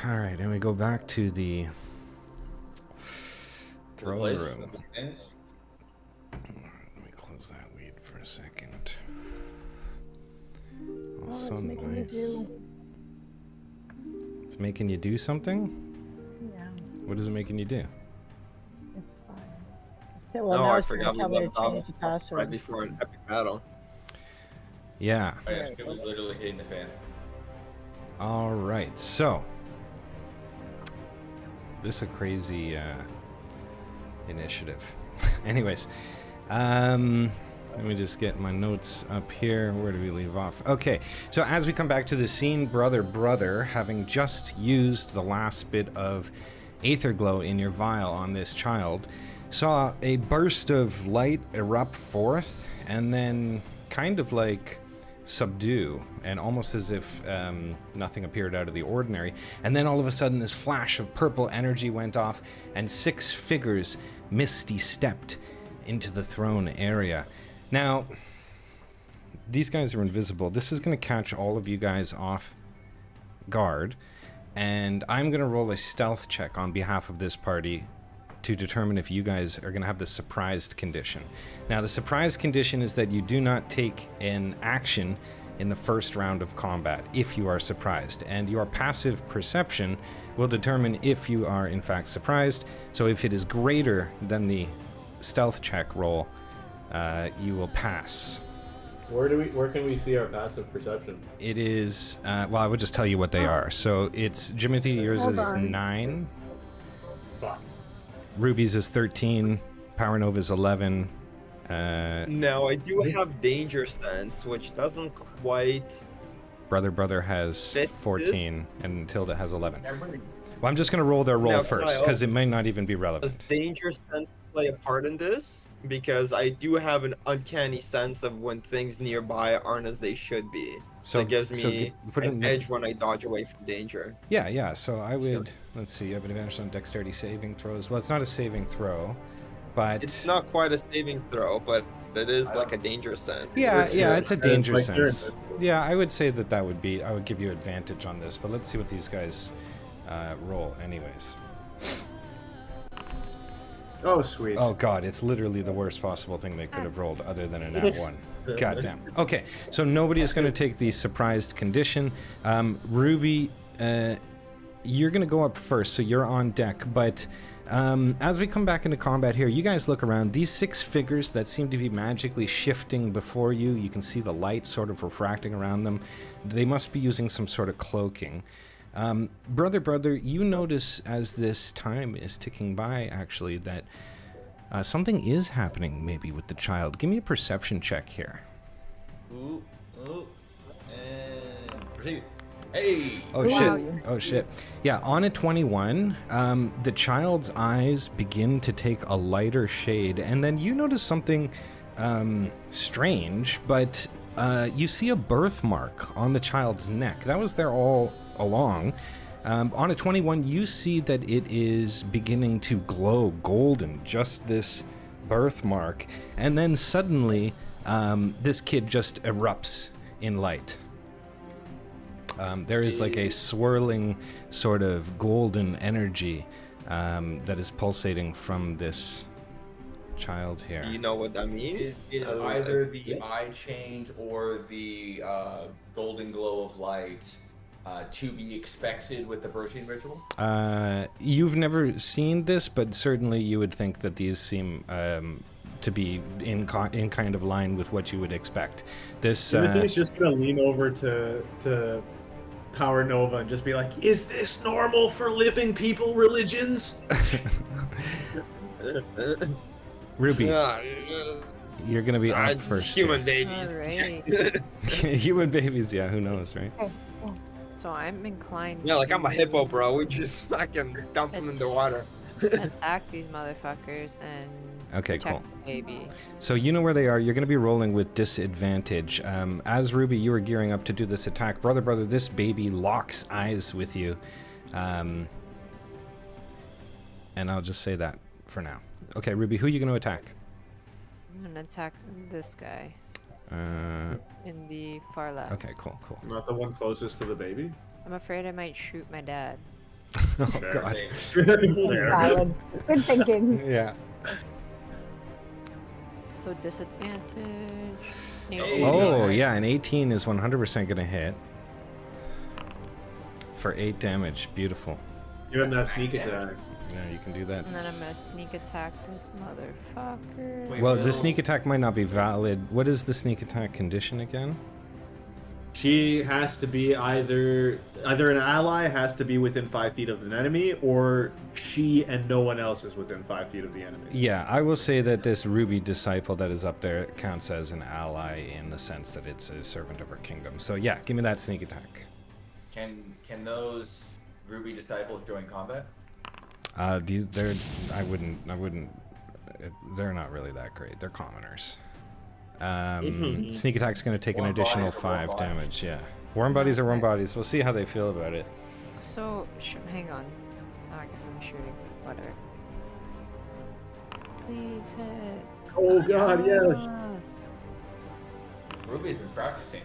All right, and we go back to the throne room. Let me close that weed for a second. Oh, so nice. It's making you do something? Yeah. What is it making you do? It's fine. Okay, well, now I it's going forgot to tell we me to left change the off password. right before an epic battle. Yeah. Oh, yeah, it was literally hitting the fan. All right, so this is a crazy initiative. Anyways, let me just get my notes up here. Where do we leave off? Okay, so as we come back to the scene, brother, having just used the last bit of aether glow in your vial on this child, saw a burst of light erupt forth and then kind of like subdue, and almost as if nothing appeared out of the ordinary. And then all of a sudden this flash of purple energy went off and 6 figures misty stepped into the throne area. Now, these guys are invisible. This is going to catch all of you guys off guard, and I'm going to roll a stealth check on behalf of this party to determine if you guys are going to have the surprised condition. Now, the surprised condition is that you do not take an action in the first round of combat if you are surprised, and your passive perception will determine if you are in fact surprised. So if it is greater than the stealth check roll, you will pass. Where can we see our passive perception? It is, well, I would just tell you what they are. So it's, Jimothy, yours is 9. Fuck. Ruby's is 13. Power Nova's 11. No, I do have danger sense, which doesn't quite. Brother has Fit 14, and Tilda has 11. Well, I'm just going to roll their roll Now, first, because it may not even be Does relevant. danger sense play a part in this? Because I do have an uncanny sense of when things nearby aren't as they should be. So it gives me an edge when I dodge away from danger. Yeah, so I would, let's see, you have an advantage on dexterity saving throws. Well, it's not a saving throw, but... It's not quite a saving throw, but it is like a danger sense. Yeah, it's a danger sense. Yeah, I would say that would be, I would give you advantage on this, but let's see what these guys roll anyways. Oh, sweet. Oh god, it's literally the worst possible thing they could have rolled other than a nat 1. Goddamn. Okay, so nobody is going to take the surprised condition. Ruby, you're going to go up first, so you're on deck, but as we come back into combat here, you guys look around. These 6 figures that seem to be magically shifting before you, you can see the light sort of refracting around them. They must be using some sort of cloaking. Brother, you notice as this time is ticking by, actually, that something is happening maybe with the child. Give me a perception check here. Ooh, and proceed. Hey! Oh shit. Yeah, on a 21, the child's eyes begin to take a lighter shade, and then you notice something strange, but you see a birthmark on the child's neck. That was there all along. On a 21, you see that it is beginning to glow golden, just this birthmark, and then suddenly this kid just erupts in light. There is like a swirling sort of golden energy that is pulsating from this child here. Do you know what that means? Is either the eye change or the golden glow of light to be expected with the birthing ritual? You've never seen this, but certainly you would think that these seem to be in kind of line with what you would expect. This Timothy's just gonna lean over to Power Nova and just be like, "Is this normal for living people religions?" Ruby, you're gonna be up first. Human babies. All right. Human babies, yeah, who knows, right? So I'm inclined Yeah, like I'm a to hippo, bro. We just fucking dump them in the water. attack these motherfuckers and Okay, protect cool. the baby. So you know where they are. You're going to be rolling with disadvantage. As Ruby, you were gearing up to do this attack. Brother, this baby locks eyes with you. And I'll just say that for now. Okay, Ruby, who are you going to attack? I'm gonna attack this guy in the far left. Okay, cool. Not the one closest to the baby. I'm afraid I might shoot my dad. Oh god. Valid. Good thinking. Yeah. So disadvantage. Oh yeah, an 18 is 100% gonna hit for 8 damage. Beautiful. Give him that sneak attack. Yeah, you can do that. And then I'm gonna sneak attack this motherfucker. Wait, Well, Will- the sneak attack might not be valid. What is the sneak attack condition again? She has to be either an ally has to be within 5 feet of an enemy, or she and no one else is within 5 feet of the enemy. Yeah, I will say that this Ruby disciple that is up there counts as an ally in the sense that it's a servant of her kingdom. So yeah, give me that sneak attack. Can those Ruby disciples join combat? I wouldn't. They're not really that great. They're commoners. Sneak attack's going to take an Warm additional bodies are warm 5 bodies. damage. Yeah, warm bodies are warm bodies. We'll see how they feel about it. So, hang on. Oh, I guess I'm shooting. Whatever. Please hit. Oh god, yes. Yes. Ruby's been practicing.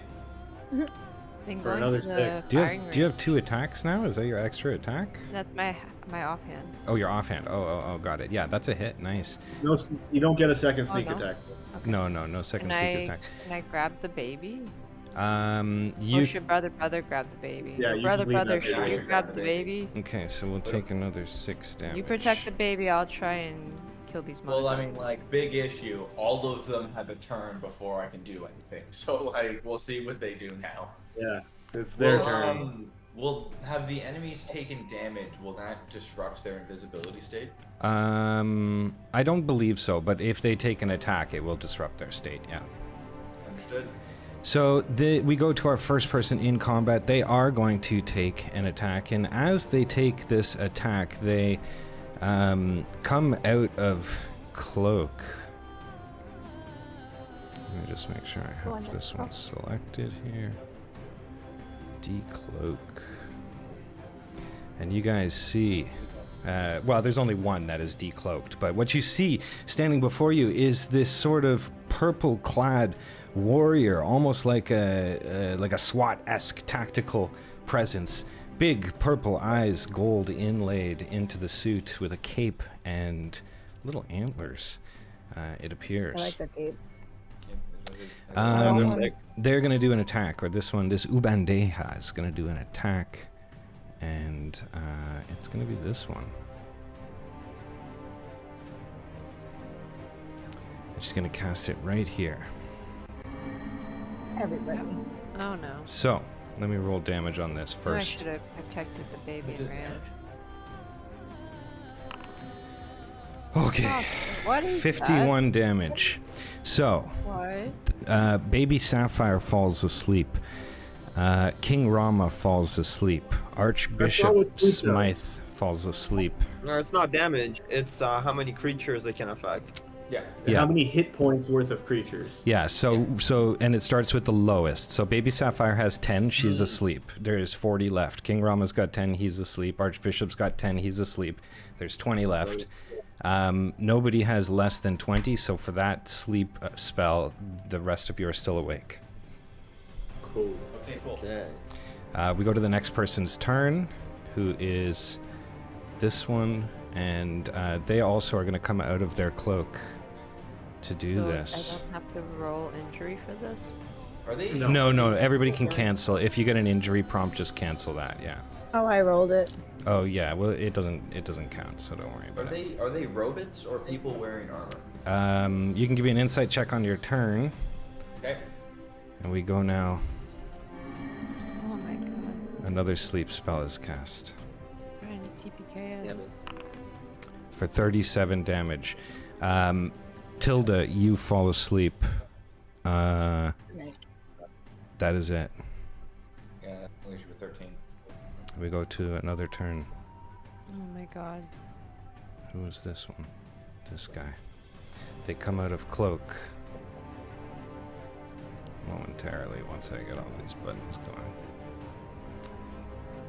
Been For going another to the Do you firing have 2 attacks now? Is that your extra attack? That's my offhand. Oh, your offhand. Oh, got it. Yeah, that's a hit. Nice. No, you don't get a second Oh, sneak no? attack. Okay. No second sneak attack. Can I grab the baby? You Or should brother grab the baby? Yeah, Or you brother, should leave that should baby. you grab the baby? okay? So we'll take another 6 damage. You protect the baby, I'll try and kill these motherfuckers. Well, I mean, like, big issue. All of them have a turn before I can do anything. So, like, we'll see what they do now. Yeah, it's their turn. Will have the enemies taken damage? Will that disrupt their invisibility state? I don't believe so, but if they take an attack, it will disrupt their state. Yeah. Understood. So we go to our first person in combat. They are going to take an attack, and as they take this attack, they come out of cloak. Let me just make sure I have this one selected here. Decloak. And you guys see, well, there's only one that is decloaked, but what you see standing before you is this sort of purple-clad warrior, almost like a SWAT-esque tactical presence. Big purple eyes, gold inlaid into the suit, with a cape and little antlers. It appears. I like the cape. They're going to do an attack, or this Ubandeja is going to do an attack, and it's going to be this one. I'm just going to cast it right here. Everybody. Oh no. So, let me roll damage on this I first. should have protected the baby and ran. Okay, What is 51 damage. So, that? What? Baby Sapphire falls asleep. King Rama falls asleep. Archbishop what sleep does. Smythe falls asleep. No, it's not damage. It's how many creatures it can affect. Yeah. Yeah. How many hit points worth of creatures? Yeah, so and it starts with the lowest. So Baby Sapphire has 10, she's asleep. There's 40 left. King Rama's got 10, he's asleep. Archbishop's got 10, he's asleep. There's 20 left. Nobody has less than 20, so for that sleep spell, the rest of you are still awake. Cool. Okay, cool. Okay. We go to the next person's turn, who is this one, and they also are going to come out of their cloak to do So this. I don't have to roll injury for this? Are they? No, everybody can cancel. If you get an injury prompt, just cancel that, yeah. Oh, I rolled it. Oh yeah, well it doesn't count, so don't worry about it. Are they robots or people wearing armor? You can give me an insight check on your turn, Okay. and we go now. Oh my god. Another sleep spell is cast Trying to TPK us. for 37 damage. Tilda, you fall asleep. That is it. Yeah, at least you were 13. We go to another turn. Oh my god. Who is this one? This guy. They come out of cloak momentarily once I get all these buttons going.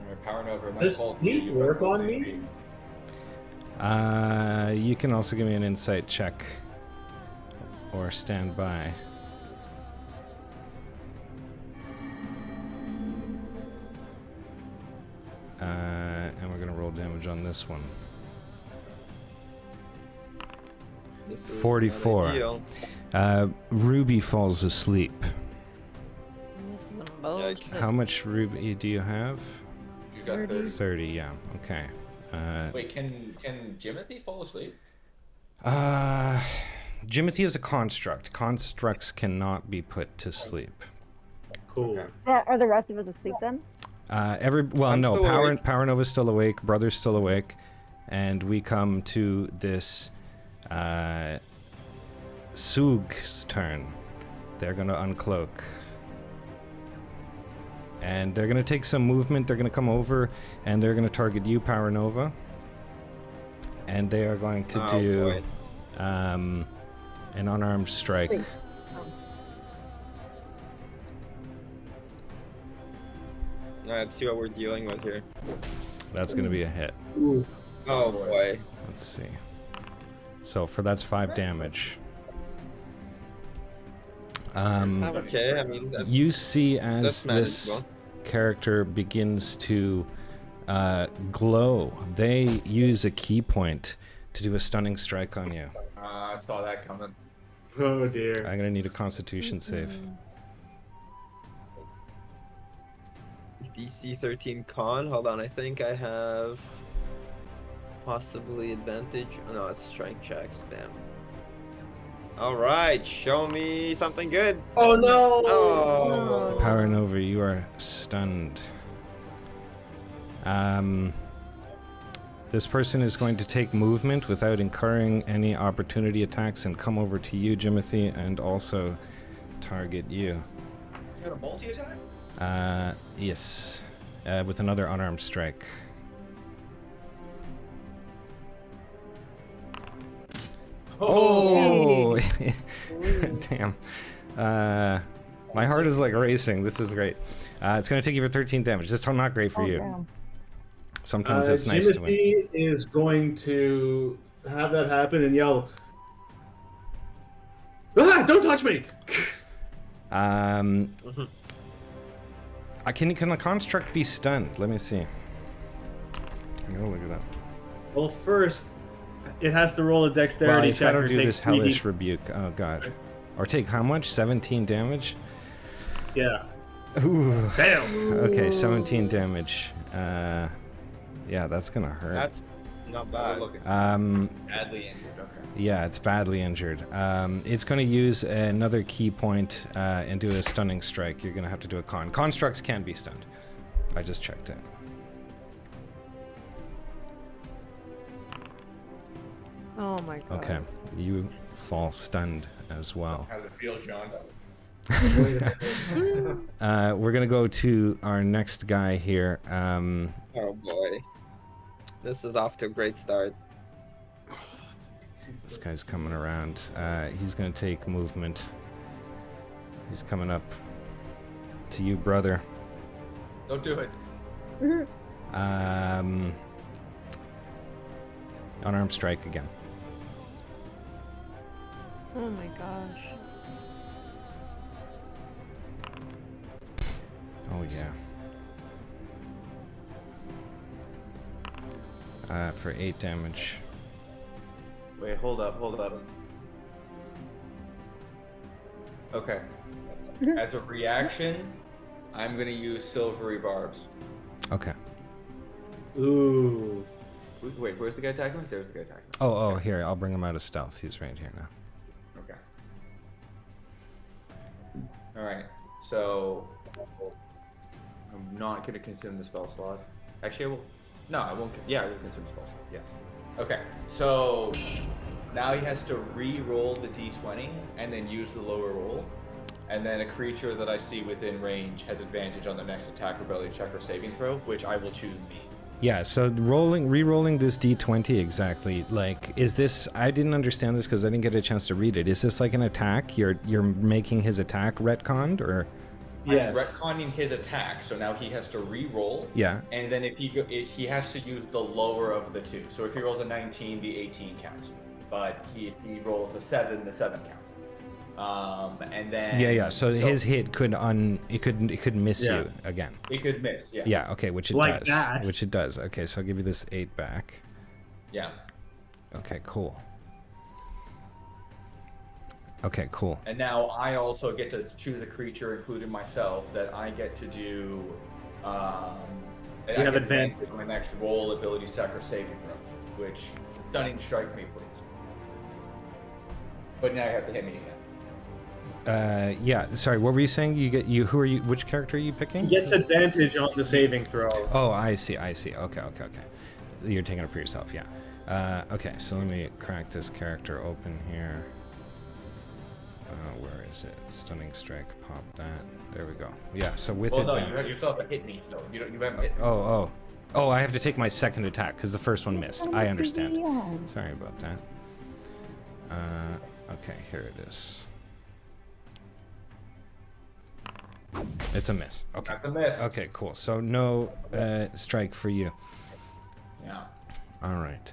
You're powering over my Does fault. sleep work on me? You can also give me an insight check or stand by. And we're gonna roll damage on this one. This is not 44. ideal. Ruby falls asleep. This is a bullshit. How much ruby do you have? You got 30. 30, yeah. Okay. Wait, can Jimothy fall asleep? Jimothy is a construct. Constructs cannot be put to sleep. Cool. Are the rest of us asleep then? I'm No. still awake. Power Nova's still awake. Brother's still awake, and we come to this Sug's turn. They're gonna uncloak, and they're gonna take some movement. They're gonna come over, and they're gonna target you, Power Nova, and they are going to do an unarmed strike. Wait. Let's see what we're dealing with here. That's gonna be a hit. Ooh. Oh boy. Let's see. So that's 5 damage. Okay, I mean that's You see as that's this manageable. character begins to glow, they use a key point to do a stunning strike on you. I saw that coming. Oh dear. I'm gonna need a Constitution save. DC 13 con. Hold on, I think I have possibly advantage. Oh, no, it's strength checks. Damn. All right, show me something good. Oh no! Oh. Power Nova, you are stunned. This person is going to take movement without incurring any opportunity attacks and come over to you, Jimothy, and also target you. You got a multi-attack? Yes. With another unarmed strike. Oh! Damn. My heart is like racing. This is great. It's going to take you for 13 damage. That's not great for you. Damn. Sometimes it's nice to win. Jimothy is going to have that happen and yell, "Ah, don't touch me!" Can a construct be stunned? Let me see. I'm gonna look at that. Well, first, it has to roll a dexterity Well, it's check got to or do take this 3d. hellish rebuke. Oh god. Or take how much? 17 damage? Yeah. Ooh. Damn. Okay, 17 damage. Yeah, that's gonna hurt. That's not bad. Badly injured. Okay. Yeah, it's badly injured. It's going to use another key point and do a stunning strike. You're going to have to do a con. Constructs can be stunned. I just checked it. Oh my god. Okay, you fall stunned as well. How's it feel, John? We're going to go to our next guy here. Oh boy. This is off to a great start. This guy's coming around. He's going to take movement. He's coming up to you, brother. Don't do it. Unarmed strike again. Oh my gosh. Oh, yeah. For 8 damage. Wait, hold up. Okay. As a reaction, I'm gonna use silvery barbs. Okay. Ooh. Wait, where's the guy attacking me? There's the guy attacking me. Oh, here. I'll bring him out of stealth. He's right here now. Okay. Alright, so I'm not gonna consume the spell slot. Actually, I will. No, I won't. Yeah, I will consume the spell slot. Yeah. Okay, so now he has to re-roll the d20 and then use the lower roll. And then a creature that I see within range has advantage on the next attack, rebellion check, or saving throw, which I will choose me. Yeah, so re-rolling this d20 exactly, like, is this, I didn't understand this because I didn't get a chance to read it. Is this like an attack? You're making his attack retconned, or? Yes. I'm retconning his attack, so now he has to re-roll. Yeah. And then if he has to use the lower of the two. So if he rolls a 19, the 18 counts. But if he rolls a 7, the 7 counts. And then Yeah. So his hit could it could miss you again. It could miss. Yeah. Yeah. Okay. Which it Like does. that. Which it does. Okay. So I'll give you this 8 back. Yeah. Okay. Cool. Okay. Cool. And now I also get to choose a creature, including myself, that I get to do. You have advantage on my next roll, ability, check, or saving throw, which stunning strike me, please. But now you have to hit me again. Yeah. Sorry. What were you saying? Who are you? Which character are you picking? He gets advantage on the saving throw. Oh, I see. Okay. You're taking it for yourself. Yeah. Okay. So let me crack this character open here. Where is it? Stunning strike. Pop that. There we go. Yeah. So with advantage. You still have to hit me. So you haven't hit me. Oh. I have to take my second attack because the first one missed. I understand. Sorry about that. Okay. Here it is. It's a miss. Okay. That's a miss. Okay. Cool. So no strike for you. Yeah. All right.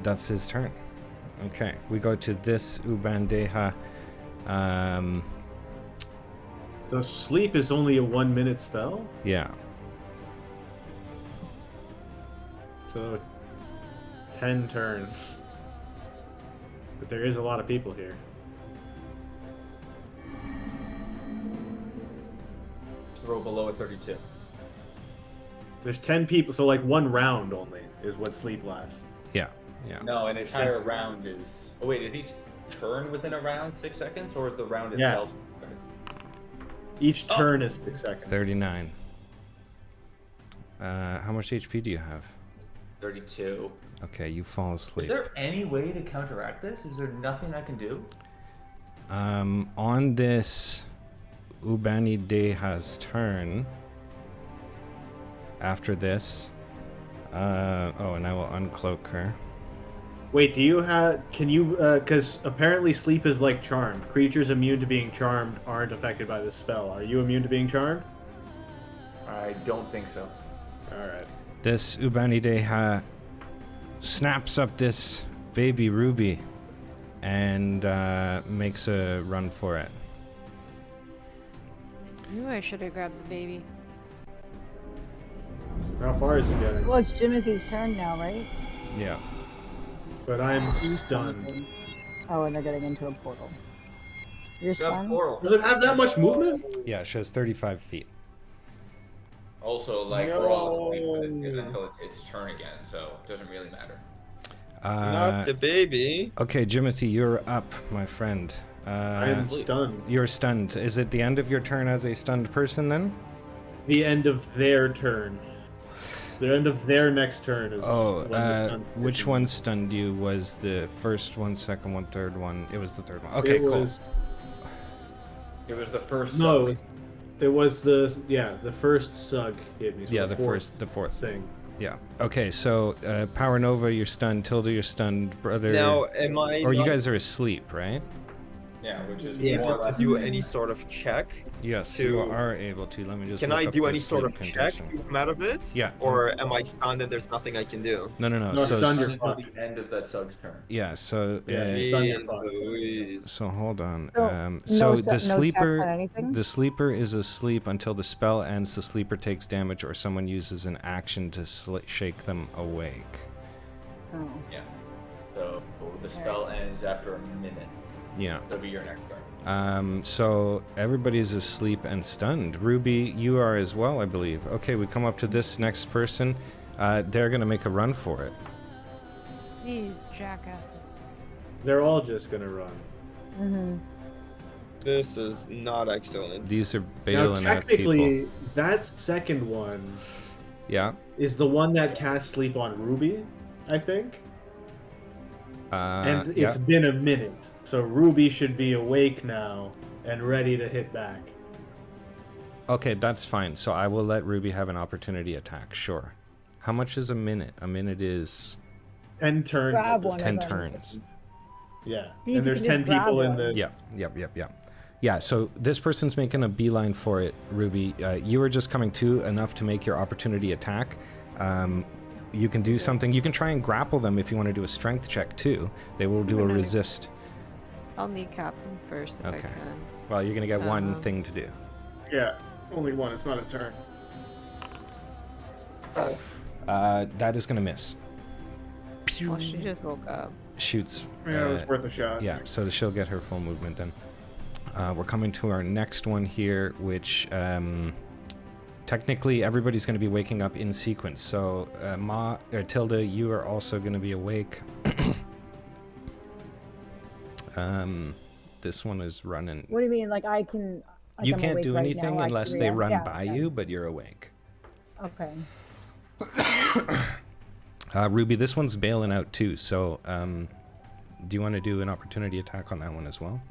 That's his turn. Okay, we go to this Ubandeha. So sleep is only a 1 minute spell? Yeah. So 10 turns. But there is a lot of people here. Throw below a 32. There's 10 people, so like 1 round only is what sleep lasts. Yeah. No, an entire round is. Oh wait, is each turn within a round 6 seconds, or is the round itself? Each turn is 6 seconds. 39. How much HP do you have? 32. Okay, you fall Is asleep. there any way to counteract this? Is there nothing I can do? On this Ubandeha's turn, after this, and I will uncloak her. Wait, can you, because apparently sleep is like charmed. Creatures immune to being charmed aren't affected by this spell. Are you immune to being charmed? I don't think so. Alright. This Ubandeha snaps up this baby Ruby and makes a run for it. I knew I should have grabbed the baby. How far is it getting? Well, it's Jimothy's turn now, right? Yeah. But I'm stunned. Oh, and they're getting into a portal. You're Grab stunned? portal. Does it have that much movement? Yeah, it shows 35 feet. Also, like, we're all until its turn again, so it doesn't really matter. Not the baby. Okay, Jimothy, you're up, my friend. I am stunned. You're stunned. Is it the end of your turn as a stunned person then? The end of their turn. The end of their next turn is when the stun which kicks one in. stunned you? Was the first one, second one, third one? It was the third one. Okay, cool. It was the first. No, it was the first sug hit me. So Yeah, the fourth thing. Yeah. Okay, so Power Nova, you're stunned. Tilda, you're stunned. Brother. Now, am I? Or you not guys are asleep, right? Yeah, which is able more or to less. do any sort of check? Yes, To- you are able to. Let me just. Can look I up do the any sort of sleep check condition. to come out of it? Yeah. Or am I stunned and there's nothing I can do? No. No, So stunned, you're Until fucked. the end of that sug's turn. yeah. So Yeah, Jeez fucked. Louise. so hold on. So, So no the checks sleeper. on anything? The sleeper is asleep until the spell ends. The sleeper takes damage, or someone uses an action to shake them awake. Oh. Yeah. So the spell ends after a minute. Yeah. That'll be your next turn. So everybody's asleep and stunned. Ruby, you are as well, I believe. Okay, we come up to this next person. They're gonna make a run for it. These jackasses. They're all just gonna run. Mm-hmm. This is not excellent. These are Now, bailing out people. technically, that second one Yeah. is the one that casts sleep on Ruby, I think. And yeah. it's been a minute, so Ruby should be awake now and ready to hit back. Okay, that's fine. So I will let Ruby have an opportunity attack. Sure. How much is a minute? A minute is 10 turns. Grab one. 10 of them. turns. Yeah, You and there's can 10 just grab people in one. the. Yep. Yeah, so this person's making a beeline for it, Ruby. You were just coming to enough to make your opportunity attack. you can do something. You can try and grapple them if you want to do a strength check too. They will do a resist. I'll kneecap them first if I can. Well, you're gonna get one thing to do. Yeah, only one. It's not a turn. That is gonna miss. Well, she just woke up. Shoots. Yeah, it was worth a shot. Yeah, so she'll get her full movement then. We're coming to our next one here, which technically everybody's going to be waking up in sequence. So Tilda, you are also going to be awake. This one is running. What do you mean? Like I can? Like you I'm can't awake do right anything now, unless like, they yeah, run yeah, by okay. you, but you're awake. Okay. Ruby, this one's bailing out too. So do you want to do an opportunity attack on that one as well?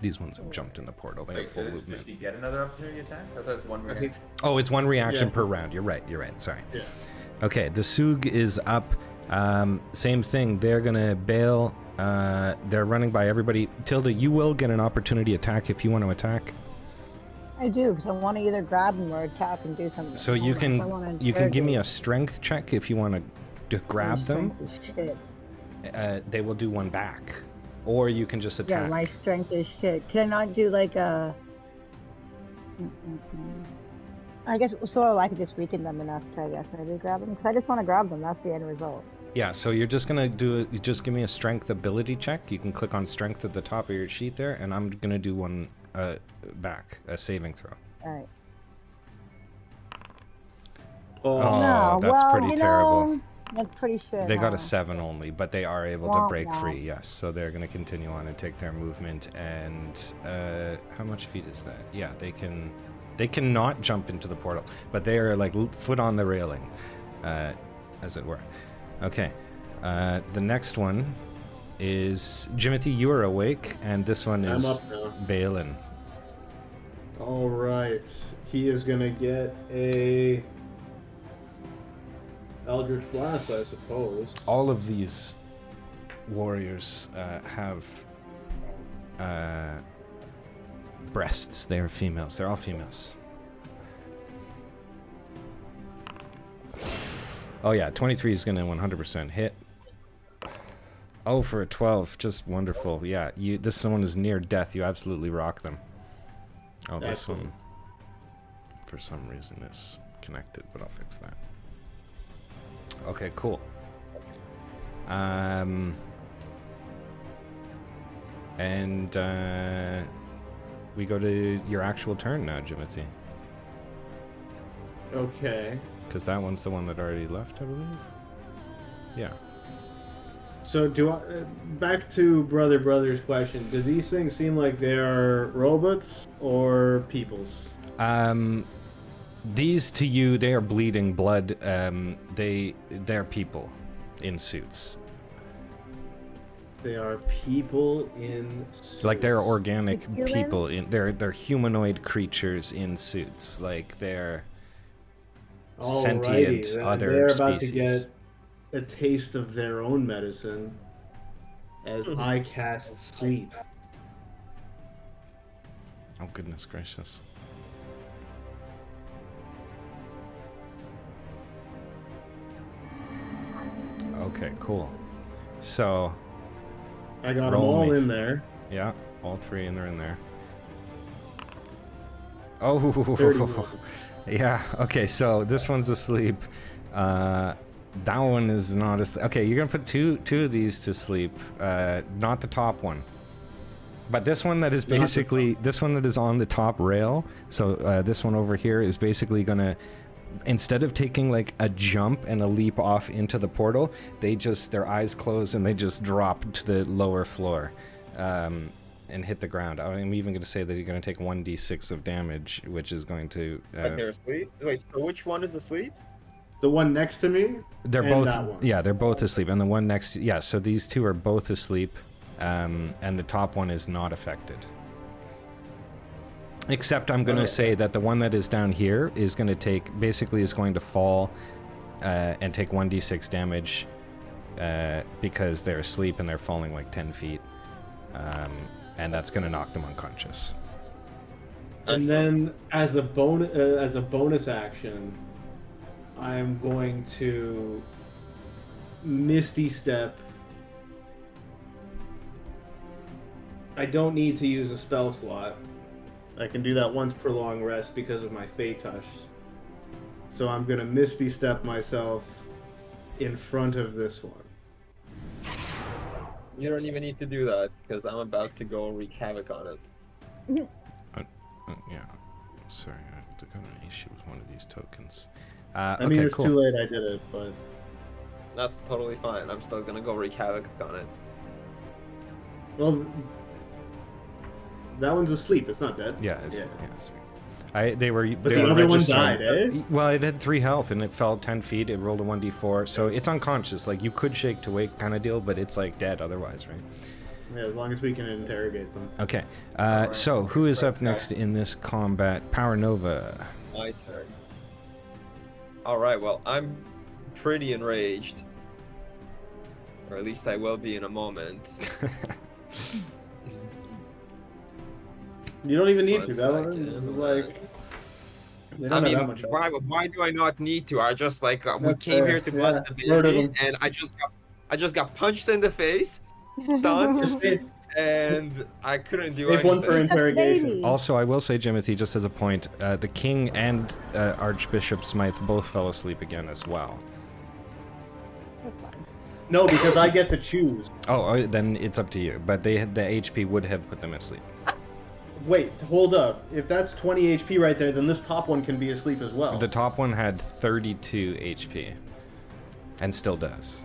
These ones have jumped in the portal. They have full movement. Did you get another opportunity attack? I thought it's one reaction. Oh, it's one reaction per round. You're right. Sorry. Yeah. Okay, the Sug is up. Same thing. They're gonna bail. They're running by everybody. Tilda, you will get an opportunity attack if you want to attack. I do, because I want to either grab them or attack and do something. So you can give me a strength check if you want to grab them. Shit. They will do one back, or you can just attack. Yeah, my strength is shit. Can I not do like a? I guess so. I could just weaken them enough to, I guess, maybe grab them. Because I just want to grab them. That's the end result. Yeah. So you're just gonna do. You just give me a strength ability check. You can click on strength at the top of your sheet there, and I'm gonna do one back, a saving throw. All right. Oh, no, that's well, pretty terrible. That's pretty shit. They got a 7 only, but they are able to break Wah. free, yes. So they're going to continue on and take their movement. And how much feet is that? Yeah, they cannot jump into the portal, but they are like foot on the railing, as it were. Okay, the next one is Jimothy. You are awake, and this one is I'm up now. Balin. All right, he is gonna get a Eldritch Blast, I suppose. All of these warriors have breasts. They are females. They're all females. Oh yeah, 23 is gonna 100% hit. Oh, for a 12, just wonderful. Yeah, this one is near death. You absolutely rock them. Oh, this Excellent. one, for some reason, is connected, but I'll fix that. Okay, cool. We go to your actual turn now, Jimothy. Okay. Because that one's the one that already left, I believe. Yeah. So back to Brother's question. Do these things seem like they are robots or peoples? These to you, they are bleeding blood. They're people in suits. They are people in suits. Like they're organic Like people in they're humanoid creatures in suits. Like they're sentient Alrighty, other they're species. about to get a taste of their own medicine as I cast sleep. Oh goodness gracious. Okay, cool. So I got them Roll all me. in there. yeah, all three and they're in there. Oh 31. yeah, okay, so this one's asleep. That one is not asleep. Okay, you're gonna put two of these to sleep. Not the top one. But this one that is basically this one that is on the top rail. So this one over here is basically gonna, instead of taking like a jump and a leap off into the portal, their eyes close and they just drop to the lower floor, and hit the ground. I'm even going to say that you're going to take 1d6 of damage, which is going to. But they're asleep? Wait, so which one is asleep? The one next to me. They're and both. that one. Yeah, they're both asleep, and the one next. Yeah, so these two are both asleep, and the top one is not affected. Except I'm going to say that the one that is down here is going to fall and take 1d6 damage because they're asleep and they're falling like 10 feet. And that's going to knock them unconscious. And then as a bonus action, I am going to Misty Step. I don't need to use a spell slot. I can do that once per long rest because of my Fey Touch. So I'm going to Misty Step myself in front of this one. You don't even need to do that because I'm about to go wreak havoc on it. Yeah. Sorry, I got an issue with one of these tokens. I mean, it's cool. too late I did it, but... That's totally fine. I'm still gonna go wreak havoc on it. Well, that one's asleep. It's not dead. Yeah, it's Yeah. sweet. But They were the other one registering- died, eh? Well, it had 3 health and it fell 10 feet. It rolled a 1d4, so it's unconscious. Like you could shake to wake kind of deal, but it's like dead otherwise, right? Yeah, as long as we can interrogate them. Okay. So who is up next in this combat? Power Nova. My turn. Alright, well, I'm pretty enraged. Or at least I will be in a moment. You don't even need One to. That one second. is like... They I don't have mean, that much health. why do I not need to? I just like we That's came fair. here to bust Yeah, the murder baby, them. and I just got punched in the face, stunned, and I couldn't do Save one for anything. interrogation. Baby. Also, I will say, Jimothy, just as a point, the King and Archbishop Smythe both fell asleep again as well. That's fine. No, because I get to choose. Oh, then it's up to you. But the HP would have put them asleep. Wait, hold up. If that's 20 HP right there, then this top one can be asleep as well. The top one had 32 HP, and still does.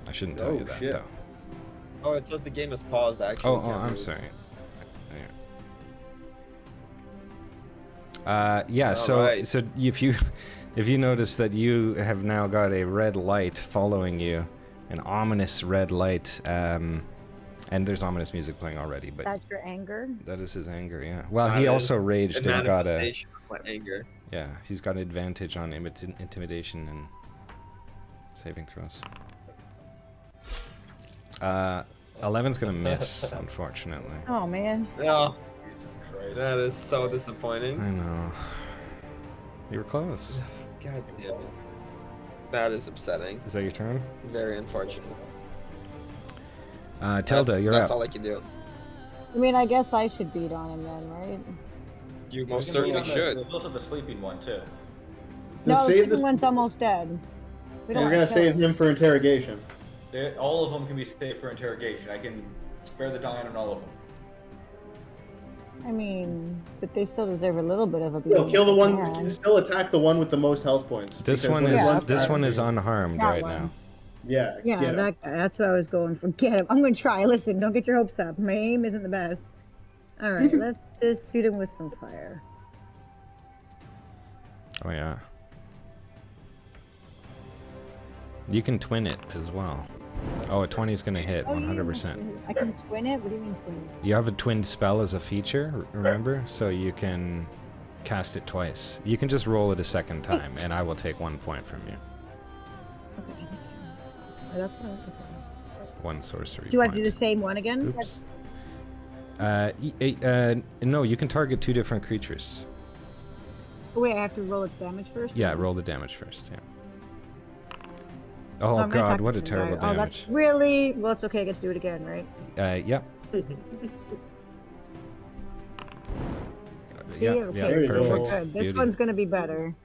I shouldn't tell Oh, you that, shit. though. Oh, it says the game is paused. Actually, Oh, can't I'm move. sorry. Yeah. So Alright. so if you notice that you have now got a red light following you, an ominous red light, and there's ominous music playing already, but That's your anger. that is his anger. Yeah. Well, That he is also a raged and got a manifestation of my anger. yeah. He's got an advantage on intimidation and saving throws. 11's gonna miss, unfortunately. Oh man. Oh, Jesus Christ. that is so disappointing. I know. You were close. God damn it. That is upsetting. Is that your turn? Very unfortunate. Tilda, you're That's up. all I can do. I mean, I guess I should beat on him then, right? You We most can certainly beat on should. There's also the sleeping one too. So No, save the this. one's almost dead. We We're don't gonna wanna kill save him. him for interrogation. All of them can be saved for interrogation. I can spare the dying on all of them. I mean, but they still deserve a little bit of a Yo, beating. kill the if one. they can. Still attack the one with the most health points. This because one when is Yeah. this one is unharmed That right one. now. Yeah. Yeah, get him. that guy. That's what I was going for. Get him. I'm gonna try. Listen, don't get your hopes up. My aim isn't the best. All right, let's just shoot him with some fire. Oh yeah. You can twin it as well. Oh, a 20 is gonna hit, Oh, you 100%. I can twin it. What do you mean twin it? You have a twinned spell as a feature, remember? So you can cast it twice. You can just roll it a second time, and I will take 1 point from you. Okay. Oh, that's fine. Okay. 1 sorcery Do I point. do the same one again? Oops. No, you can target 2 different creatures. Oh, wait, I have to roll its damage first? Yeah, roll the damage first. Yeah. Oh, Oh I'm gonna God, attack what a this terrible guy. Oh, damage. that's really... Well, it's okay. I get to do it again, right? Yep. See? Yeah, Okay, yeah, There you perfect. go. Good. This Beauty. one's gonna be better.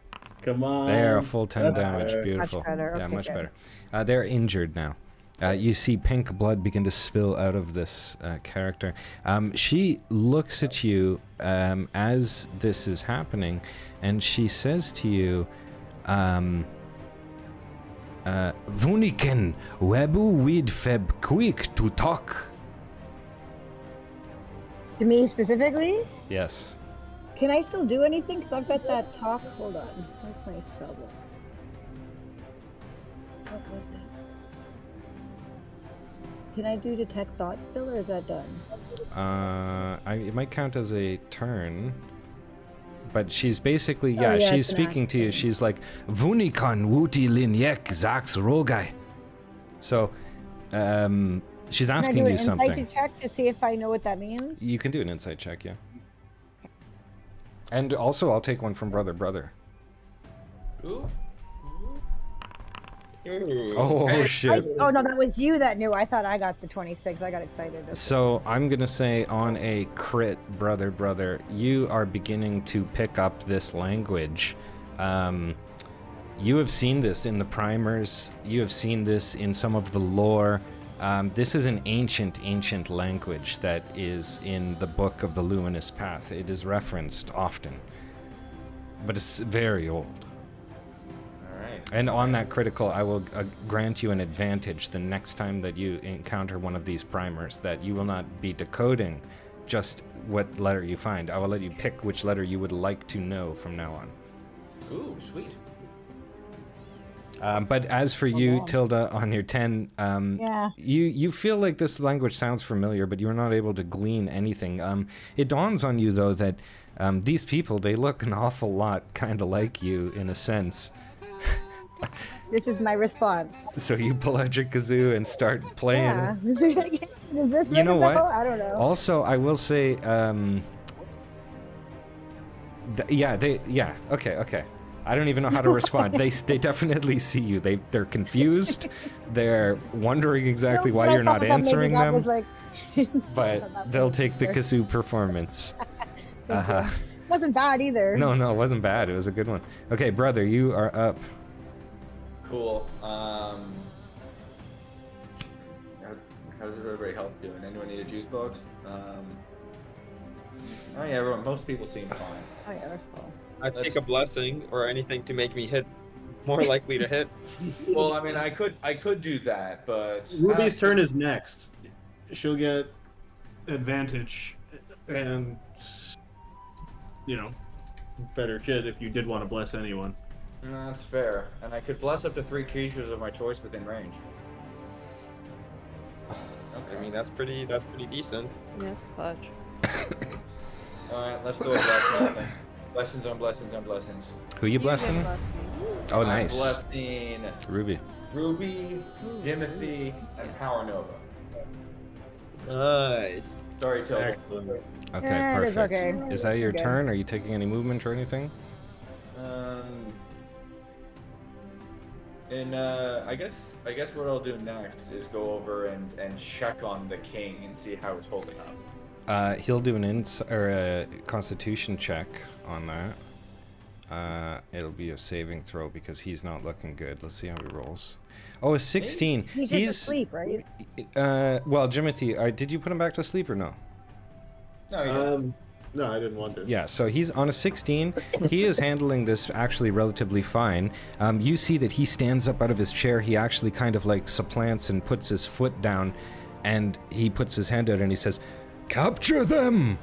Come on. There, a full 10 That's damage. better. Beautiful. better, Yeah, okay, much good. better. They're injured now. You see pink blood begin to spill out of this character. She looks at you as this is happening, and she says to you, Vuniken, webu wid feb quick to talk. To me specifically? Yes. Can I still do anything? Because I've got that talk. Hold on. Where's my spell book? What was it? Can I do detect thought still, or is that done? It might count as a turn. But she's basically, Oh, yeah, yeah, she's it's an speaking to you. action. She's like, Vunikan wuti linyek zax rogai. So, she's Can I asking do you an insight something. check to see if I know what that means? You can do an insight check, yeah. And also, I'll take one from brother. Ooh. Ooh. Oh shit. Oh no, that was you that knew. I thought I got the 26. I got excited. So I'm gonna say on a crit, brother, you are beginning to pick up this language. You have seen this in the primers. You have seen this in some of the lore. This is an ancient language that is in the Book of the Luminous Path. It is referenced often, but it's very old. And on that critical, I will grant you an advantage the next time that you encounter one of these primers, that you will not be decoding just what letter you find. I will let you pick which letter you would like to know from now on. Ooh, sweet. But as for you, Tilda, on your 10, Yeah. you feel like this language sounds familiar, but you're not able to glean anything. It dawns on you, though, that these people, they look an awful lot kind of like you, in a sense. This is my response. So you pull out your kazoo and start playing. Yeah. Is this You know what? I don't know. Also, I will say, okay. I don't even know how to respond. They definitely see you. They're confused. They're wondering exactly why you're not answering them. But they'll take the kazoo performance. Wasn't bad either. No, it wasn't bad. It was a good one. Okay, brother, you are up. Cool. How's everybody health doing? Anyone need a juice box? Oh yeah, everyone. Most people seem fine. Oh yeah, that's cool. I take a blessing or anything to make me hit, more likely to hit. Well, I mean, I could do that, but Ruby's turn is next. She'll get advantage, and better shit if you did want to bless anyone. That's fair, and I could bless up to 3 creatures of my choice within range. I mean, that's pretty decent. Yes, clutch. All right, let's go with blessing. Blessings on blessings on blessings. Who you blessing? Oh, nice. I'm blessing Ruby, Jimothy, and Power Nova. Nice. Sorry, Tilda. Excellent. Okay, Yeah, it is perfect. okay. Is that your Okay. turn? Are you taking any movement or anything? I guess what I'll do next is go over and check on the king and see how it's holding up. He'll do a Constitution check on that. It'll be a saving throw because he's not looking good. Let's see how he rolls. Oh, a 16. He's just asleep, right? Well, Jimothy, did you put him back to sleep or no? No, you don't. No, I didn't want to. Yeah, so he's on a 16. He is handling this actually relatively fine. You see that he stands up out of his chair. He actually kind of like supplants and puts his foot down, and he puts his hand out and he says, "Capture them!"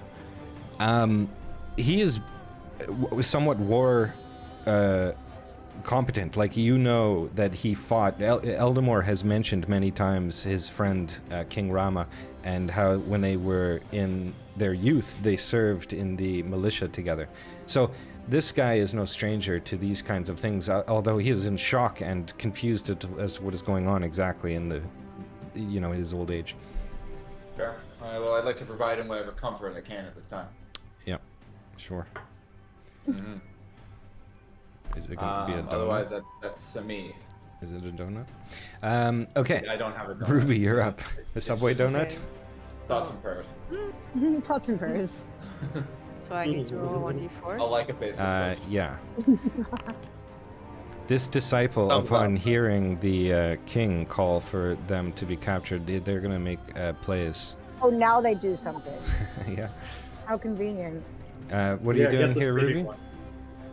He is somewhat war competent. Like, you know that he fought. Eldamore has mentioned many times his friend King Rama, and how when they were in their youth they served in the militia together. So this guy is no stranger to these kinds of things, although he is in shock and confused as to what is going on exactly in his old age. Fair. Well, I'd like to provide him whatever comfort I can at this time. Yep, sure. Mm-hmm. Is it going to be a donut? Otherwise, that's a me. Is it a donut? Okay. I don't have a donut. Ruby, you're up. A Subway donut? Okay. Thoughts and prayers. Thoughts and prayers. So I get to roll a 1d4? I like a Facebook post. Yeah. This disciple, Thumbs upon up. hearing the king call for them to be captured, they're going to make plays. Oh, now they do something. Yeah. How convenient. What are you doing get the here, speedy Ruby? one.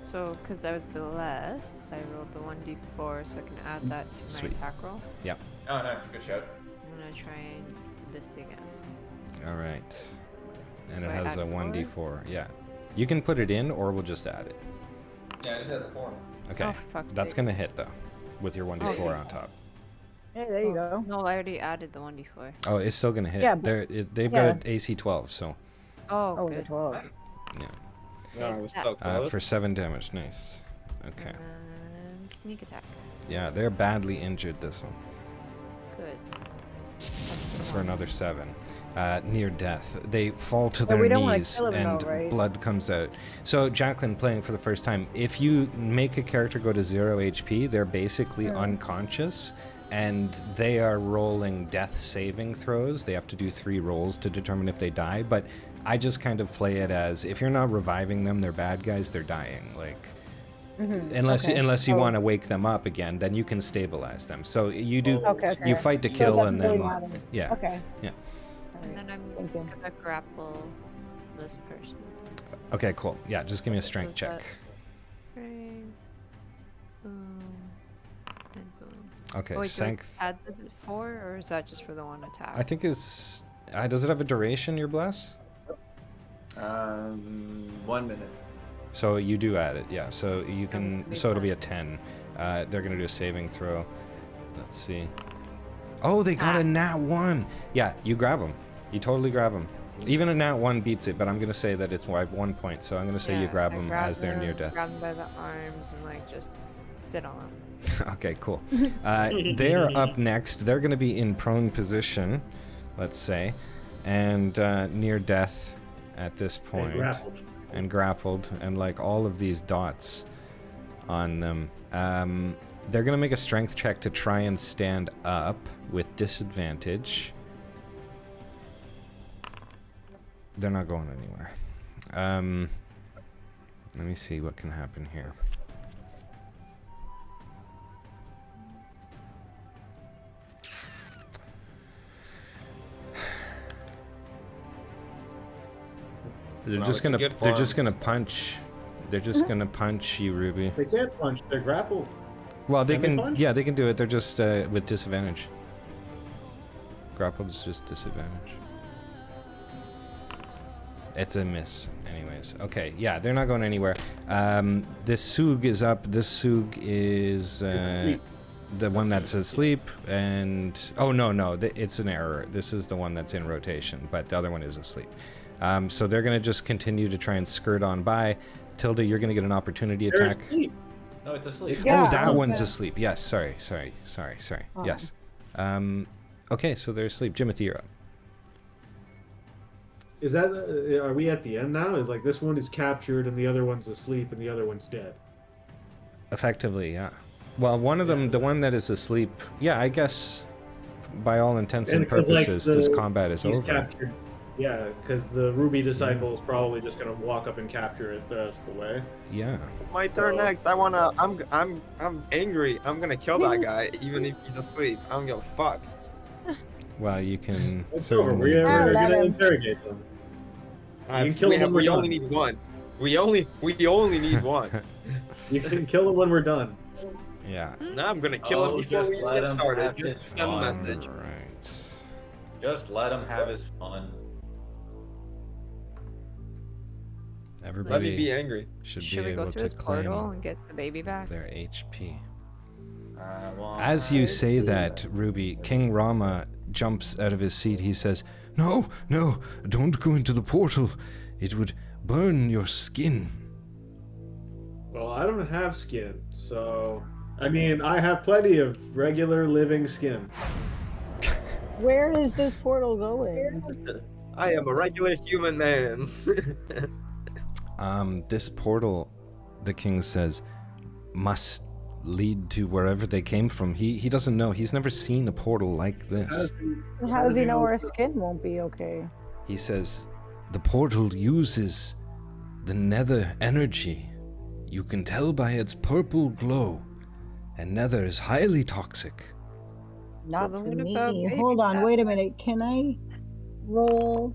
So, because I was blessed, I rolled the 1d4 so I can add that to my Sweet. attack roll. Yeah. Oh, no, good shout. I'm gonna try and this again. All right. And So it I has a add 1d4. Yeah. You can put it in, or we'll just add it. Yeah, I just had the form. Okay. Oh, for fuck's That's sake. going to hit, though, with your 1d4 Okay. on top. Hey, there you go. No, I already added the 1d4. Oh, it's still going to hit. Yeah, but- They've got an AC 12, so Oh, Oh, it's a good. 12. yeah. No, I was so For close. 7 damage. Nice. Okay. And sneak attack. Yeah, they're badly injured this one. Good. For another 7. near death. They fall to But their we don't wanna knees kill them and though, right? blood comes out. So Jacqueline playing for the first time, if you make a character go to 0 HP, they're basically unconscious and they are rolling death saving throws. They have to do 3 rolls to determine if they die, but I just kind of play it as if you're not reviving them, they're bad guys, they're dying. Like unless you want to wake them up again, then you can stabilize them. So you do you fight to kill and then yeah. Okay. Yeah. And then I'm Thank you. gonna grapple this person. Okay, cool. Yeah, just give me a strength Was check. that Strength. Boom. And boom. Okay, Oh, wait, do I strength. add the 4 or is that just for the one attack? I think is does it have a duration, your bless? 1 minute. So you do add it, yeah. So you That can. must be So it'll be a fun. 10. They're gonna do a saving throw. Let's see. Oh, they got a nat 1. Yeah, you grab them. You totally grab them. Even a nat 1 beats it, but I'm gonna say that it's 1 point. So I'm gonna say you grab I them grab as they're near them, death. Grab them by the arms and like just sit on them. Okay, cool. They're up next. They're gonna be in prone position, let's say, and near death at this point. And grappled, and like all of these dots on them. They're gonna make a strength check to try and stand up with disadvantage. They're not going anywhere. Let me see what can happen here. They're just gonna punch. They're just gonna punch you, Ruby. They can't punch. They're grappled. Well, they Can they can. punch? Yeah, they can do it. They're just with disadvantage. Grappled is just disadvantage. It's a miss, anyways. Okay, yeah, they're not going anywhere. This Sug is up. This Sug is the one that's asleep, and no, it's an error. This is the one that's in rotation, but the other one is asleep. So they're gonna just continue to try and skirt on by. Tilda, you're gonna get an opportunity They're attack. asleep. No, it's asleep. Yeah, Oh, that one's yeah. asleep. Yes, sorry. Oh. Yes. Okay, so they're asleep. Jimothy, you're up. Is that? Are we at the end now? Is like this one is captured and the other one's asleep and the other one's dead. Effectively, yeah. Well, one of them, the one that is asleep, yeah, I guess by all intents and 'cause, like, purposes, this combat is he's over. captured. Yeah, because the Ruby disciple is probably just gonna walk up and capture it the rest of the way. Yeah. My turn next. I'm angry. I'm gonna kill that guy, even if he's asleep. I don't give a fuck. Well, you can It's over. certainly. We're do I'll it. let gonna him. interrogate them. You can kill them when we we're only done. need one. We only need one. You can kill them when we're done. Yeah. Now I'm gonna kill him before just we let get him started. have Just his to send a fun. message. Right. Just let him have his fun. Let me Everybody be angry. should Should be we go able through to this portal claim and get the baby back? their HP. Well, As you say that, Ruby, King Rama jumps out of his seat. He says, "No, don't go into the portal. It would burn your skin." Well, I don't have skin, so I mean, I have plenty of regular living skin. Where is this portal going? I am a regular human man. This portal, the king says, must lead to wherever they came from. He doesn't know. He's never seen a portal like this. How does he know our skin won't be okay? He says, the portal uses the nether energy. You can tell by its purple glow. And nether is highly toxic. Not then to what about me. baby Hold on, fat? wait a minute. Can I roll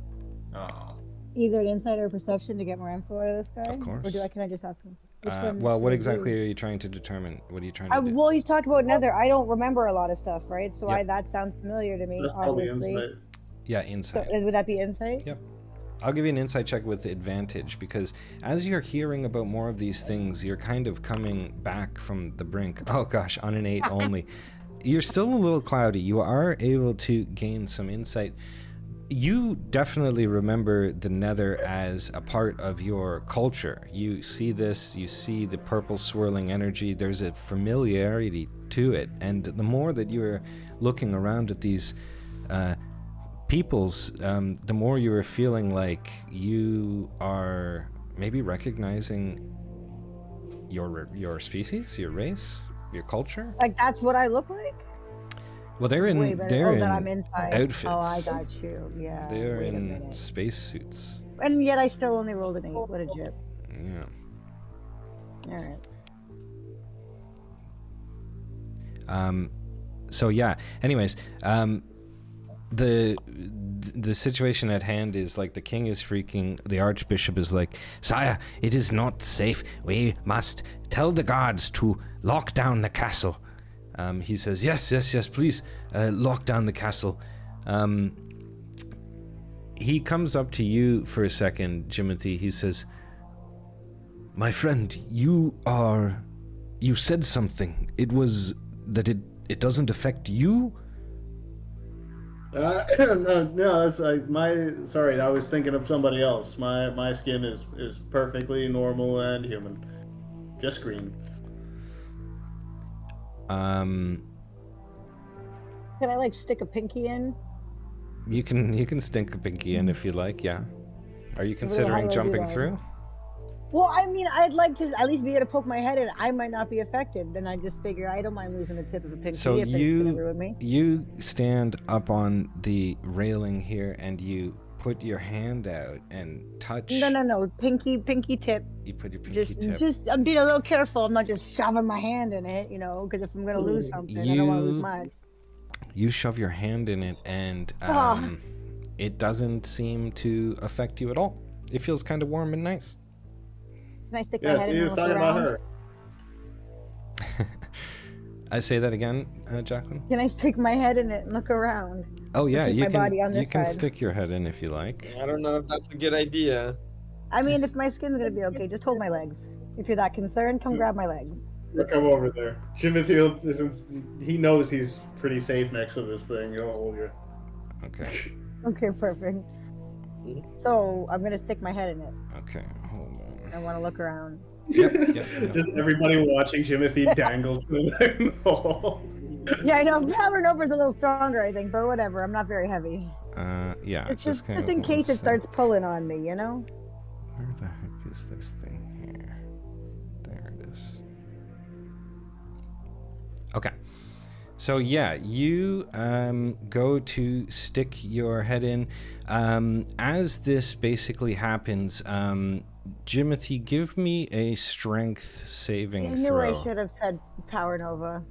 Oh. either an insight or perception to get more info out of this guy? Of course. Or can I just ask him? Which one Well, should what I exactly do? are you trying to determine? What are you trying to do? Well, he's talking about nether. I don't remember a lot of stuff, right? So Yep. that sounds familiar to me, That's probably obviously. insight. Yeah, So insight. would that be insight? Yep. I'll give you an insight check with advantage because as you're hearing about more of these things, you're kind of coming back from the brink. Oh gosh, on an 8 only. You're still a little cloudy. You are able to gain some insight. You definitely remember the nether as a part of your culture. You see this, you see the purple swirling energy. There's a familiarity to it. And the more that you're looking around at these peoples, the more you are feeling like you are maybe recognizing your species, your race, your culture. Like that's what I look like? Well, they're Way in better. That I'm inside. outfits. Oh, I got you. Yeah. They're wait a in minute. spacesuits. And yet I still only rolled an 8. What a jip. Yeah. Alright. So yeah. Anyways, the situation at hand is like the king is freaking. The archbishop is like, "Sire, it is not safe. We must tell the guards to lock down the castle." He says, yes, please, lock down the castle. He comes up to you for a second, Jimothy. He says, "My friend, you said something. It was that it doesn't affect you?" No, that's sorry, I was thinking of somebody else. My skin is perfectly normal and human. Just green. Can I like stick a pinky in? You can stick a pinky in if you like, yeah. Are you considering jumping through? Well, I mean, I'd like to at least be able to poke my head in. I might not be affected, and I just figure I don't mind losing the tip of a pinky So if it's gonna ruin me. you stand up on the railing here and you put your hand out and touch. No, pinky tip. You put your pinky tip. Just I'm being a little careful. I'm not just shoving my hand in it, because if I'm gonna lose something, I don't want to lose mine. You shove your hand in it, and it doesn't seem to affect you at all. It feels kind of warm and nice. Can I stick my head in and look around? I say that again, Jacqueline. Can I stick my head in it and look around? Oh yeah, you can side. stick your head in if you like. I don't know if that's a good idea. I mean, if my skin's gonna be okay, just hold my legs. If you're that concerned, come grab my legs. Come over there. Jimothy he knows he's pretty safe next to this thing. He'll hold you. Okay. Okay, perfect. So I'm gonna stick my head in it. Okay, hold on. I want to look around. Yep. Just everybody watching Jimothy dangle to the hole. Yeah, I know. Power Nova's a little stronger, I think, but whatever. I'm not very heavy. Yeah. It's just in case it starts pulling on me, Where the heck is this thing here? There it is. Okay. So yeah, you go to stick your head in. As this basically happens, Jimothy, give me a strength saving throw. I knew I should have said Power Nova.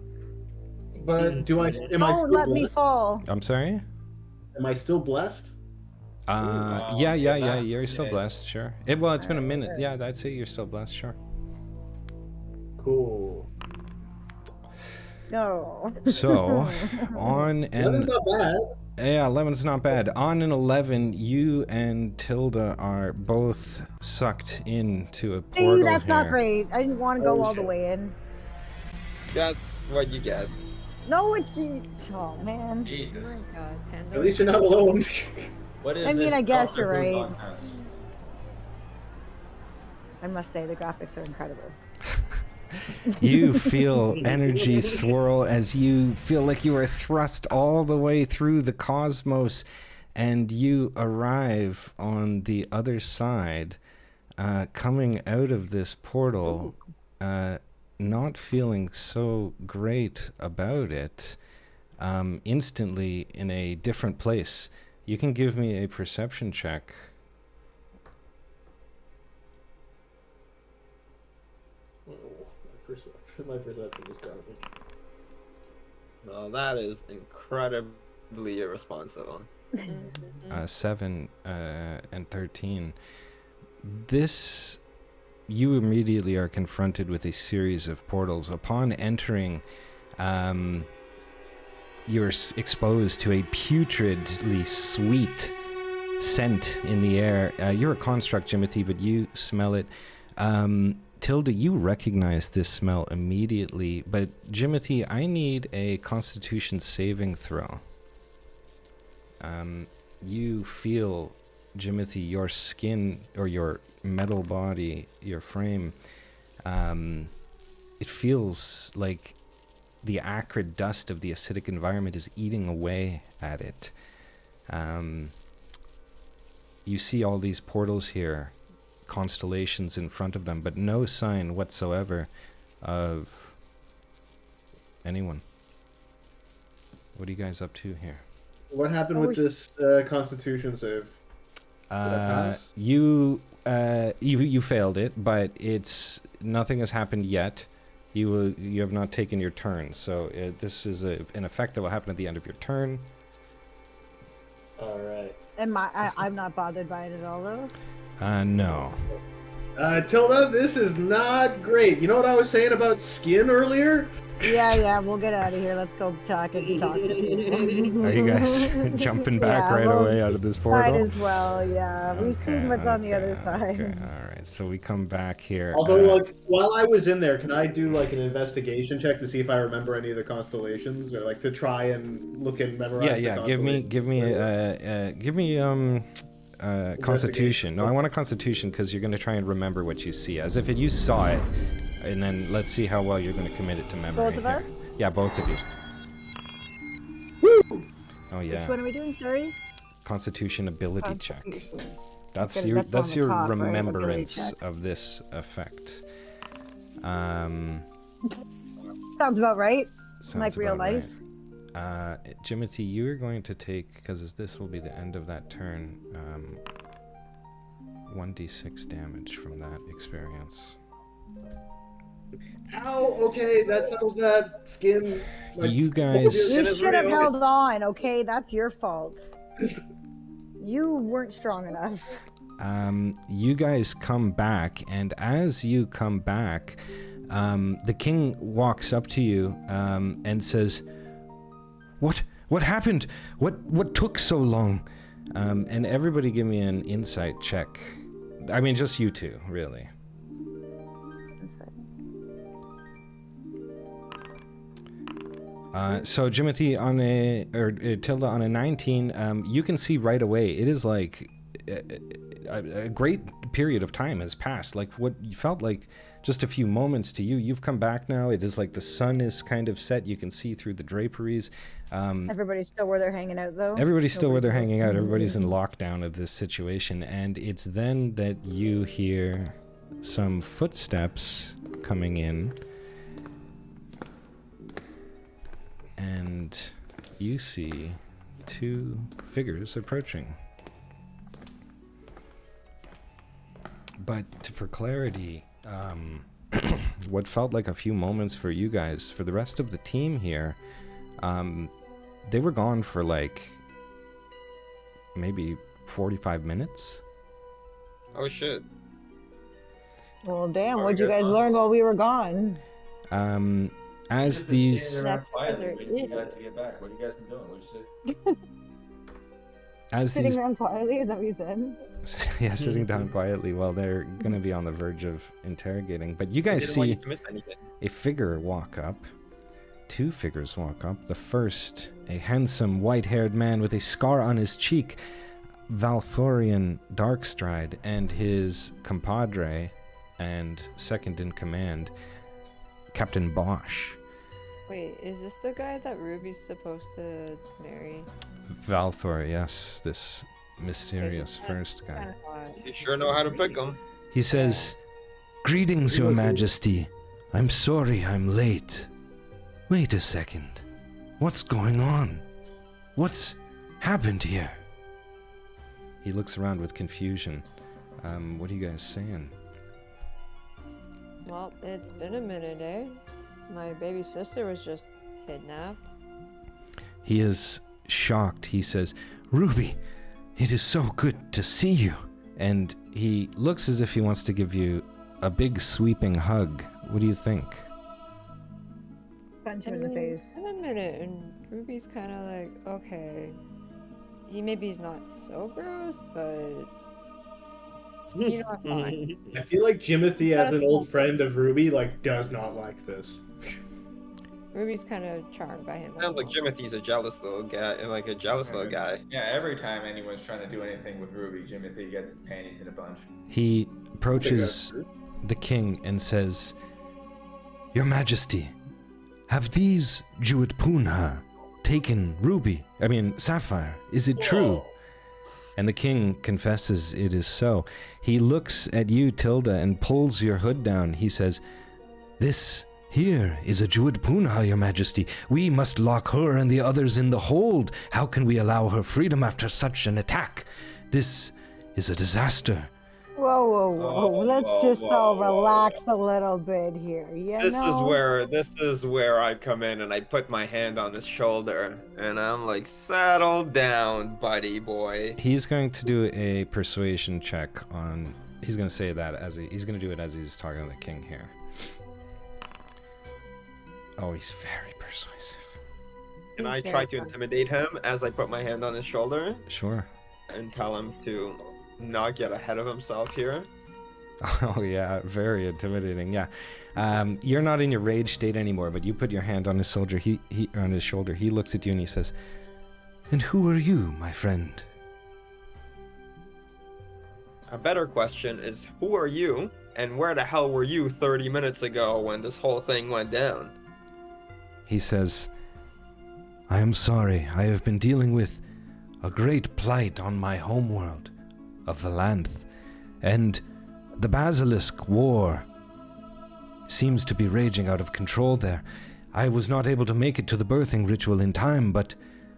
But Don't let me fall. I'm sorry? Am I still blessed? Yeah, you're still blessed, sure. It's been a minute. Yeah, I'd say you're still blessed, sure. Cool. No. So, on an... 11's not bad. Yeah, 11's not bad. On an 11, you and Tilda are both sucked into a portal. Hey, that's here. not great. I didn't want to go all the way in. That's what you get. No, it's... Oh, man. Jesus. Oh my god, Panda. At least you're not alone. What is I mean, this I guess Dr. you're Who right. podcast? I must say, the graphics are incredible. You feel energy swirl as you feel like you are thrust all the way through the cosmos, and you arrive on the other side, coming out of this portal, not feeling so great about it, instantly in a different place. You can give me a perception check. My perception is garbage. Well, that is incredibly irresponsible. 7 and 13. This, you immediately are confronted with a series of portals. Upon entering, you're exposed to a putridly sweet scent in the air. You're a construct, Jimothy, but you smell it. Tilda, you recognize this smell immediately, but Jimothy, I need a Constitution saving throw. You feel, Jimothy, your skin, or your metal body, your frame, it feels like the acrid dust of the acidic environment is eating away at it. You see all these portals here, constellations in front of them, but no sign whatsoever of anyone. What are you guys up to here? What happened with this Constitution save? You failed it, but nothing has happened yet. You have not taken your turn, so this is an effect that will happen at the end of your turn. All right. And I'm not bothered by it at all, though. No. Tilda, this is not great. You know what I was saying about skin earlier? Yeah, we'll get out of here. Let's go talk to people. Are you guys jumping back away out of this portal? Might as well, yeah. We've seen what's on the other side. Okay, alright, so we come back here. Although, while I was in there, can I do, like, an investigation check to see if I remember any of the constellations? Or, like, to try and look and memorize the constellations? Give me Constitution. No, I want a Constitution because you're going to try and remember what you see. As if you saw it. And then let's see how well you're going to commit it to memory. Both of us? Yeah, both of you. Woo! Oh yeah. Which one are we doing, sorry? Constitution ability check. That's Okay, your that's on the top, right? remembrance Ability of this effect. Sounds about right. Sounds Like real about life. right. Jimothy, you are going to take, because this will be the end of that turn, 1d6 damage from that experience. Ow, okay, that settles that. Skin. Like, You guys... You should have held on, okay? That's your fault. You weren't strong enough. You guys come back, and as you come back, the king walks up to you and says, What happened? What took so long? And everybody give me an insight check. I mean, just you two, really. So Jimothy Tilda on a 19, you can see right away. It is like a great period of time has passed. Like what you felt like just a few moments to you. You've come back now. It is like the sun is kind of set. You can see through the draperies. Everybody's still where they're hanging out, though. Everybody's still where they're hanging out. Everybody's in lockdown of this situation, and it's then that you hear some footsteps coming in. And you see two figures approaching. But for clarity, what felt like a few moments for you guys, for the rest of the team here, they were gone for like maybe 45 minutes. Oh shit. Well, damn, what'd you guys learn while we were gone? As these... Quietly, waiting for you guys to get back. What have you guys been doing? What'd you say? As Sitting these... around quietly, is that what you said? Yeah, sitting down quietly while they're going to be on the verge of interrogating. But you guys see a figure walk up. Two figures walk up. The first, a handsome white-haired man with a scar on his cheek, Valthorian Darkstride, and his compadre and second in command, Captain Bosch. Wait, is this the guy that Ruby's supposed to marry? Valthor, yes, this mysterious first guy. You sure know how to pick them. He says, "Greetings, Your Majesty. I'm sorry I'm late. Wait a second. What's going on? What's happened here?" He looks around with confusion. What are you guys saying? Well, it's been a minute, eh? My baby sister was just kidnapped. He is shocked. He says, "Ruby, it is so good to see you." And he looks as if he wants to give you a big sweeping hug. What do you think? Punch him in the face. It's been a minute, and Ruby's kind of like, okay. He's not so gross, but you know, I'm fine. I feel like Jimothy, as an old friend of Ruby, like does not like this. Ruby's kind of charmed by him. Sounds like Jimothy's a jealous little guy, little guy. Yeah, every time anyone's trying to do anything with Ruby, Jimothy gets his panties in a bunch. He approaches the king and says, "Your Majesty, have these Jewett Punha taken Sapphire? Is it true? And the king confesses it is so. He looks at you, Tilda, and pulls your hood down. He says, "This here is a Jewett Punha, your majesty. We must lock her and the others in the hold. How can we allow her freedom after such an attack? This is a disaster." Whoa. Let's just all relax a little bit here. This is where I come in and I put my hand on his shoulder and I'm like, settle down, buddy boy. He's going to do a persuasion check on. He's going to say that he's going to do it as he's talking to the king here. Oh, he's very persuasive. Can I try to intimidate him as I put my hand on his shoulder? Sure. And tell him to not get ahead of himself here? Oh yeah, very intimidating. Yeah, you're not in your rage state anymore, but you put your hand on his shoulder. He on his shoulder. He looks at you and he says, "And who are you, my friend?" A better question is, who are you, and where the hell were you 30 minutes ago when this whole thing went down? He says, "I am sorry. I have been dealing with a great plight on my homeworld of Valanth, and the Basilisk War seems to be raging out of control there. I was not able to make it to the birthing ritual in time, but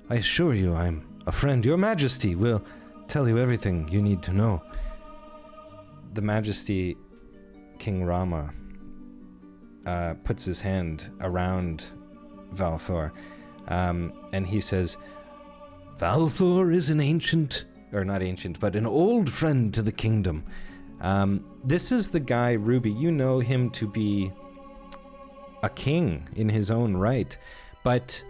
I assure you I'm a friend. Your Majesty will tell you everything you need to know." The Majesty, King Rama, puts his hand around Valthor, and he says, "Valthor is an an old friend to the kingdom. This is the guy, Ruby, you know him to be a king in his own right, but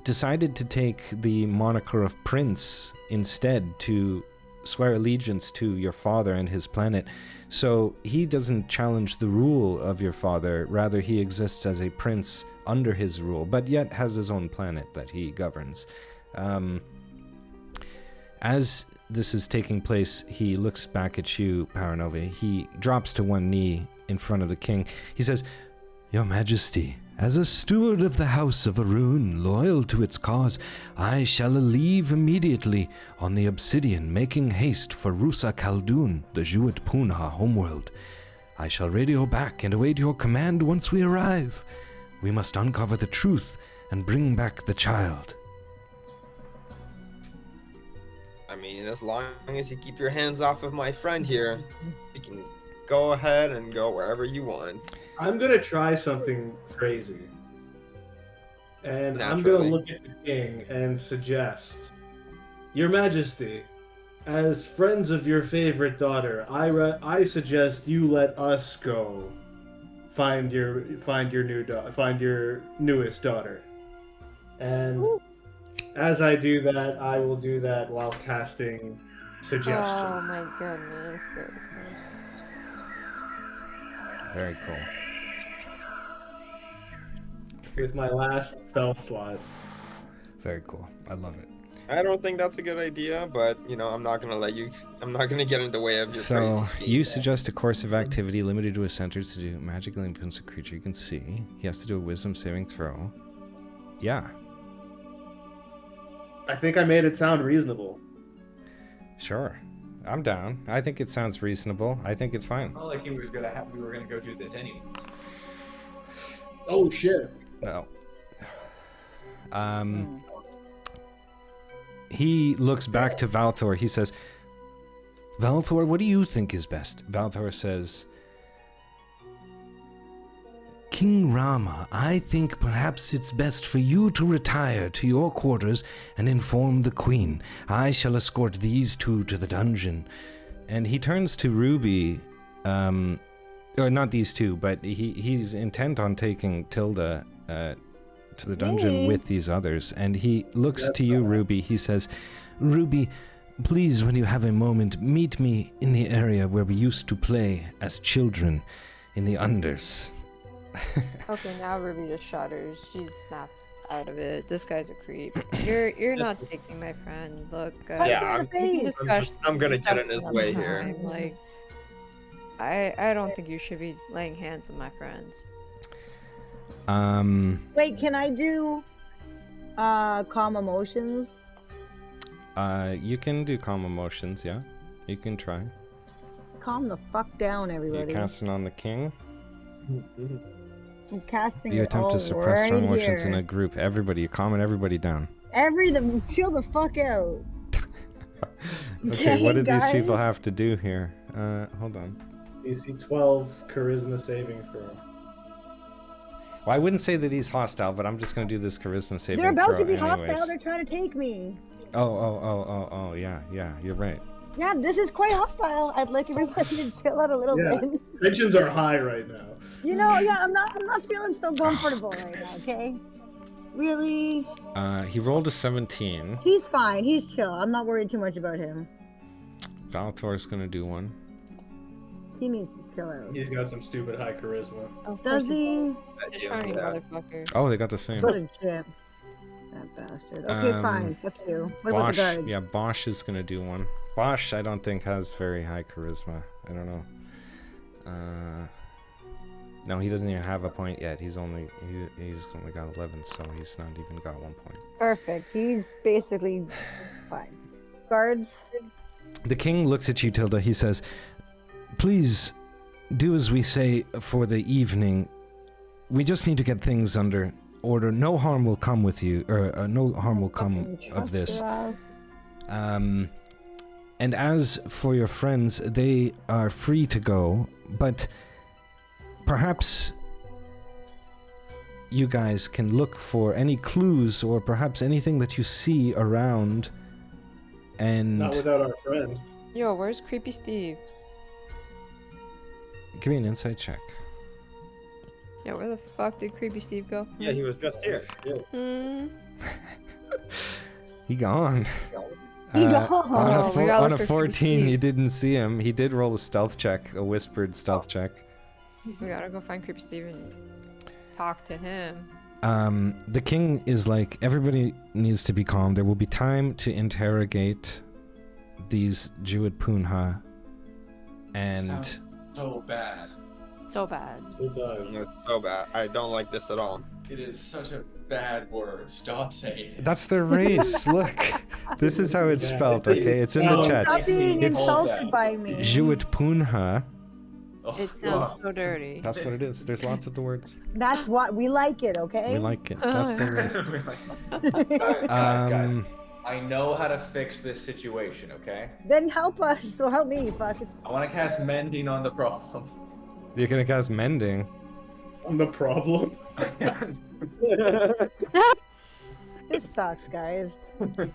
decided to take the moniker of prince instead to swear allegiance to your father and his planet. So he doesn't challenge the rule of your father, rather he exists as a prince under his rule, but yet has his own planet that he governs." As this is taking place, he looks back at you, Paranova. He drops to one knee in front of the king. He says, "Your Majesty, as a steward of the House of Ehrune, loyal to its cause, I shall leave immediately on the Obsidian, making haste for Rusa Khaldun, the Jewett Punha homeworld. I shall radio back and await your command once we arrive. We must uncover the truth and bring back the child." I mean, as long as you keep your hands off of my friend here, you can go ahead and go wherever you want. I'm gonna try something crazy. And Naturally. I'm gonna look at the king and suggest, "Your Majesty, as friends of your favorite daughter, I suggest you let us go find your newest daughter." And as I do that, I will do that while casting suggestion. Oh my goodness gracious. Very cool. With my last spell slot. Very cool. I love it. I don't think that's a good idea, but, I'm not going to get in the way of your So, crazy scheme. you suggest a course of activity limited to a center to do magically influence a creature you can see. He has to do a wisdom saving throw. Yeah. I think I made it sound reasonable. Sure. I'm down. I think it sounds reasonable. I think it's fine. Not like we were gonna go do this anyway. Oh shit. No. He looks back to Valthor. He says, "Valthor, what do you think is best?" Valthor says, "King Rama, I think perhaps it's best for you to retire to your quarters and inform the queen. I shall escort these two to the dungeon." And he turns to Ruby, or not these two, but he's intent on taking Tilda to the dungeon with these others. And he looks to you, Ruby. He says, "Ruby, please, when you have a moment, meet me in the area where we used to play as children in the unders." Okay, now Ruby just shudders. She's snapped out of it. This guy's a creep. You're not taking my friend. Look, I'm gonna get in his way here. Like, I don't think you should be laying hands on my friends. Wait, can I do Calm emotions. You can do calm emotions, yeah. You can try. Calm the fuck down, You're everybody. casting on the king. I'm casting You it attempt all to suppress right strong emotions in here. a group. Everybody, you're calming everybody down. Chill the fuck out. Okay, what do these guys? people have to do here? Hold on. DC 12 charisma saving throw. Well, I wouldn't say that he's hostile, but I'm just gonna do this charisma saving They're throw about to be anyways. hostile. They're trying to take me. Oh, yeah, you're right. Yeah, this is quite hostile. I'd like everybody to chill out a little Yeah. bit. Tensions are high right now. You know, yeah, I'm not feeling so comfortable right now. Okay. Really? He rolled a 17. He's fine. He's chill. I'm not worried too much about him. Valthor's gonna do one. He needs to chill out. He's got some stupid high charisma. Does he? It's funny, motherfucker. Oh, they got the same. What a chip. That bastard. Okay, fine. Fuck you. What about the guards? Yeah, Bosch is gonna do one. Bosch, I don't think has very high charisma. I don't know. No, he doesn't even have a point yet. He's only got 11, so he's not even got 1 point. Perfect. He's basically fine. Guards. The king looks at you, Tilda. He says, "Please do as we say for the evening. We just need to get things under order. No harm will come with you, or no harm will come of this. And as for your friends, they are free to go, but perhaps you guys can look for any clues or perhaps anything that you see around and... Not without our friend. Yo, where's Creepy Steve? Give me an insight check. Yeah, where the fuck did Creepy Steve go? Yeah, he was just here. Yeah. He gone. He gone. On a 14, you didn't see him. He did roll a stealth check, a whispered stealth check. We gotta go find Creepy Steve and talk to him. The king is like, everybody needs to be calm. There will be time to interrogate these Jewett Punha. And... Sounds so bad. So bad. It does. It's so bad. I don't like this at all. It is such a bad word. Stop saying it. that's their race. Look, this is how it's Yeah. spelled, okay? It's in the No. chat. Stop being It's- insulted by me. Jewett Punha. Oh, It sounds God. so dirty. That's what it is. There's lots of the words. That's what we like it, okay? We like it. That's their race. Guys, I know how to fix this situation, okay? Then help us. So help me. Fuck. It's I want to cast Mending on the problem. You're gonna cast mending. On the problem. this sucks, guys. Are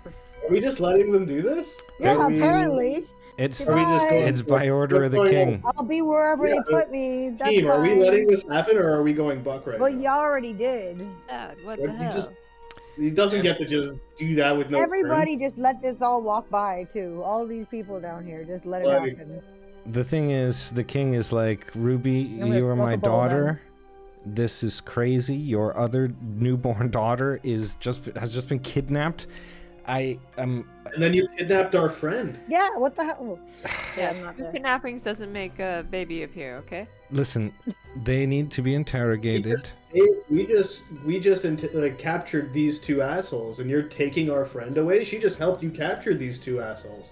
we just letting them do this? Yeah, Are we- apparently. It's Are we just going? it's by order of the what's going king. I'll be wherever Yeah, they put me. That's Team, are we fine. letting this happen or are we going buck right Well, now? you already did. Dad, what Like, the you hell? just- He doesn't get to just do that with no Everybody just let this all walk by, too. All these people down here, just let it Like- happen. The thing is, the king is like, Ruby, I'm gonna you are my fuck up all of them. daughter. This is crazy. Your other newborn daughter has just been kidnapped. I am. And then you kidnapped our friend. Yeah, what the hell? Yeah, I'm not there. kidnappings doesn't make a baby appear, okay? Listen, they need to be interrogated. Hey, we just captured these two assholes, and you're taking our friend away. She just helped you capture these two assholes.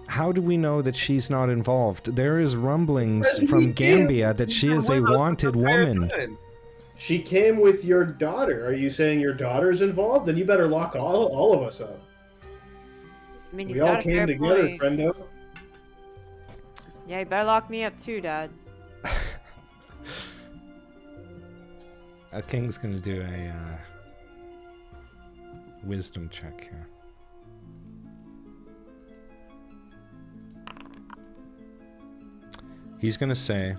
How do we know that she's not involved? There is rumblings Because from we can't- Gambia that she is a With us wanted this entire woman. time. She came with your daughter. Are you saying your daughter's involved? Then you better lock all of us up. I mean, We he's all got a came fair together, point. friendo. Yeah, you better lock me up too, Dad. A king's gonna do a wisdom check here. He's gonna say,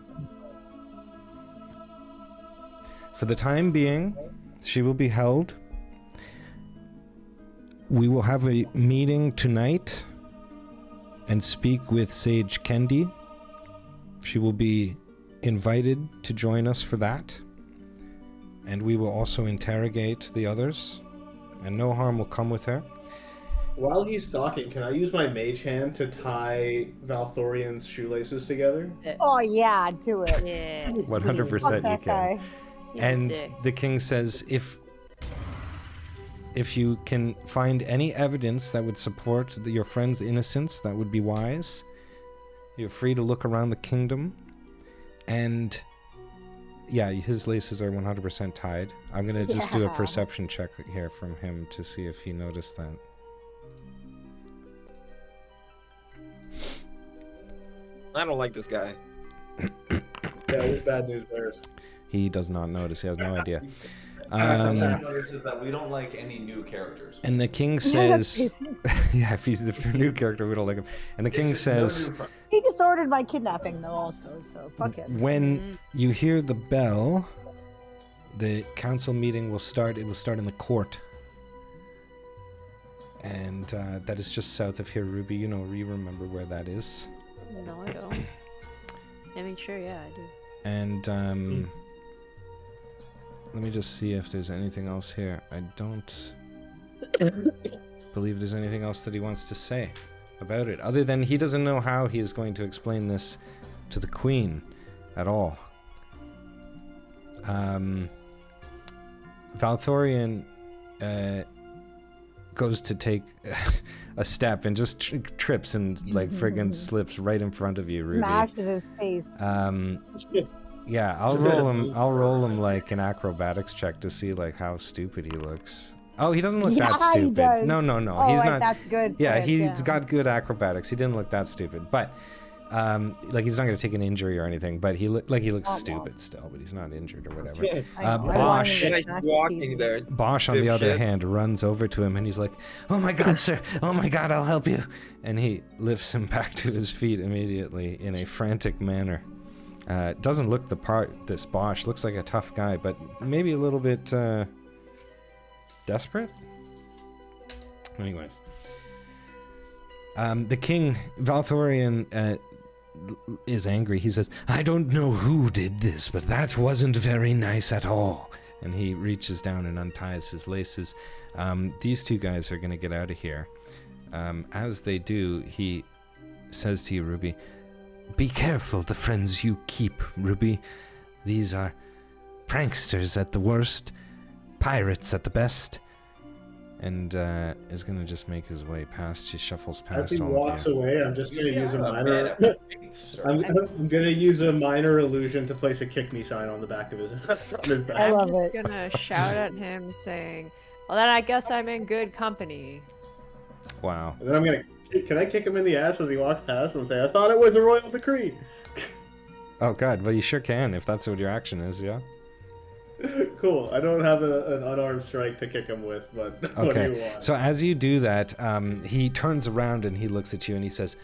for the time being, she will be held. We will have a meeting tonight and speak with Sage Kendi. She will be invited to join us for that. And we will also interrogate the others. And no harm will come with her. While he's talking, can I use my mage hand to tie Valthorian's shoelaces together? Oh, yeah, do it. Yeah. 100% Fuck you that can. guy. He's a And dick. the king says, if if you can find any evidence that would support your friend's innocence, that would be wise. You're free to look around the kingdom. And yeah, his laces are 100% tied. I'm going to just do a perception check here from him to see if he noticed that. I don't like this guy. Yeah, it's bad news bears. He does not notice. He has no idea. That notices that we don't like any new characters. And the king says, yeah, if they're a new character, we don't like him. And the king says, He just ordered my kidnapping though also, so fuck it. when you hear the bell, the council meeting will start. It will start in the court. And that is just south of here, Ruby. You remember where that is. No, I don't. I mean, sure, yeah, I do. And let me just see if there's anything else here. I don't believe there's anything else that he wants to say about it, other than he doesn't know how he is going to explain this to the queen at all. Valthorian goes to take a step and just trips and like friggin' slips right in front of you, Ruby. Smashes his face. Yeah, I'll roll him like an acrobatics check to see like how stupid he looks. Oh, he doesn't look that stupid. He does. No, Oh, he's right, not. that's good. Yeah, he's got good acrobatics. He didn't look that stupid, but like he's not gonna take an injury or anything. But he looks stupid still, but he's not injured or whatever. Bosch, walking there. Bosch, on the other hand, runs over to him and he's like, "Oh my God, sir! Oh my God, I'll help you!" And he lifts him back to his feet immediately in a frantic manner. Doesn't look the part. This Bosch looks like a tough guy, but maybe a little bit desperate. Anyways, the king Valthorian is angry. He says, "I don't know who did this, but that wasn't very nice at all." And he reaches down and unties his laces. These two guys are going to get out of here. As they do, he says to you, Ruby, "Be careful the friends you keep, Ruby. These are pranksters at the worst, pirates at the best." And is going to just make his way past. He shuffles past As he all walks of you. away, I'm just going to use a minor... I'm going to use a minor illusion to place a kick me sign on the back of his back. I love I'm just it. gonna shout at him saying, "Well, then I guess I'm in good company." Wow. And then I'm going to... Can I kick him in the ass as he walks past and say, "I thought it was a royal decree"? Oh God, well you sure can if that's what your action is, yeah? Cool. I don't have an unarmed strike to kick him with, but what do you Okay, want? so as you do that, he turns around and he looks at you and he says,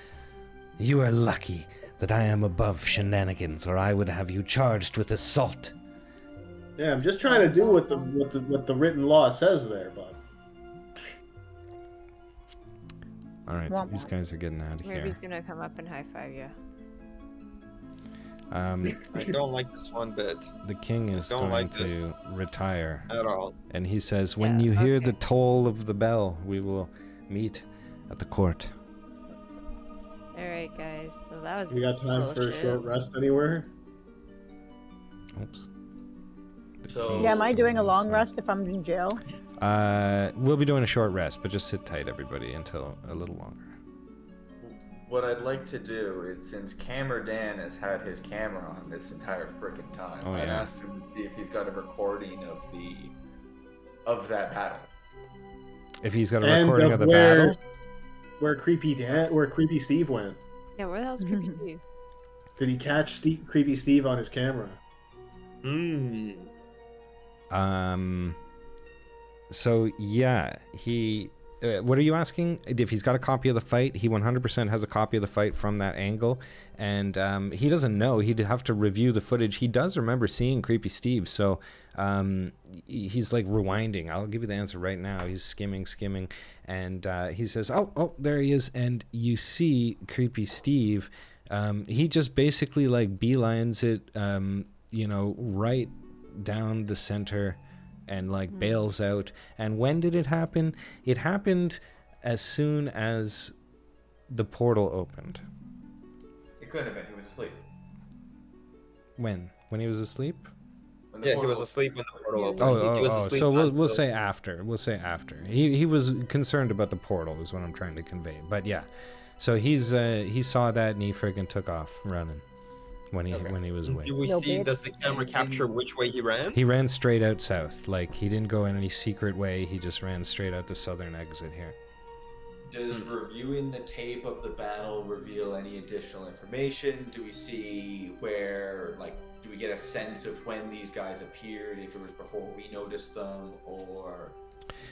"You are lucky that I am above shenanigans, or I would have you charged with assault." Yeah, I'm just trying to do what the written law says there, bud. Alright, these guys are getting out of here. Ruby's gonna come up and high five you. I don't like this one bit The king is going to retire, at all. and he says, "When Yeah, you hear okay. the toll of the bell, we will meet at the court." Alright, guys. So that was We got time for a bullshit. short rest anywhere? Oops. So Yeah, am I doing a long rest if I'm in jail? We'll be doing a short rest, but just sit tight, everybody, until a little longer. what I'd like to do is, since Camera Dan has had his camera on this entire frickin' time, Oh, I'd yeah. ask him to see if he's got a recording of that battle. If he's got a And recording of of the battle, where Creepy Steve went. Yeah, where the hell's Creepy Steve? Did he catch Creepy Steve on his camera? So yeah, he. What are you asking? If he's got a copy of the fight, he 100% has a copy of the fight from that angle, and he doesn't know. He'd have to review the footage. He does remember seeing Creepy Steve, so he's like rewinding. I'll give you the answer right now. He's skimming, and he says, "Oh, there he is!" And you see Creepy Steve. He just basically like beelines it, right down the center. And like bails out. And when did it happen? It happened as soon as the portal opened. It could have been. He was asleep. When he was asleep? When the Yeah, he was portal- asleep when the portal opened. Oh, He was oh, oh. asleep So we'll until- say after. We'll say after. He was concerned about the portal, is what I'm trying to convey. But yeah, so he saw that and he friggin' took off running when he was awake. Do we No, see? bitch. Does the camera capture which way he ran? He ran straight out south. Like he didn't go in any secret way. He just ran straight out the southern exit here. Does reviewing the tape of the battle reveal any additional information? Do we see where, like, do we get a sense of when these guys appeared, if it was before we noticed them, or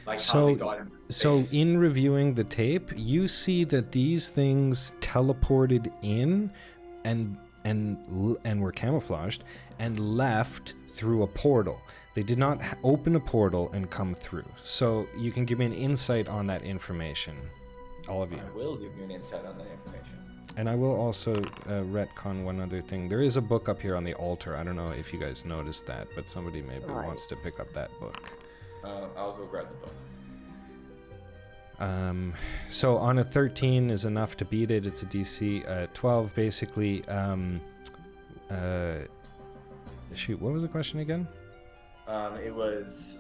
like how they got into So space? in reviewing the tape, you see that these things teleported in and were camouflaged and left through a portal. They did not open a portal and come through. So you can give me an insight on that information, all of you. I will give you an insight on that information. And I will also retcon one other thing. There is a book up here on the altar. I don't know if you guys noticed that, but somebody maybe Right. wants to pick up that book. I'll go grab the book. So on a 13 is enough to beat it. It's a DC 12 basically. Shoot, what was the question again? It was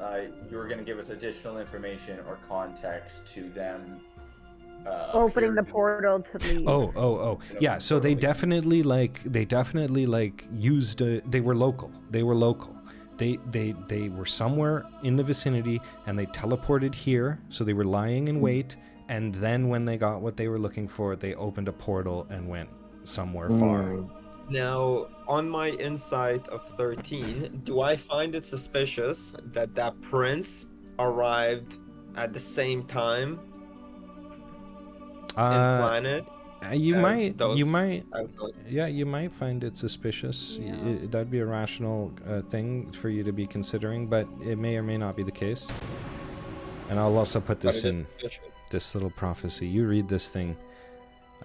you were going to give us additional information or context to them Opening the appearing- portal to leave. Oh. Yeah, so they definitely used they were local. They were somewhere in the vicinity and they teleported here, so they were lying in wait, and then when they got what they were looking for, they opened a portal and went somewhere far. Now, on my insight of 13, do I find it suspicious that that prince arrived at the same time in planet? You as might as those- yeah, you might find it suspicious. Yeah. That'd be a rational thing for you to be considering, but it may or may not be the case. And I'll also put but this it is in suspicious. this little prophecy. You read this thing.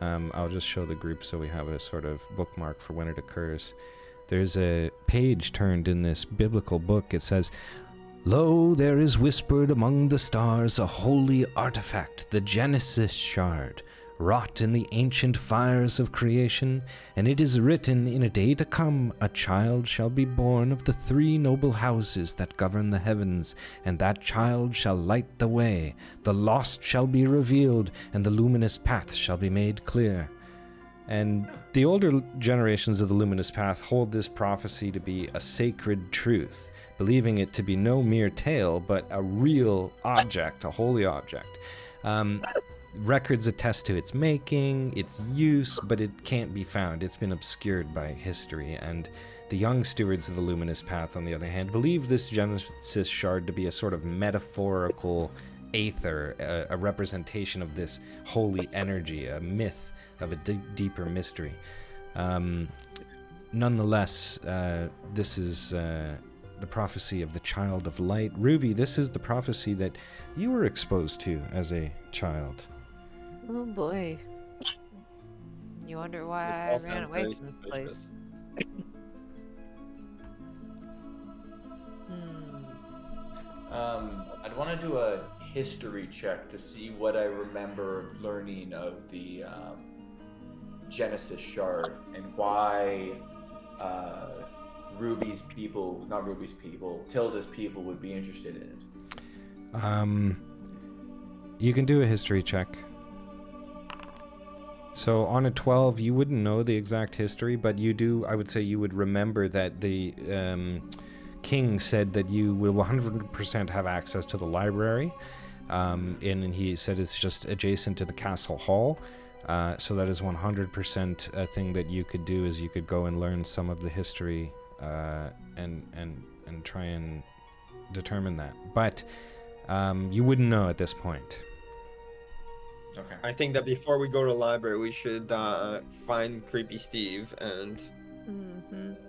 I'll just show the group so we have a sort of bookmark for when it occurs. There's a page turned in this biblical book. It says, "Lo, there is whispered among the stars a holy artifact, the Genesis shard, wrought in the ancient fires of creation, and it is written, in a day to come a child shall be born of the three noble houses that govern the heavens, and that child shall light the way. The lost shall be revealed, and the luminous path shall be made clear." And the older generations of the luminous path hold this prophecy to be a sacred truth, believing it to be no mere tale, but a real object, a holy object. Records attest to its making, its use, but it can't be found. It's been obscured by history, and the young stewards of the luminous path, on the other hand, believe this Genesis shard to be a sort of metaphorical aether, a representation of this holy energy, a myth of a deeper mystery. Nonetheless, this is the prophecy of the child of light. Ruby, this is the prophecy that you were exposed to as a child. Oh boy. You wonder why This I all ran sounds away very from this suspicious. place. I'd want to do a history check to see what I remember learning of the Genesis shard and why Tilda's people would be interested in it. You can do a history check. So on a 12, you wouldn't know the exact history, but you do, I would say you would remember that the king said that you will 100% have access to the library. And he said it's just adjacent to the castle hall. So that is 100% a thing that you could do, is you could go and learn some of the history and try and determine that. But you wouldn't know at this point. Okay. I think that before we go to the library, we should find Creepy Steve and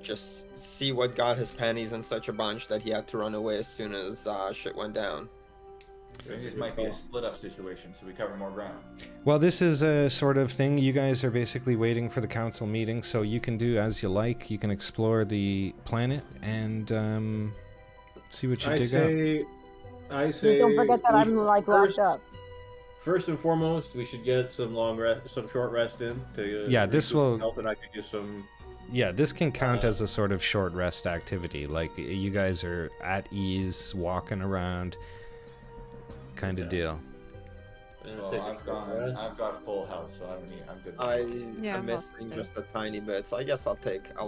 just see what got his panties in such a bunch that he had to run away as soon as shit went down. This might be a split-up situation, so we cover more ground. Well, this is a sort of thing. You guys are basically waiting for the council meeting, so you can do as you like. You can explore the planet and see what you dig up. I Just say. don't forget that we I'm should like locked up. First and foremost, we should get some short rest in to Yeah, this recoup will- help, and I could get some Yeah, this can count as a sort of short rest activity. Like, you guys are at ease, walking around, kind of deal. Well, I've got full health, so I don't need. I'm good. Yeah, I'm I'm missing also just a tiny bit, so I guess I'll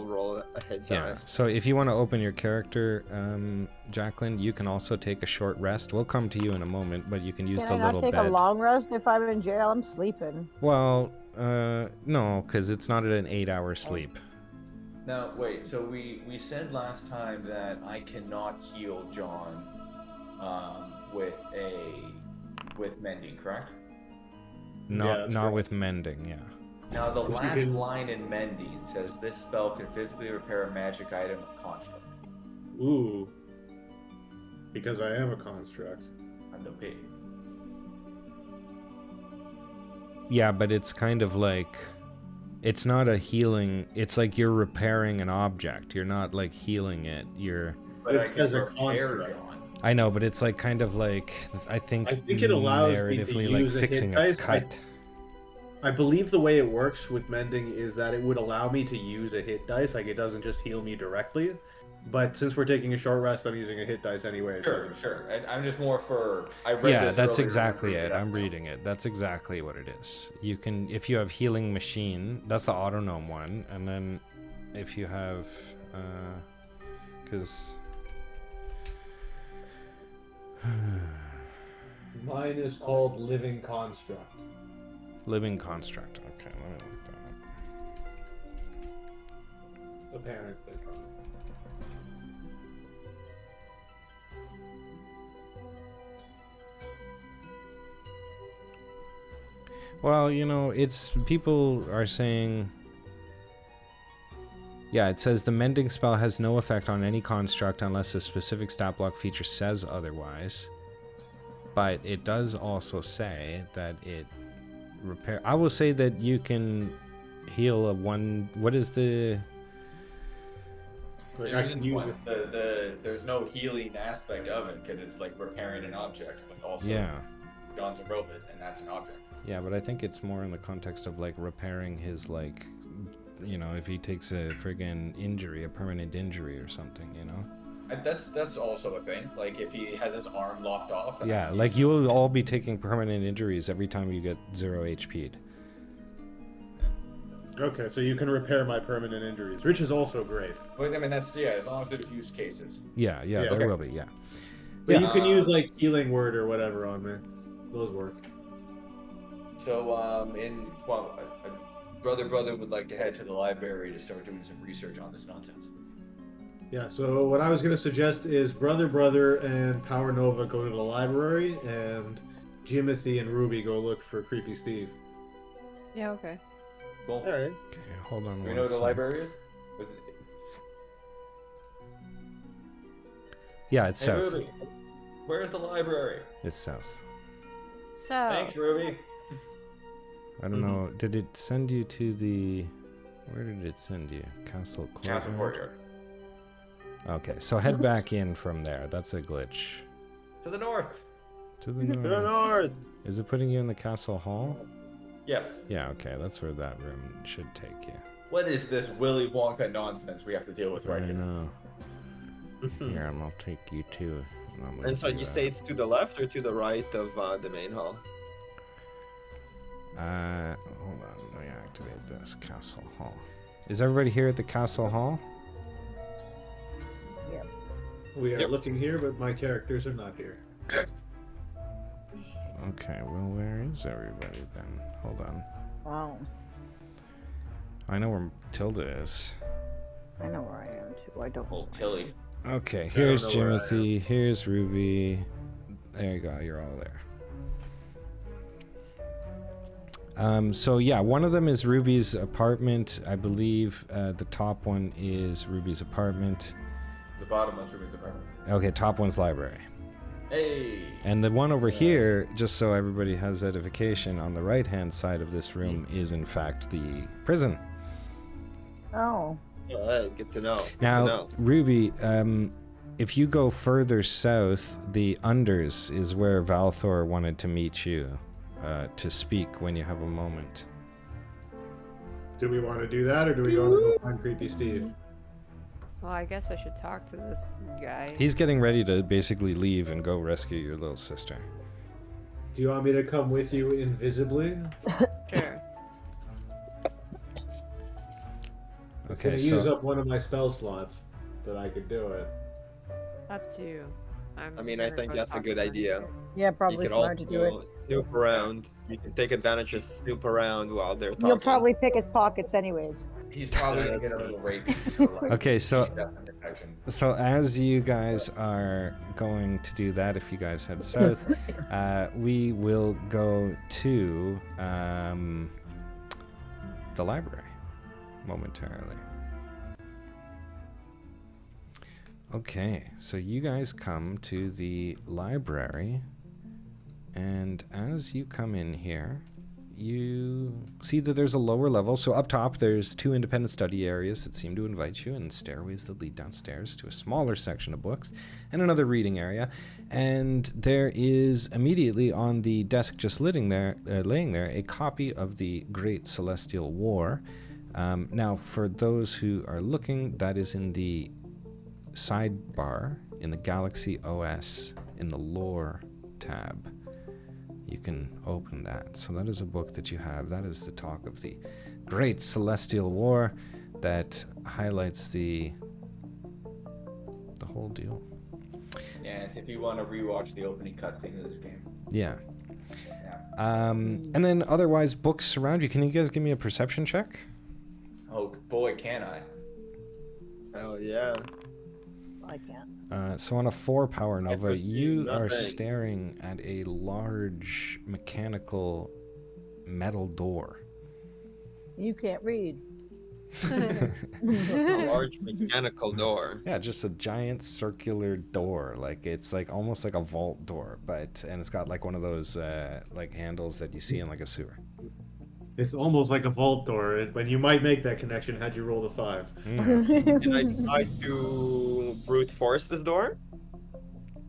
roll a hit Yeah. die. So if you want to open your character, Jacqueline, you can also take a short rest. We'll come to you in a moment, but you can use Can the I not little take bed. a long rest if I'm in jail? I'm sleeping. Well, no, because it's not an 8-hour sleep. Now, wait. So we said last time that I cannot heal John, with mending, correct? Not that's with mending, yeah. Now the But you last can- line in mending says this spell can physically repair a magic item or construct. Ooh. Because I am a construct. I'm no pig. Yeah, but it's kind of like, it's not a healing, it's like you're repairing an object. You're not like healing it. But It I can says a repair construct. John. I know, but it's like kind of like, I think it allows me to narratively like use a hit fixing a dice. cut. I believe the way it works with mending is that it would allow me to use a hit dice, like it doesn't just heal me directly. But since we're taking a short rest, I'm using a hit dice anyway. Sure. I'm just more for. I read Yeah, this that's earlier exactly and it. I'm reading it. That's exactly what it is. You can, if you have healing machine, that's the autonome one, and then if you have, because Mine is called Living Construct. living construct. Okay, let me look that up. Apparently. Well, you know, it's people are saying. Yeah, it says the mending spell has no effect on any construct unless a specific stat block feature says otherwise. But it does also say that it repair. I will say that you can heal a one. What is the? Like, I can use it. There's no healing aspect of it because it's like repairing an object, but also Yeah. John's a robot and that's an object. Yeah, but I think it's more in the context of like repairing his like, you know, if he takes a friggin' injury, a permanent injury or something, you know. And that's also a thing. Like if he has his arm locked off. And Yeah, like you'll all be taking permanent injuries every time you get 0 HP'd. Okay, so you can repair my permanent injuries, which is also great. But I mean that's as long as there's use cases. Yeah, Yeah, there okay. will be, yeah. But Yeah. you can use like healing word or whatever on me. Those work. So brother would like to head to the library to start doing some research on this nonsense. Yeah, so what I was going to suggest is Brother and Power Nova go to the library, and Jimothy and Ruby go look for Creepy Steve. Yeah, okay. Cool. Alright. Okay, hold on Do we one know where the sec. library is? Yeah, it's Hey, south. Ruby, where's the library? It's south. So, Thanks, Ruby. I don't know. Did it send you to the? Where did it send you? Castle Courtyard. Castle Courtyard. Okay, so head back in from there. That's a glitch. To the north. To the To the north. north! Is it putting you in the castle hall? Yes. Yeah. Okay, that's where that room should take you. What is this Willy Wonka nonsense we have to deal with right I here? know. Here, and I'll take you to. And so you say it's to the left or to the right of the main hall? Hold on. Let me activate this castle hall. Is everybody here at the castle hall? We are Yep. looking here, but my characters are not here. Okay. Well, where is everybody then? Hold on. Wow. I know where Tilda is. I know where I am too. I don't know. Old Tilly. Okay. Here's know where I am. Jimothy. Here's Ruby. There you go. You're all there. So yeah, one of them is Ruby's apartment. I believe the top one is Ruby's apartment. The bottom one's Ruby's apartment. Okay, top one's library. Hey. And the one over here, just so everybody has edification, on the right-hand side of this room is in fact the prison. Oh. Alright, good to know. Good to Now, know. Ruby, if you go further south, the Unders is where Valthor wanted to meet you to speak when you have a moment. Do we want to do that, or do we want to go find Creepy Steve? Well, I guess I should talk to this guy. He's getting ready to basically leave and go rescue your little sister. Do you want me to come with you invisibly? Sure. Okay, Use so up one of my spell slots, but I could do it. Up to you. I mean, I think that's a good idea. Yeah, You probably could smart to do it. also snoop around. You can take advantage of snoop around while they're talking. You'll probably pick his pockets anyways. He's probably gonna get a little rapey. So like, Okay, so- he's definitely protection. So as you guys are going to do that, if you guys head south, we will go to the library momentarily. Okay, so you guys come to the library, and as you come in here, you see that there's a lower level. So up top, there's 2 independent study areas that seem to invite you, and stairways that lead downstairs to a smaller section of books, and another reading area. And there is immediately on the desk just laying there, a copy of the Great Celestial War. Now, for those who are looking, that is in the sidebar in the Galaxy OS in the Lore tab. You can open that. So that is a book that you have. That is the talk of the Great Celestial War that highlights the whole deal. Yeah, if you want to rewatch the opening cutscene of this game. Yeah. Yeah. And then otherwise books around you. Can you guys give me a perception check? Oh boy, can I? Hell yeah. I can't. So on a 4 power nova, perceive you are nothing. staring at a large mechanical metal door. You can't read. A large mechanical door. Yeah, just a giant circular door. Like it's like almost like a vault door, and it's got like one of those like handles that you see in like a sewer. It's almost like a vault door, and you might make that connection had you rolled a 5. Can I try to brute force this door?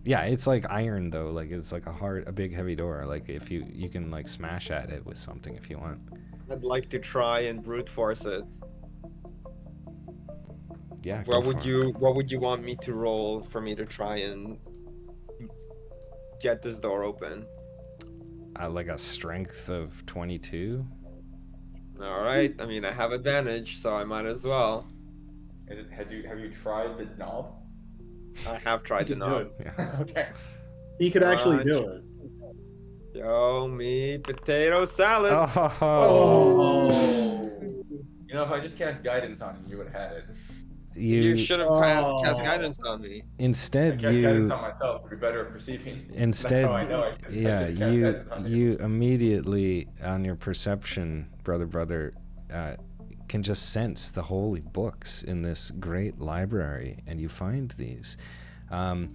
Yeah, it's like iron though. Like it's like a big heavy door. Like if you can like smash at it with something if you want. I'd like to try and brute force it. Yeah. What go would for it. what would you want me to roll for me to try and get this door open? Like a strength of 22. All right. I mean, I have advantage, so I might as well. Have you tried the knob? I have tried the You can do knob. it. Yeah. Okay. He could actually do it. Show me potato salad. Oh. You know, if I just cast guidance on you, you would have had it. You should have cast Oh. guidance on me. I Instead, cast you guidance on myself to be better at perceiving. instead That's how I know I should yeah cast you guidance on you immediately on your perception, brother, can just sense the holy books in this great library, and you find these, and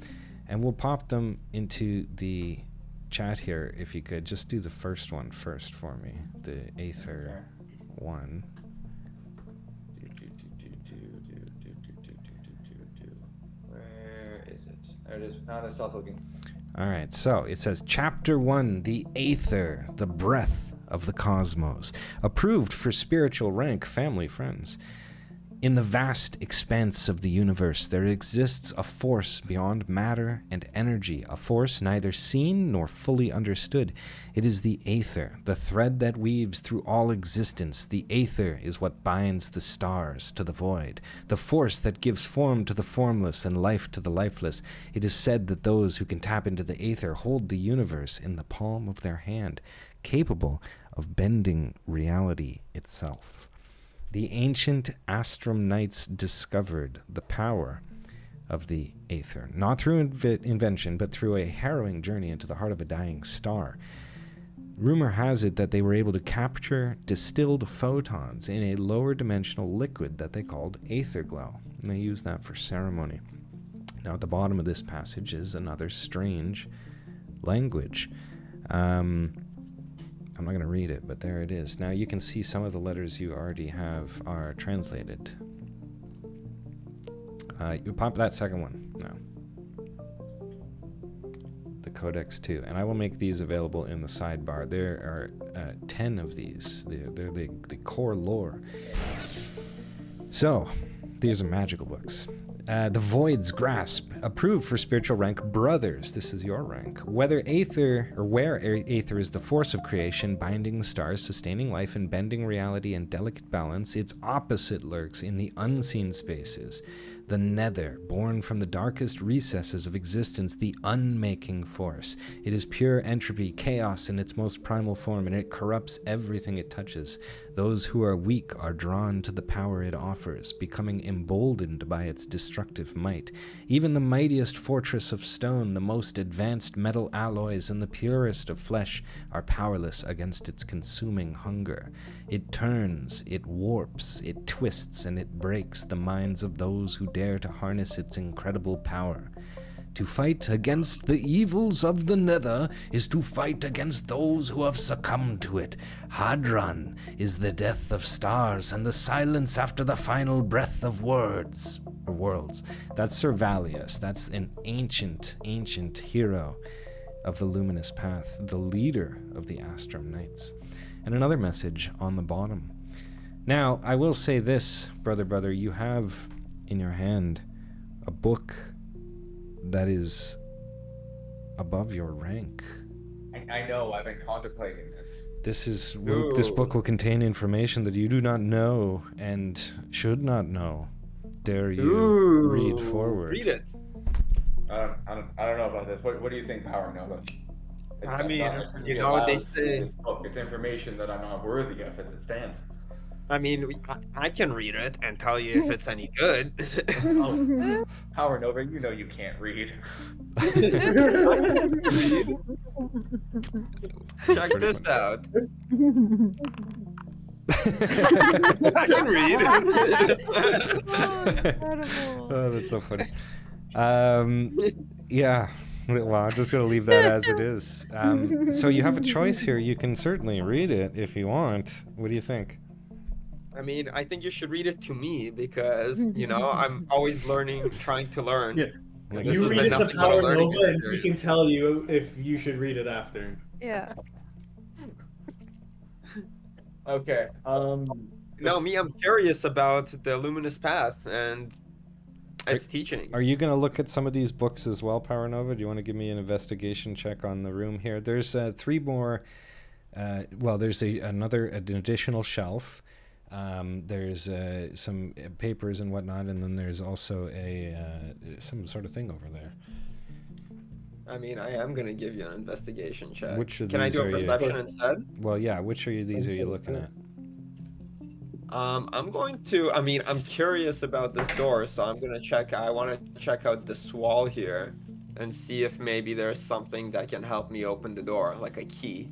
we'll pop them into the chat here. If you could just do the first one first for me, the Aether one. Where is it? There it is. Now that stop looking. All right, so it says Chapter 1, the Aether, the breath of the cosmos, approved for spiritual rank, family, friends. In the vast expanse of the universe, there exists a force beyond matter and energy, a force neither seen nor fully understood. It is the Aether, the thread that weaves through all existence. The Aether is what binds the stars to the void, the force that gives form to the formless and life to the lifeless. It is said that those who can tap into the Aether hold the universe in the palm of their hand, capable of bending reality itself. The ancient Astrum Knights discovered the power of the Aether, not through invention, but through a harrowing journey into the heart of a dying star. Rumor has it that they were able to capture distilled photons in a lower dimensional liquid that they called Aether Glow, and they used that for ceremony. Now, at the bottom of this passage is another strange language. I'm not going to read it, but there it is. Now you can see some of the letters you already have are translated. You pop that second one now. The codex too, and I will make these available in the sidebar. There are 10 of these. They're the core lore. So, these are magical books. The Void's Grasp, approved for spiritual rank brothers. This is your rank. Where Aether is the force of creation, binding the stars, sustaining life, and bending reality in delicate balance, its opposite lurks in the unseen spaces. The Nether, born from the darkest recesses of existence, the unmaking force. It is pure entropy, chaos in its most primal form, and it corrupts everything it touches. Those who are weak are drawn to the power it offers, becoming emboldened by its destructive might. Even the mightiest fortress of stone, the most advanced metal alloys, and the purest of flesh are powerless against its consuming hunger. It turns, it warps, it twists, and it breaks the minds of those who dare to harness its incredible power. To fight against the evils of the Nether is to fight against those who have succumbed to it. Hadron is the death of stars and the silence after the final breath of worlds. That's Sir Valius. That's an ancient hero of the Luminous Path, the leader of the Astrum Knights. And another message on the bottom. Now, I will say this, brother, you have in your hand a book that is above your rank. I know, I've been contemplating this. This book will contain information that you do not know and should not know. Dare you read forward? Read it. I don't know about this. What do you think, Power Nova? I mean, you know, they say... It's information that I'm not worthy of as it stands. I mean, I can read it and tell you if it's any good. Oh, Power Nova, you know you can't read. Check this out. I can read. Oh, that's so funny. Yeah. Well, I'm just going to leave that as it is. So you have a choice here. You can certainly read it if you want. What do you think? I mean, I think you should read it to me because, you know, I'm always learning, trying to learn. Yeah. Like, You read it to Power Nova and we can tell you if you should read it after. Yeah. Okay. No, I'm curious about the Luminous Path and its teaching. Are you going to look at some of these books as well, Power Nova? Do you want to give me an investigation check on the room here? There's 3 more. There's an additional shelf. There's some papers and whatnot, and then there's also some sort of thing over there. I mean, I am going to give you an investigation check. Can I do a perception instead? Well, yeah. Which are these are you looking at? I'm going to, I'm curious about this door, so I'm going to I want to check out this wall here and see if maybe there's something that can help me open the door, like a key.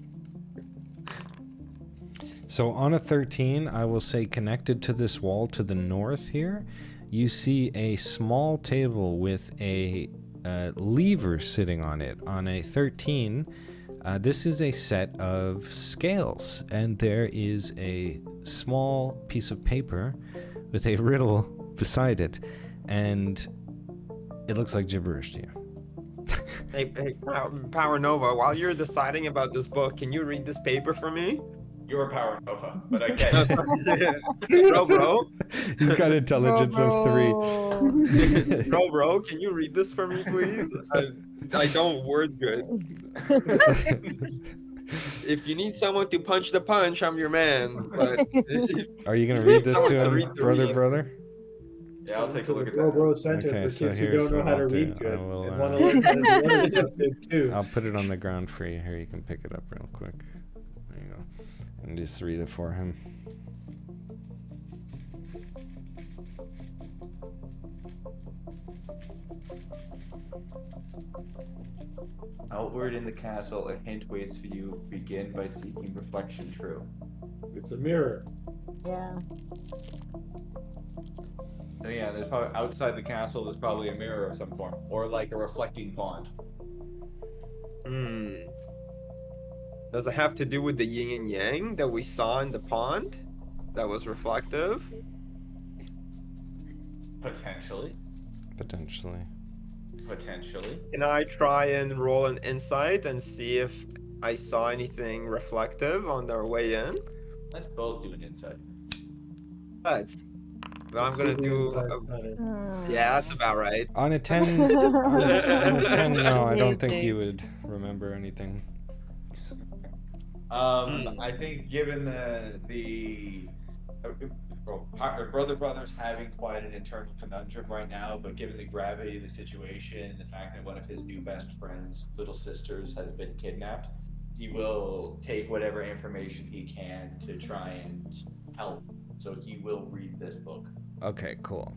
So on a 13, I will say connected to this wall to the north here, you see a small table with a lever sitting on it. On a 13, this is a set of scales, and there is a small piece of paper with a riddle beside it, and it looks like gibberish to you. Hey, Power Nova, while you're deciding about this book, can you read this paper for me? You're Power Nova, but I can't. Bro. He's got intelligence of 3. Bro, can you read this for me, please? I don't word good. If you need someone to punch the punch, I'm your man. But are you gonna read this to him, brother? Yeah, I'll take a look at Bro that. Center Okay, for so kids who here's don't know what how to I'll do. read good I will, and want to learn how to read it too. I'll put it on the ground for you. Here, you can pick it up real quick. There you go. And just read it for him. Outward in the castle, a hint waits for you. Begin by seeking reflection true. It's a mirror. Yeah. So yeah, there's probably outside the castle. There's probably a mirror of some form, or like a reflecting pond. Does it have to do with the yin and yang that we saw in the pond? That was reflective? Potentially. Potentially. Potentially. Can I try and roll an insight and see if I saw anything reflective on their way in? Let's both do an insight. Let's. Well, I'm gonna Super do. inside better. Yeah, that's about right. On a 10, on a 10, no, I don't think you Amazing. would remember anything. I think given brother's having quite an internal conundrum right now, but given the gravity of the situation and the fact that one of his new best friend's little sisters has been kidnapped, he will take whatever information he can to try and help. So he will read this book. Okay, cool.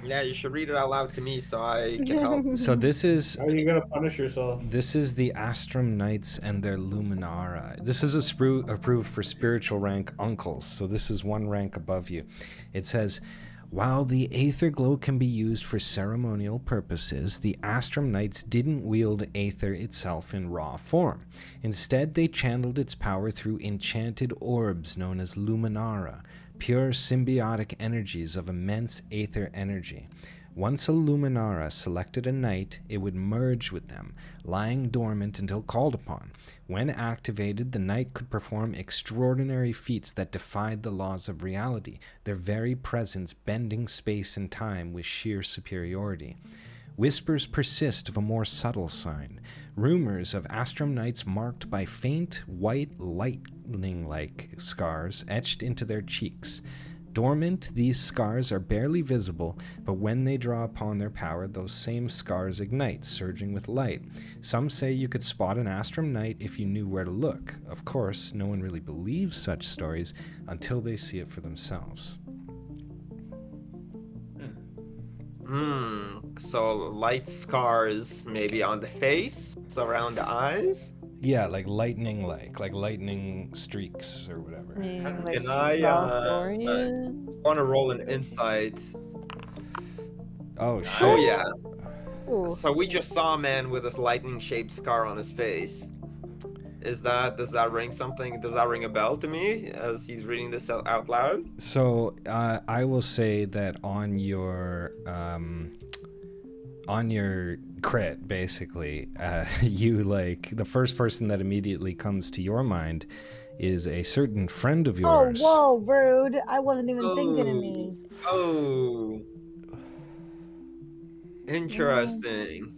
Yeah, you should read it out loud to me so I can help. So this is How are you gonna punish yourself? the Astrum Knights and their Luminara. This is approved for spiritual rank uncles, so this is one rank above you. It says, while the Aether Glow can be used for ceremonial purposes, the Astrum Knights didn't wield Aether itself in raw form. Instead, they channeled its power through enchanted orbs known as Luminara, pure symbiotic energies of immense Aether energy. Once a Luminara selected a knight, it would merge with them, lying dormant until called upon. When activated, the knight could perform extraordinary feats that defied the laws of reality, their very presence bending space and time with sheer superiority. Whispers persist of a more subtle sign. Rumors of Astrum Knights marked by faint, white, lightning-like scars etched into their cheeks. Dormant, these scars are barely visible, but when they draw upon their power, those same scars ignite, surging with light. Some say you could spot an Astrum Knight if you knew where to look. Of course, no one really believes such stories until they see it for themselves. So light scars maybe on the face, around the eyes. Yeah, like lightning streaks or whatever. Meaning like Can I Valthorian? want to roll an insight? Oh shit. Oh yeah. Ooh. So we just saw a man with a lightning-shaped scar on his face. Does that ring something? Does that ring a bell to me as he's reading this out loud? So I will say that on your crit, basically, you like the first person that immediately comes to your mind is a certain friend of Oh, yours. whoa, rude. I wasn't even thinking of me. Oh. Interesting.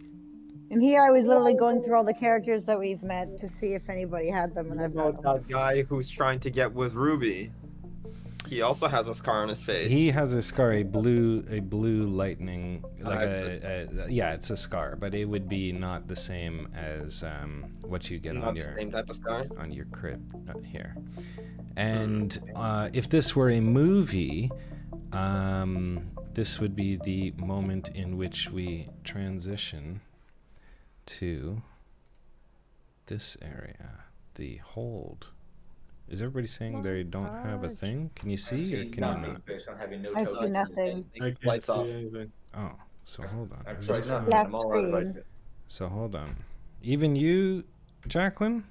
And here I was literally going through all the characters that we've met to see if anybody had them, and What I've got about them. that guy who's trying to get with Ruby? He also has a scar on his face. He has a scar, a blue lightning, like I've- yeah, it's a scar, but it would be not the same as what you get Not on the your same type of scar. on your crit here. And if this were a movie, this would be the moment in which we transition to this area, the hold. Is everybody saying they don't have a thing? Can you see or can you not? Based on having no I see tokens. nothing. I can't Lights see off. anything. Oh, so hold on. I'm Is sorry, this nothing. not- Black I'm all out of screen. ideas. So hold on. Even you, Jacqueline?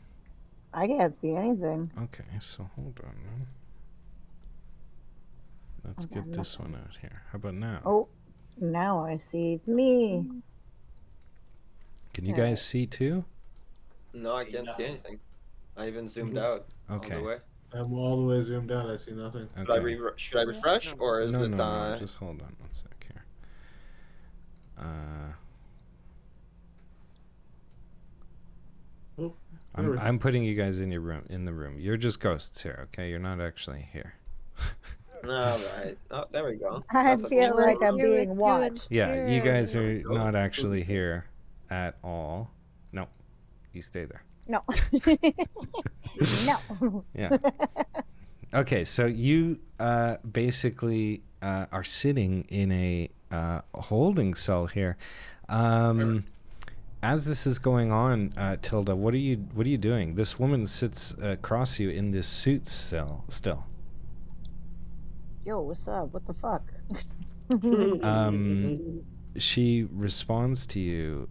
I can't see anything. Okay, so hold on. Man. Let's Okay, get this one out here. How about now? Oh, now I see it's me. Can you guys see too? No, I can't see anything. I even zoomed out. Okay. All the way. I'm all the way zoomed out. I see nothing. Should I, Okay. should I refresh or is No, it? no, just hold on one sec here. Oh, there we go. I'm putting you guys in the room. You're just ghosts here, okay? You're not actually here. All right. Oh, there we go. I That's feel okay. like I'm Here with being you in watched. Yeah, you guys are There we go. not actually here at all. No, you stay there. No. No. Yeah. Okay, so you basically are sitting in a holding cell here. As this is going on, Tilda, what are you doing? This woman sits across you in this suit still. Yo, what's up? What the fuck? She responds to you.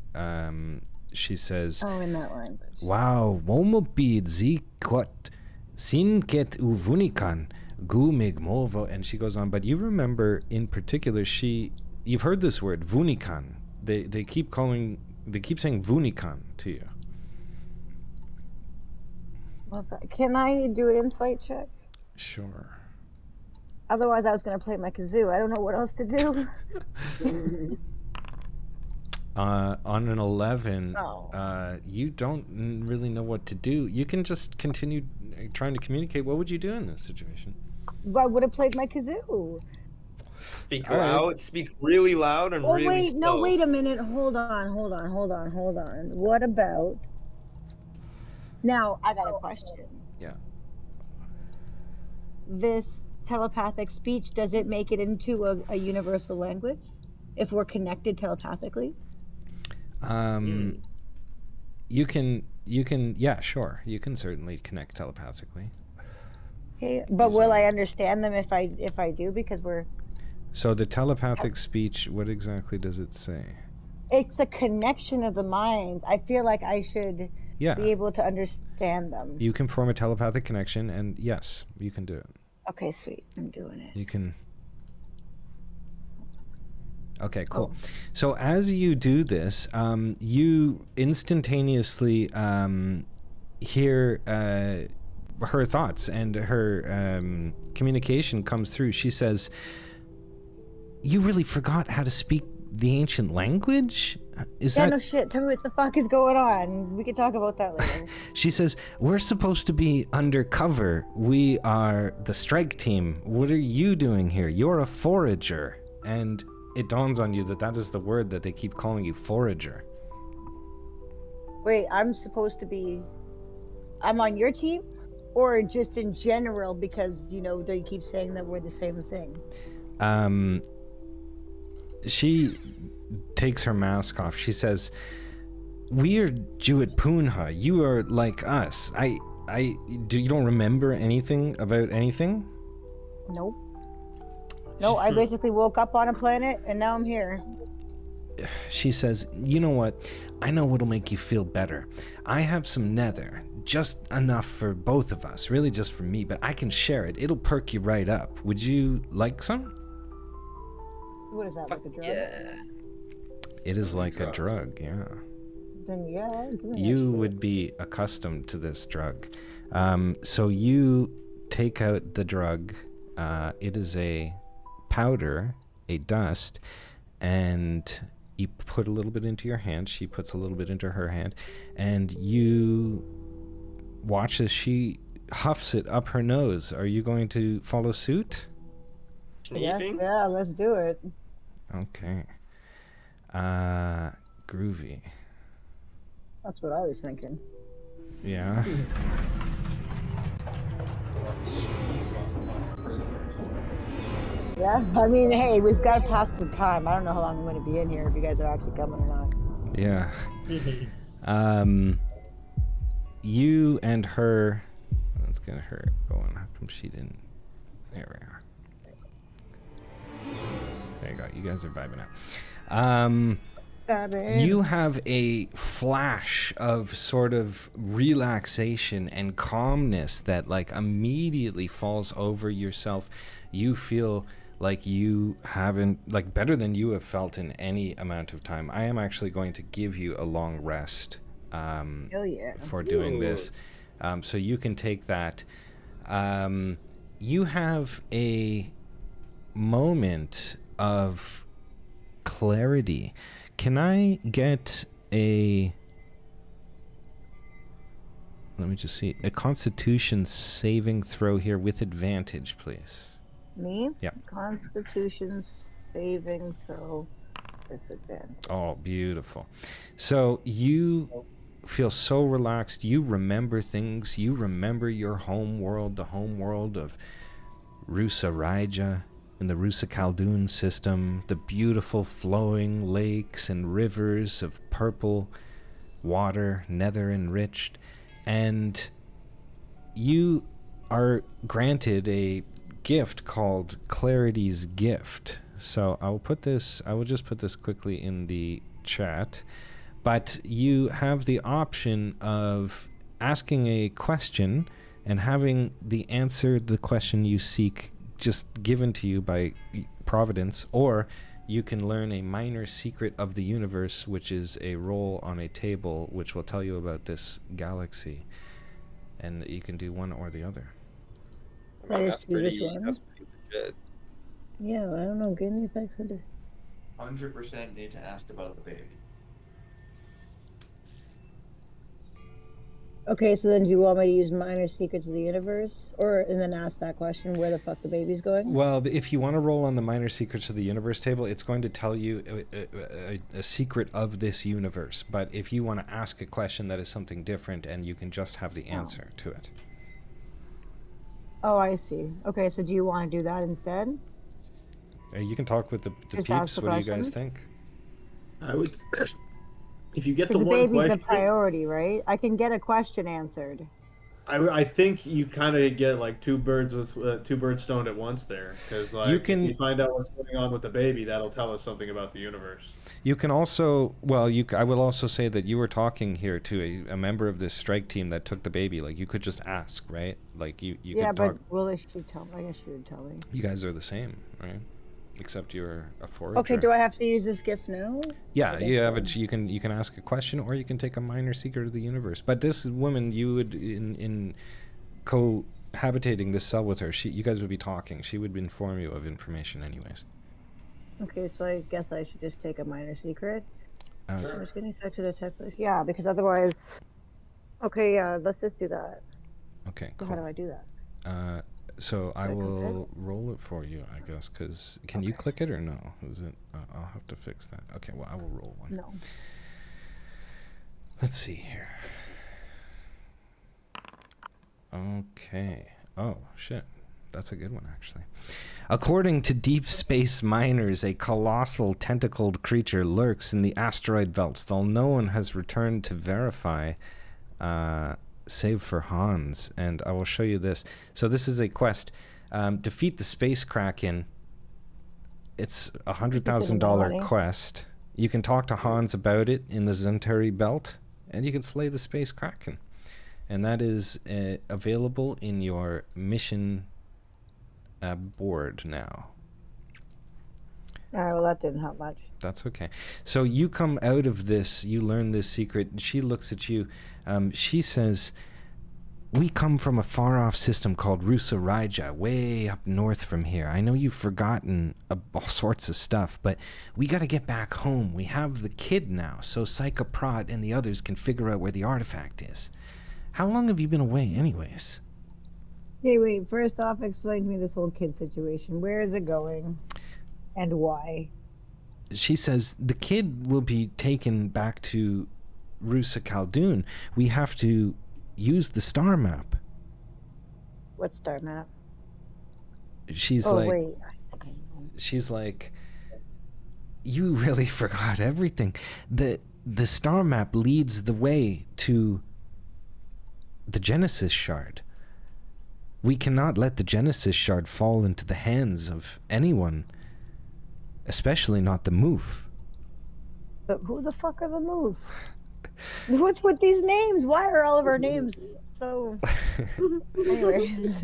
She says, Oh, in that language. "Wow, momopid zikot sinket uvunikan gumig movo." And she goes on, but you remember in particular, you've heard this word vunikan they keep saying Vunikan to you. Can I do an insight check? Sure. Otherwise, I was going to play my kazoo. I don't know what else to do. On an 11, Oh. you don't really know what to do. You can just continue trying to communicate. What would you do in this situation? I would have played my kazoo. Speak loud. Speak really loud and really wait, slow. no, wait a minute. Hold on. What about... Now, I got a question. Yeah. This telepathic speech, does it make it into a universal language? If we're connected telepathically? You can, yeah, sure. You can certainly connect telepathically. Okay, but will I understand them if I do? Because we're... So the telepathic speech, what exactly does it say? It's a connection of the minds. I feel like I should be able to understand them. You can form a telepathic connection, and yes, you can do it. Okay, sweet. I'm doing it. You can... Okay, cool. So as you do this, you instantaneously hear her thoughts, and her communication comes through. She says, "You really forgot how to speak the ancient language? Is that..." No shit. Tell me what the fuck is going on. We can talk about that later. She says, "We're supposed to be undercover. We are the strike team. What are you doing here? You're a forager." And it dawns on you that that is the word that they keep calling you, forager. Wait, I'm supposed to be... I'm on your team? Or just in general because, you know, they keep saying that we're the same thing? She takes her mask off. She says, "We are Jewett Poonha. You are like us. You don't remember anything about anything?" Nope. No, I basically woke up on a planet and now I'm here. She says, "You know what? I know what'll make you feel better. I have some nether, just enough for both of us, really just for me, but I can share it. It'll perk you right up. Would you like some?" What is that, like a drug? Yeah. It is like a drug, yeah. Then yeah, give me that You shit. would be accustomed to this drug. So you take out the drug. It is a powder, a dust, and you put a little bit into your hand. She puts a little bit into her hand, and you watch as she huffs it up her nose. Are you going to follow suit? Sneezing? Yeah, let's do it. Okay. Groovy. That's what I was thinking. Yeah. Yeah, I mean, hey, we've got to pass the time. I don't know how long I'm going to be in here, if you guys are actually coming or not. Yeah. You and her... Let's get her going. How come she didn't... There we are. There you go. You guys are vibing out. You have a flash of sort of relaxation and calmness that like immediately falls over yourself. You feel like you haven't, like better than you have felt in any amount of time. I am actually going to give you a long rest for doing this. So you can take that. You have a moment of clarity. Can I get a... Let me just see. A Constitution saving throw here with advantage, please. Me? Yeah. Constitution saving throw with advantage. Oh, beautiful. So you feel so relaxed. You remember things. You remember your home world, the home world of Rusa Raija in the Rusa Khaldun system, the beautiful flowing lakes and rivers of purple water, nether enriched, and you are granted a gift called Clarity's Gift. So I will just put this quickly in the chat, but you have the option of asking a question and having the answer, the question you seek, just given to you by Providence, or you can learn a minor secret of the universe, which is a roll on a table, which will tell you about this galaxy. And you can do one or the other. I mean, I that's just do this pretty. one? That's pretty legit. Yeah, I don't know. Give me the facts of it. 100% need to ask about the baby. Okay, so then do you want me to use minor secrets of the universe, or and then ask that question, where the fuck the baby's going? Well, if you want to roll on the minor secrets of the universe table, it's going to tell you a secret of this universe. But if you want to ask a question that is something different, and you can just have the answer to it. Oh, I see. Okay, so do you want to do that instead? You can talk with the Just ask peeps. the What do you guys questions? think? I would. If you get the Because the one baby's question, the priority, right? I can get a question answered. I think you kind of get like two birds stoned at once there, because like You can- if you find out what's going on with the baby, that'll tell us something about the universe. You can also, well, I will also say that you were talking here to a member of this strike team that took the baby. Like, you could just ask, right? Like, you Yeah, could but talk. will she tell me? I guess she would tell me. You guys are the same, right? Except you're a forager. Okay, do I have to use this gift now? Yeah, I you guess have so. it. You can ask a question, or you can take a minor secret of the universe. But this woman, you would in cohabitating this cell with her, you guys would be talking. She would inform you of information, anyways. Okay, so I guess I should just take a minor secret. Uh, I was getting back to the text list. Yeah, because otherwise. Okay, yeah, let's just do that. Okay, So cool. how do I do that? So I Should I click will roll it for you, I guess, because can you click it or no? Is it? I'll have to fix that. Okay, well, I will roll one. No. Let's see here. Okay. Oh, shit. That's a good one, actually. According to deep space miners, a colossal tentacled creature lurks in the asteroid belts, though no one has returned to verify, save for Hans. And I will show you this. So this is a quest. Defeat the space kraken. It's a $100,000 quest. You can talk to Hans about it in the Zenturi belt, and you can slay the space kraken. And that is available in your mission board now. All right, well, that didn't help much. That's okay. So you come out of this, you learn this secret, and she looks at you. She says, "We come from a far-off system called Rusarija, way up north from here. I know you've forgotten all sorts of stuff, but we got to get back home. We have the kid now, so Psychoprot and the others can figure out where the artifact is. How long have you been away, anyways?" Okay, wait. First off, explain to me this whole kid situation. Where is it going, and why? She says, the kid will be taken back to Rusa Khaldun. We have to use the star map. What star map? She's Oh, like, wait. she's like, you really forgot everything. The star map leads the way to the Genesis shard. We cannot let the Genesis shard fall into the hands of anyone, especially not the Moof. But who the fuck are the move? What's with these names? Why are all of our names so... Anyways.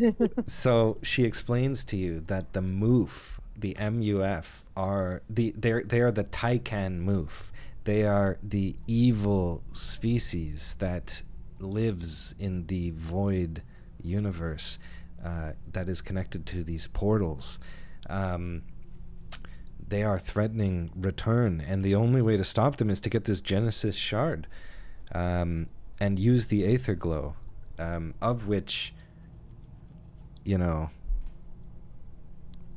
So she explains to you that the Moof, the MUF, are they are the Taikan Moof. They are the evil species that lives in the void universe that is connected to these portals. They are threatening return, and the only way to stop them is to get this Genesis shard and use the Aether Glow, of which, you know,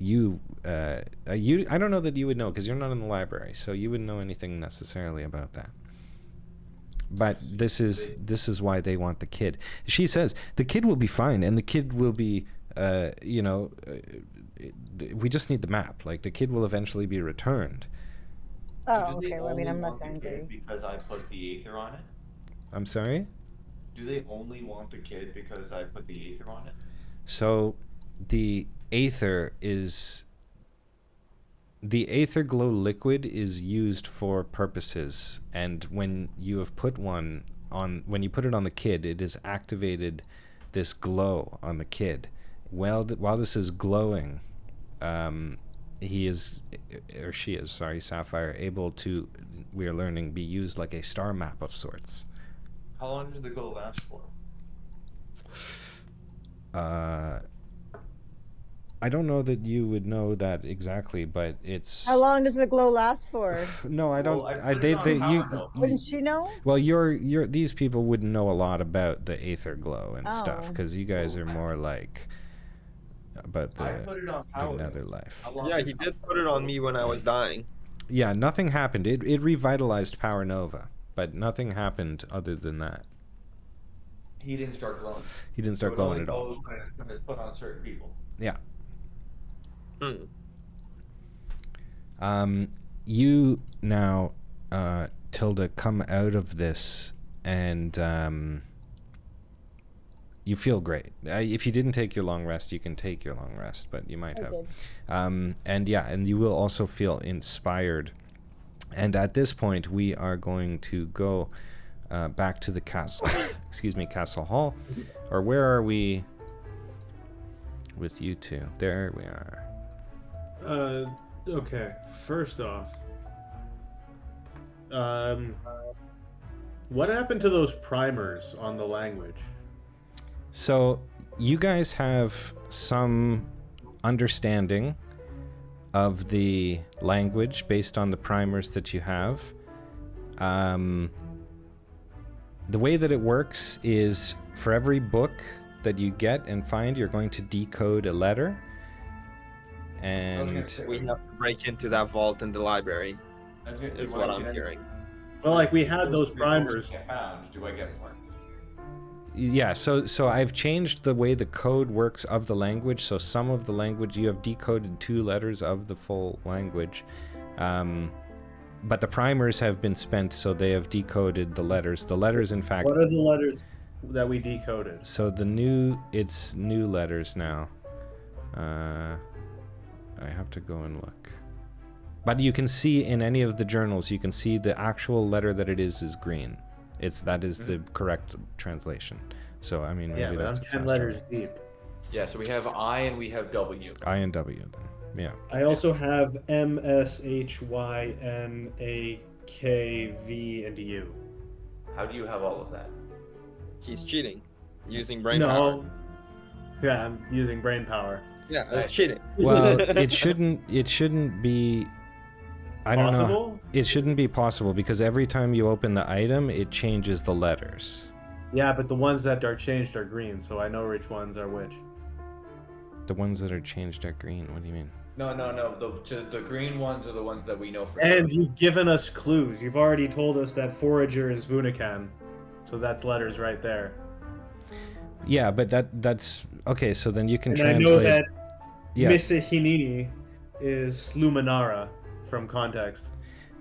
I don't know that you would know because you're not in the library, so you wouldn't know anything necessarily about that. But this is why they want the kid. She says the kid will be fine, and the kid will be, we just need the map. Like, the kid will eventually be returned. Oh, Do they okay. Well, I mean, only I'm less want the kid angry. because I put the Aether on it? I'm sorry? Do they only want the kid because I put the Aether on it? So the Aether Glow liquid is used for purposes, and when you have put when you put it on the kid, it has activated this glow on the kid. While this is glowing, he is, or she is, sorry, Sapphire, able to, we are learning, be used like a star map of sorts. How long does the glow last for? I don't know that you would know that exactly, but it's. How long does the glow last for? No, I don't. Well, I put it on power, though. Wouldn't you know? Well, these people wouldn't know a lot about the aether glow and stuff, Oh. because you guys are more like about I put it on the power. nether life. How long Yeah, does he it did last put it on me when I was dying. Yeah, nothing happened. It revitalized Power Nova, but nothing happened other than that. He didn't start glowing. He didn't start So it glowing only at all. glows when it's put on certain people. Yeah. Hmm. You now, Tilda, come out of this and you feel great. If you didn't take your long rest, you can take your long rest, but you might I have. did. And yeah, and you will also feel inspired. And at this point, we are going to go back to the castle. Excuse me, Castle Hall. Or where are we with you two? There we are. Okay. First off, what happened to those primers on the language? So you guys have some understanding of the language based on the primers that you have. The way that it works is for every book that you get and find, you're going to decode a letter. And We have to break into that vault in the library, is what I'm hearing. Well, like we had those primers. Found. Do I get more? yeah, so I've changed the way the code works of the language. So some of the language, you have decoded 2 letters of the full language. But the primers have been spent, so they have decoded the letters. The letters, in fact... What are the letters that we decoded? So it's new letters now. I have to go and look. But you can see in any of the journals, you can see the actual letter that it is green. That is the correct translation. So, I mean, maybe Yeah, but that's I'm a 10 faster letters way. deep. Yeah, so we have I and we have W. I and W, then. Yeah. I also have M, S, H, Y, N, A, K, V, and U. How do you have all of that? He's cheating, using brain power. Yeah, I'm using brain power. Yeah, that's cheating. Well, it shouldn't be... I don't know. Possible? It shouldn't be possible because every time you open the item, it changes the letters. Yeah, but the ones that are changed are green, so I know which ones are which. The ones that are changed are green. What do you mean? No. The green ones are the ones that we know for And sure. you've given us clues. You've already told us that Forager is Vunikan. So that's letters right there. Yeah, but that's... Okay, so then you can And translate... I know that Yeah. Misahinini is Luminara from context.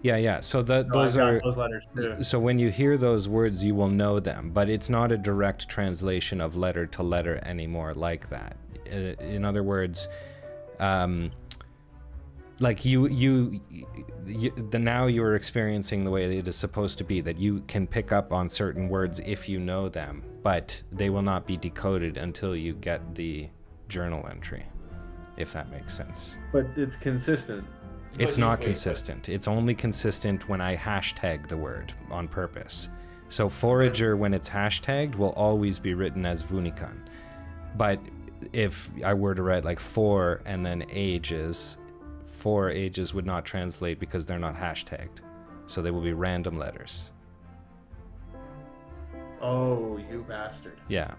Yeah. So So those I got are... those letters too. So when you hear those words, you will know them, but it's not a direct translation of letter to letter anymore like that. In other words, like now you are experiencing the way it is supposed to be, that you can pick up on certain words if you know them, but they will not be decoded until you get the journal entry, if that makes sense. But it's consistent. It's But not wait, consistent. It's only consistent when I hashtag the word on purpose. So Forager, when it's hashtagged, will always be written as Vunikan. But if I were to write like 4 and then ages, 4 ages would not translate because they're not hashtagged. So they will be random letters. Oh, you bastard. Yeah.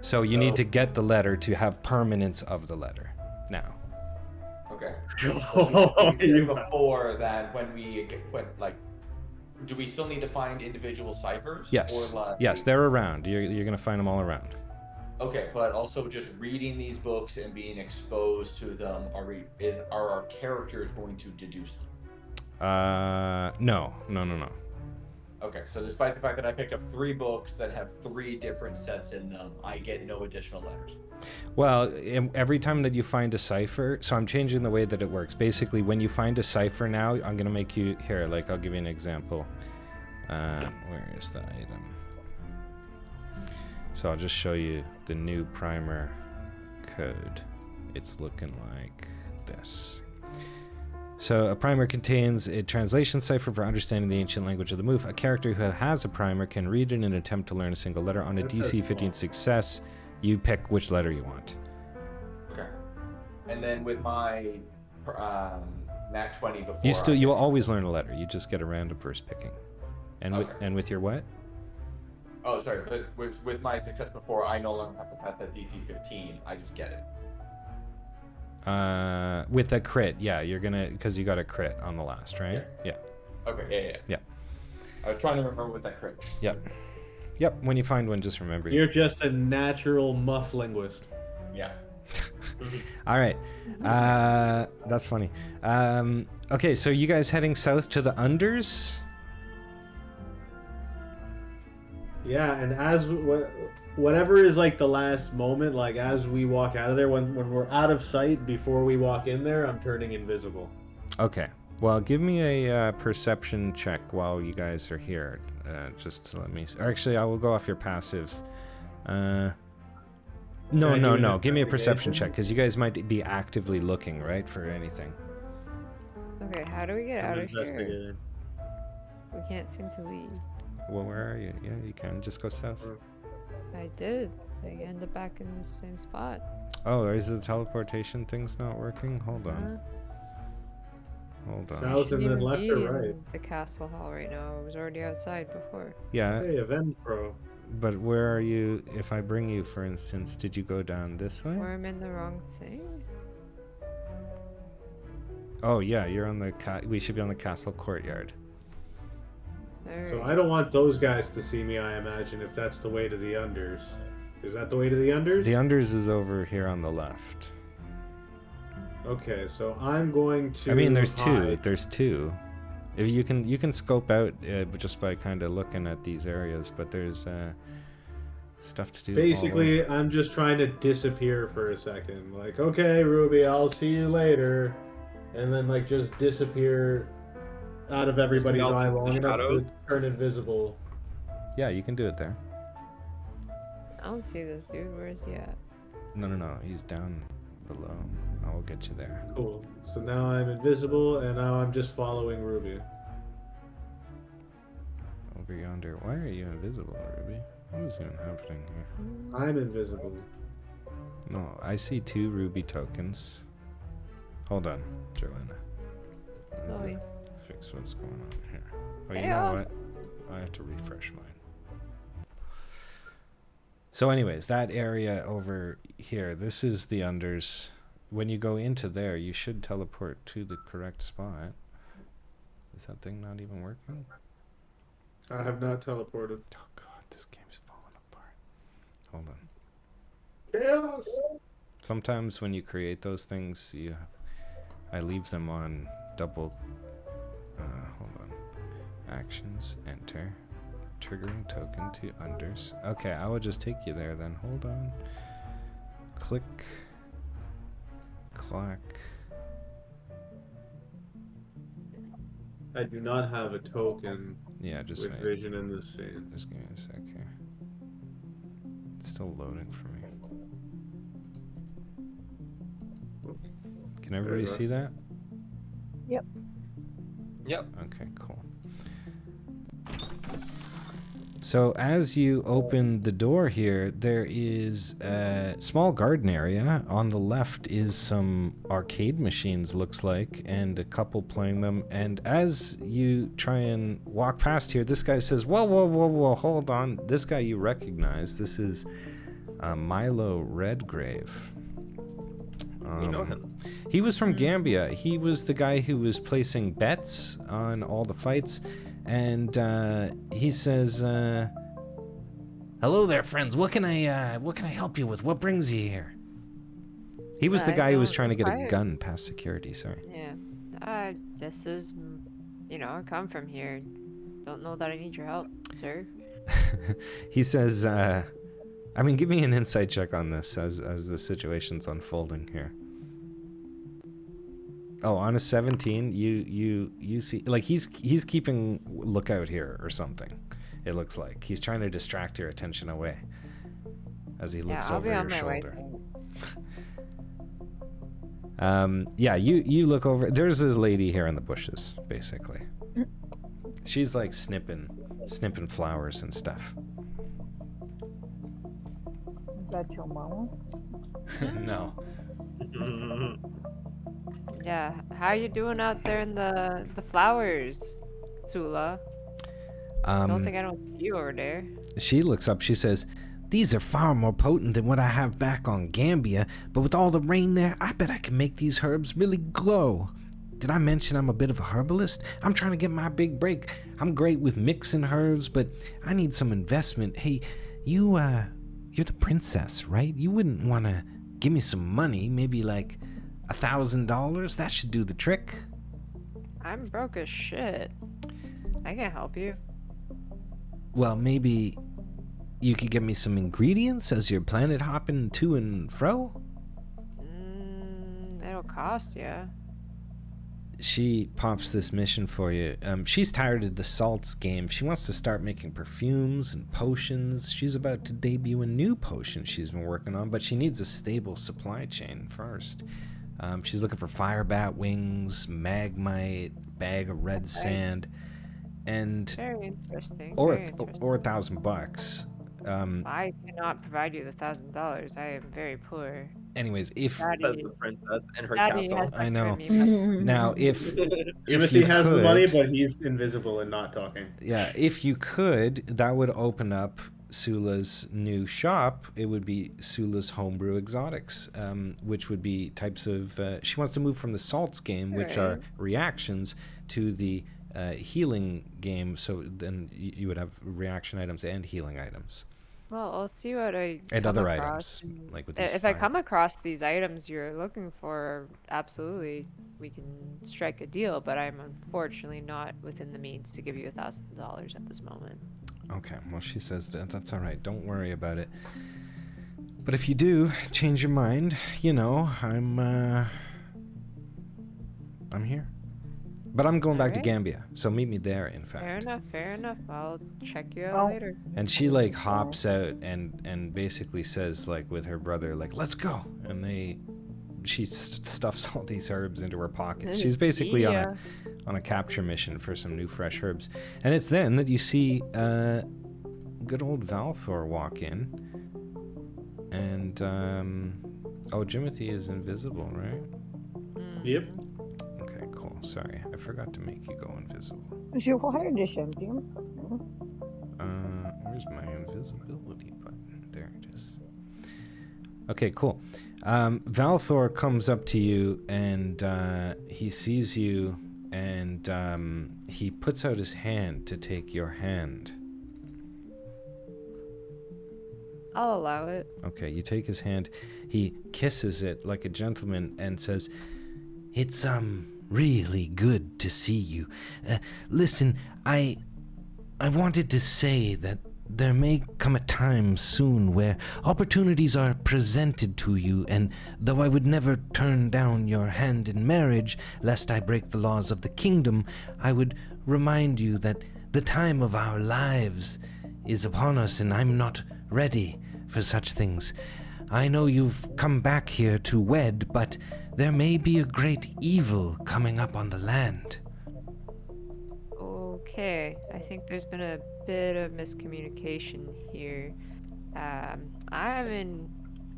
So you need to get the letter to have permanence of the letter. Now. Okay. Oh, We said you- before that do we still need to find individual ciphers? Yes. Or like, Yes, they're around. You're going to find them all around. Okay, but also just reading these books and being exposed to them, are our characters going to deduce them? No. Okay, so despite the fact that I picked up 3 books that have 3 different sets in them, I get no additional letters. Well, every time that you find a cipher, so I'm changing the way that it works. Basically, when you find a cipher now, I'm going to make you, here, like, I'll give you an example. Where is the item? So I'll just show you the new primer code. It's looking like, like this. So a primer contains a translation cipher for understanding the ancient language of the move. A character who has a primer can read it and attempt to learn a single letter. On a DC 15 success, you pick which letter you want. Okay. And then with my nat 20 before. You will always learn a letter. You just get a random first picking. And Okay. with your what? Oh, sorry. But with my success before, I no longer have to pass that DC 15. I just get it. With the crit, yeah, you're gonna, because you got a crit on the last, right? Yeah. Okay. Yeah. I was trying to remember what that crit. Yep. When you find one, just remember. You're just a natural muff linguist. Yeah. All right. That's funny. Okay, so you guys heading south to the unders? Yeah, and as whatever is like the last moment, like as we walk out of there, when we're out of sight before we walk in there, I'm turning invisible. Okay. Well, give me a perception check while you guys are here. Just to let me... Or actually, I will go off your passives. No. Give me a perception check, because you guys might be actively looking, right, for anything. Okay, how do we get out of here? Investigating. We can't seem to leave. Well, where are you? Yeah, you can just go south. I did. I ended back in the same spot. Oh, is the teleportation thing's not working? Hold on. Hold on. South and then left or right? The castle hall right now. I was already outside before. Yeah, Hey, event pro. but where are you? If I bring you, for instance, did you go down this way? Or I'm in the wrong thing? Oh yeah, you're on the we should be on the castle courtyard. So I don't want those guys to see me, I imagine, if that's the way to the unders. Is that the way to the unders? The unders is over here on the left. Okay, so I'm going to... I mean, there's two. hide. There's two. If you can scope out just by kind of looking at these areas, but there's stuff to do. Basically, I'm just trying to disappear for a second. Like, okay, Ruby, I'll see you later. And then, like, just disappear out of everybody's Just eye melt long the enough shadows? to turn invisible. Yeah, you can do it there. I don't see this dude. Where is he at? No. He's down below. I will get you there. Cool. So now I'm invisible, and now I'm just following Ruby. Over yonder. Why are you invisible, Ruby? What is even happening here? I'm invisible. No, I see 2 ruby tokens. Hold on, Joanna. Let me Chloe. fix what's going on here. Oh, you know what? I have to refresh mine. So anyways, that area over here, this is the unders. When you go into there, you should teleport to the correct spot. Is that thing not even working? I have not teleported. Oh god, this game's falling apart. Hold on. Chaos! Sometimes when you create those things, I leave them on double. Hold on. Actions, enter. Triggering token to unders. Okay, I will just take you there then. Hold on. Click. Clack. I do not have a token Yeah, just with wait. vision in this scene. Just give me a sec here. It's still loading for me. Can everybody see that? Yep. Yep. Okay, cool. So as you open the door here, there is a small garden area. On the left is some arcade machines, looks like, and a couple playing them. And as you try and walk past here, this guy says, whoa, hold on. This guy you recognize. This is Milo Redgrave. We know him. He was from Gambia. He was the guy who was placing bets on all the fights. And he says, "Hello there, friends. What can I help you with? What brings you here?" He was the I guy who was don't trying to get a require- gun past security. Sorry. Yeah. This is, I come from here. Don't know that I need your help, sir. He says, give me an insight check on this as the situation's unfolding here. Oh, on a 17, you see, like he's keeping lookout here or something. It looks like he's trying to distract your attention away as he looks I'll over be on your my way. shoulder. Yeah, you look over. There's this lady here in the bushes, basically. She's like snipping flowers and stuff. Is that your mama? No. Yeah, how you doing out there in the flowers, Sula? Don't think I don't see you over there. She looks up. She says, "These are far more potent than what I have back on Gambia, but with all the rain there, I bet I can make these herbs really glow. Did I mention I'm a bit of a herbalist? I'm trying to get my big break. I'm great with mixing herbs, but I need some investment. Hey, you're the princess, right? You wouldn't want to give me some money, maybe like $1,000? That should do the trick." I'm broke as shit. I can't help you. Well, maybe you could give me some ingredients as you're planet hopping to and fro? It'll cost you. She pops this mission for you. She's tired of the salts game. She wants to start making perfumes and potions. She's about to debut a new potion she's been working on, but she needs a stable supply chain first. She's looking for fire bat wings, magmite, bag of red sand, and Very interesting. or very interesting. or $1,000. I cannot provide you the $1,000. I am very poor. Anyways, if As Daddy, the princess in her Daddy castle. has I know. my money. now if Timothy you has the could- money, but he's invisible and not talking. Yeah, if you could, that would open up Sula's new shop. It would be Sula's Homebrew Exotics, which would be types of... she wants to move from the salts game, which are Right. reactions, to the healing game. So then you would have reaction items and healing items. Well, I'll see what I And come other across. items, like with these If I fire come bats. across these items you're looking for, absolutely, we can strike a deal. But I'm unfortunately not within the means to give you $1,000 at this moment. Okay, well, she says that's all right. Don't worry about it. But if you do change your mind, I'm here. But I'm going back to Alright. Gambia, so meet me there, in fact. Fair enough. Fair enough. I'll check you out Well- later. And she like hops out and basically says like with her brother like let's go, and she stuffs all these herbs into her pocket. She's basically See ya. on a capture mission for some new fresh herbs, and it's then that you see good old Valthor walk in, and Jimothy is invisible, right? Yep. Okay, cool. Sorry, I forgot to make you go invisible. Is your water dish empty? Where's my invisibility button? There it is. Okay, cool. Valthor comes up to you and he sees you and he puts out his hand to take your hand. I'll allow it. Okay, you take his hand. He kisses it like a gentleman and says, "It's really good to see you. Listen, I wanted to say that there may come a time soon where opportunities are presented to you, and though I would never turn down your hand in marriage, lest I break the laws of the kingdom, I would remind you that the time of our lives is upon us, and I'm not ready for such things. I know you've come back here to wed, but there may be a great evil coming up on the land." Okay, I think there's been a bit of miscommunication here. I'm in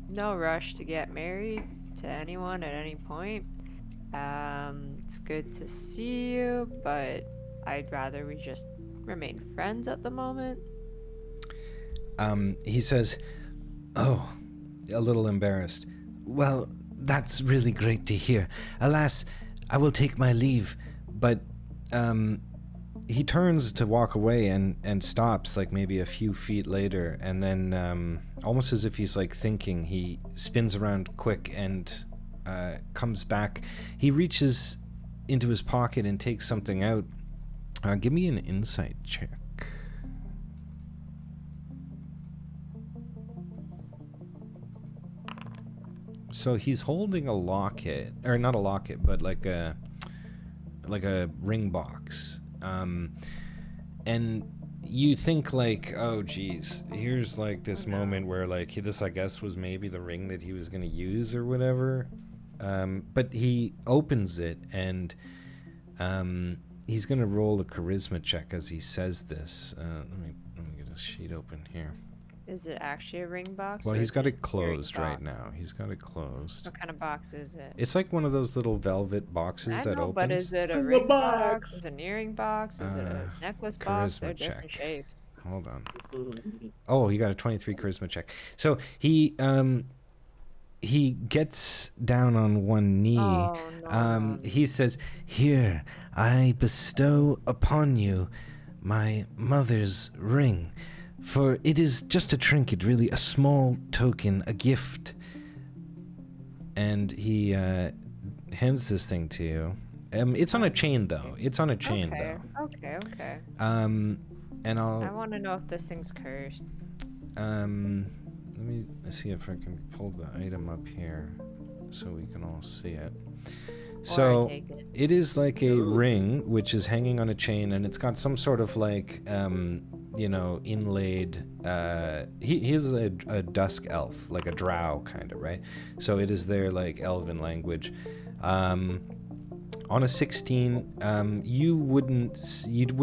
no rush to get married to anyone at any point. It's good to see you, but I'd rather we just remain friends at the moment. He says, "Oh," a little embarrassed. "Well, that's really great to hear. Alas, I will take my leave, but," he turns to walk away and stops like maybe a few feet later, and then almost as if he's like thinking, he spins around quick and comes back. He reaches into his pocket and takes something out. Give me an insight check. So he's holding a locket, or not a locket, but like a ring box. And you think like, oh geez, here's like this moment where like this I guess was maybe the ring that he was gonna use or whatever. but he opens it, and he's gonna roll a charisma check as he says this. Let me get a sheet open here. Is it actually a ring box? Well, or he's is got it it an earring closed right box? now. He's got it closed. What kind of box is it? It's like one of those little velvet boxes I that know, opens. but is it a The ring box? box. Is it an earring box? Is it a necklace box? They're charisma different check. shapes. Hold on. Oh, he got a 23 charisma check. So he gets down on one knee. Oh, no. He says, "Here, I bestow upon you my mother's ring, for it is just a trinket, really, a small token, a gift." And he hands this thing to you. It's on a chain, though. It's on a chain, Okay, though. okay. And I want to know if this thing's cursed. let me see if I can pull the item up here so we can all see it. So take it. it is like a ring which is hanging on a chain, and it's got some sort of like inlaid he is a dusk elf, like a drow kind of, right? So it is their like elven language. On a 16, you wouldn't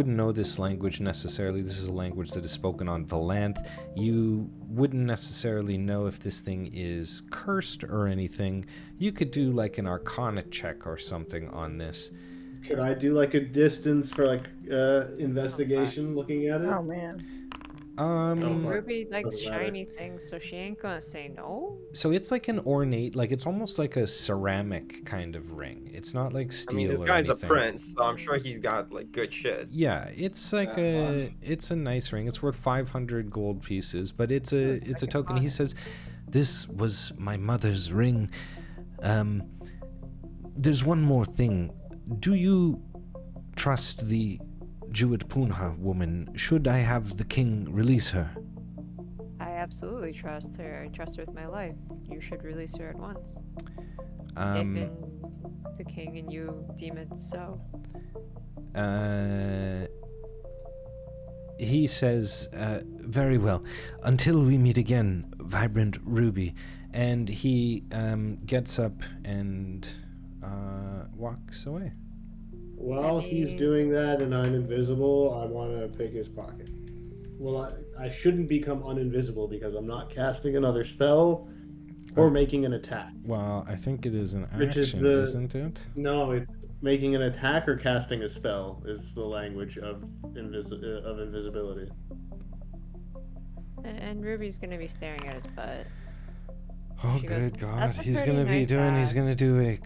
know this language necessarily. This is a language that is spoken on Valanth. You wouldn't necessarily know if this thing is cursed or anything. You could do like an Arcana check or something on this. Could I do like a distance for like investigation looking at it? Oh man. Ruby likes Doesn't matter. shiny things, so she ain't gonna say no. So it's like an ornate, like it's almost like a ceramic kind of ring. It's not like I steel mean, this or guy's anything. a prince, so I'm sure he's got like good shit. Yeah, it's like it's a nice ring. It's worth 500 gold pieces, but it's a token. He says, "This was my mother's ring. There's one more thing. Do you trust the Jewett Punha woman? Should I have the king release her?" I absolutely trust her. I trust her with my life. You should release her at once. If the king and you deem it so. He says, "Very well. Until we meet again, Vibrant Ruby." And he gets up and walks away. While he's doing that and I'm invisible, I want to pick his pocket. Well, I shouldn't become uninvisible because I'm not casting another spell or making an attack. Well, I think it is an Which is action, the- isn't it? No, it's making an attack or casting a spell is the language of invisibility. And Ruby's gonna be staring at his butt. Oh, She goes, good God! "That's a He's pretty gonna be nice doing. He's ass." gonna do a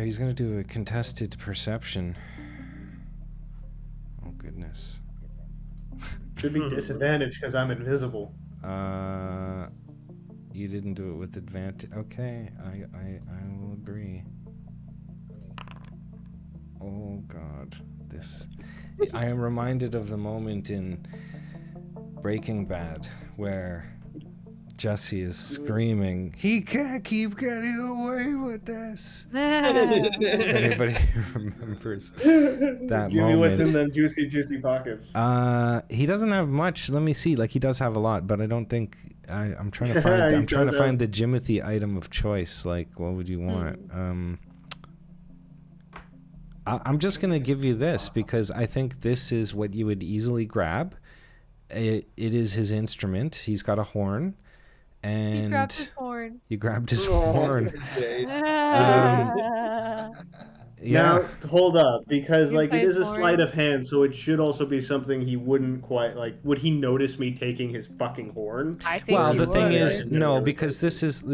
He's gonna do a contested perception. Oh goodness. Should be disadvantaged because I'm invisible. You didn't do it with advantage. Okay, I will agree. Oh God, this. I am reminded of the moment in Breaking Bad where Jesse is screaming, "He can't keep getting away with this." If anybody remembers that Give me what's in moment. them juicy pockets. He doesn't have much. Let me see. Like he does have a lot, but I don't think I'm trying to find. He I'm trying to does find have- the Jimothy item of choice. Like, what would you want? I'm just gonna give you this because I think this is what you would easily grab. It is his instrument. He's got a horn, and He grabbed his horn. you grabbed his Oh, horn. okay. Yeah. Now, hold up, because You like play it is his a sleight horn? of hand, so it should also be something he wouldn't quite like. Would he notice me taking his fucking horn? I think Well, he the thing would. is, Yeah, no, yeah, because this is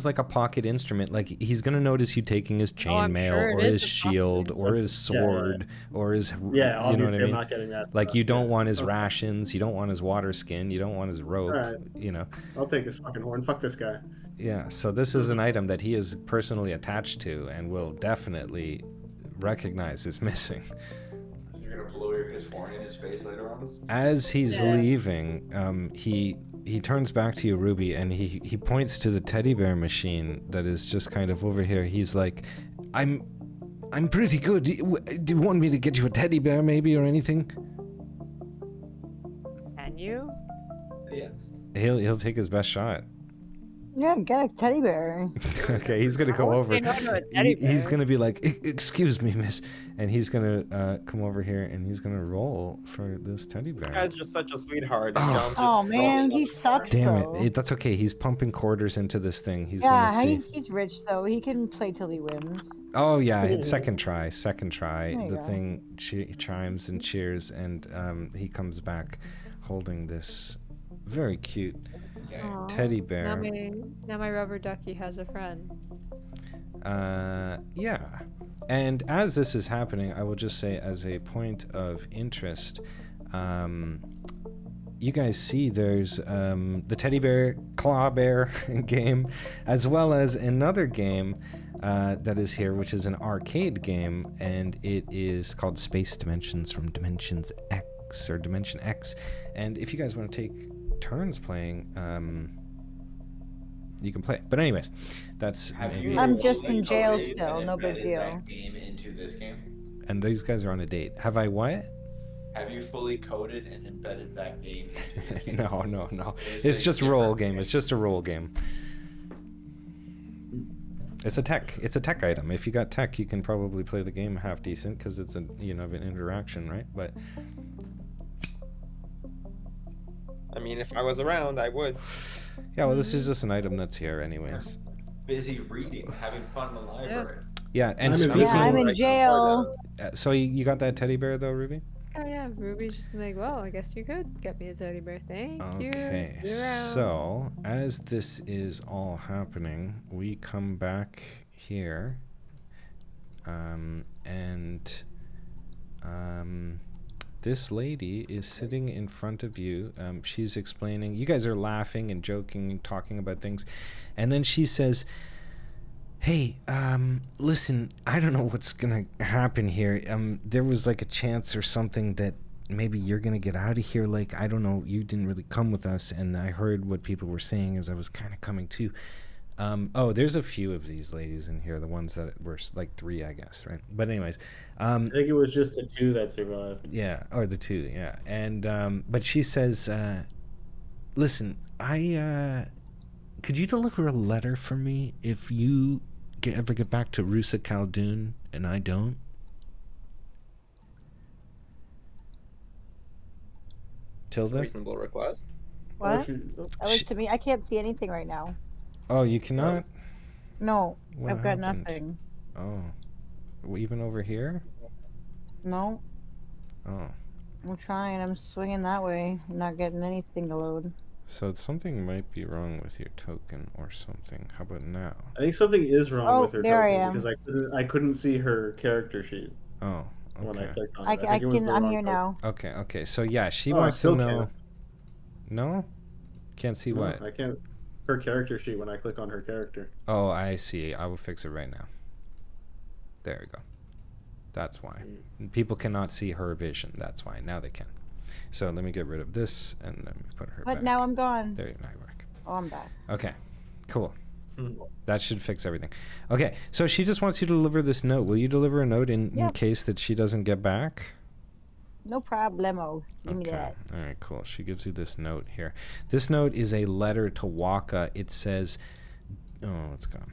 like a pocket instrument. Like he's gonna notice you taking his I'm chainmail sure it or is his a pocket shield or his Yeah, yeah. sword or his Yeah, you know obviously what I I'm mean. not getting that. Like stuff, you don't yeah. want his Okay. rations, you don't want his water skin, you don't want his rope. Alright. You know, I'll take his fucking horn. Fuck this guy. yeah. So this is an item that he is personally attached to and will definitely recognize is missing. You're gonna blow his horn in his face later on? As he's Yeah. leaving, he turns back to you, Ruby, and he points to the teddy bear machine that is just kind of over here. He's like, I'm pretty good. Do you want me to get you a teddy bear maybe or anything?" Can you? Yes. He'll take his best shot. Yeah, get a teddy bear. Okay, he's gonna go I over. wouldn't say no to a teddy He's bear. gonna be like, "Excuse me, miss," and he's gonna come over here and he's gonna roll for this teddy This bear. guy's just such a sweetheart. Oh. And John's just Oh man, he sucks Damn though. it. That's okay. He's pumping quarters into this thing. He's Yeah, gonna see. he's rich though. He can play till he wins. Oh yeah, it's second try. Second try. There you The go. thing chimes and cheers, and he comes back holding this very cute Aw. teddy bear. Now my rubber ducky has a friend. Yeah. And as this is happening, I will just say as a point of interest, you guys see there's the teddy bear claw bear game, as well as another game that is here, which is an arcade game, and it is called Space Dimensions from Dimensions X or Dimension X. And if you guys want to take turns playing, you can play it. But anyways, that's Have maybe. you I'm just fully in jail coded still, and no big embedded deal. that game into this game? And these guys are on a date. Have I what? Have you fully coded and embedded that game into this game? No. It is It's a just a roll different game. It's just a roll game. It's a tech item. If you got tech, you can probably play the game half decent because it's an interaction, right? But I mean, if I was around, I would. yeah, well, this is just an item that's here, anyways. Busy reading, having fun in the library. Yeah, and I'm in- speaking. Yeah, I'm in Right, jail. So you got that teddy bear though, Ruby? Oh yeah, Ruby's just gonna be like, well, I guess you could get me a teddy bear. Thank you. Okay, See you around. so as this is all happening, we come back here, and this lady is sitting in front of you. She's explaining. You guys are laughing and joking and talking about things, and then she says, "Hey, listen, I don't know what's gonna happen here. There was like a chance or something that maybe you're gonna get out of here. Like, I don't know, you didn't really come with us, and I heard what people were saying as I was kind of coming too. Oh, there's a few of these ladies in here, the ones that were like 3, I guess, right? But anyways, I think it was just the 2 that survived. yeah, or the 2, yeah. And but she says, listen, could you deliver a letter for me if you ever get back to Rusa Khaldun and I don't? Tilda? Reasonable request. What? Oh, That was to me. I can't see anything right now. Oh, you cannot? No, What I've got happened? nothing. Oh. Even over here? No, Oh. I'm trying. I'm swinging that way. I'm not getting anything to load. So something might be wrong with your token or something. How about now? I think something is wrong Oh, with her there I token am. because I couldn't see her character sheet Oh, when I okay. clicked on I, it. I think it was can. the I'm wrong here token. now. Okay. So yeah, she Oh, I wants to still know. can't. No? Can't see No, what? I can't. Her character sheet when I click on her character. Oh, I see. I will fix it right now. There we go. That's why. People cannot see her vision. That's why. Now they can. So let me get rid of this and let me put her But back. now I'm gone. There you go. Now you're back. Oh, I'm back. Okay. Cool. Hmm. That should fix everything. Okay. So she just wants you to deliver this note. Will you deliver a note in Yep. case that she doesn't get back? No problemo. Give me that. All right, cool. She gives you this note here. This note is a letter to Waka. It says, oh, it's gone.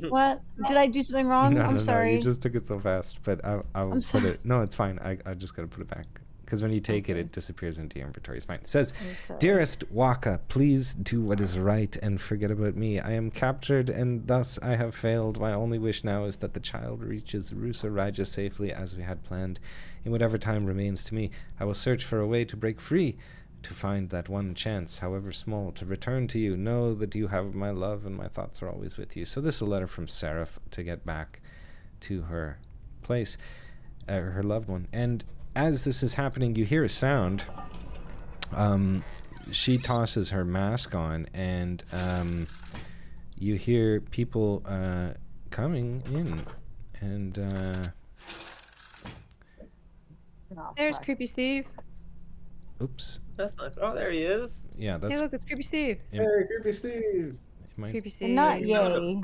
What? Did I do something wrong? I'm sorry. You just took it so fast, but I will I'm put sorry. it. No, it's fine. I just got to put it back. Because when you take it, it disappears into your inventory. It's fine. It says, I'm sorry. Dearest Waka, please do what is right and forget about me. I am captured and thus I have failed. My only wish now is that the child reaches Rusa Raja safely as we had planned. In whatever time remains to me, I will search for a way to break free, to find that one chance, however small, to return to you. Know that you have my love and my thoughts are always with you. So this is a letter from Seraph to get back to her place, her loved one. And as this is happening, you hear a sound. She tosses her mask on, and you hear people coming in, and Oh, There's fuck. Creepy Steve. oops, That's not. Oh, there he is. yeah, that's Hey, look, it's Creepy Steve. Yeah. Hey, Creepy Steve! it might, Creepy Steve. Not yay.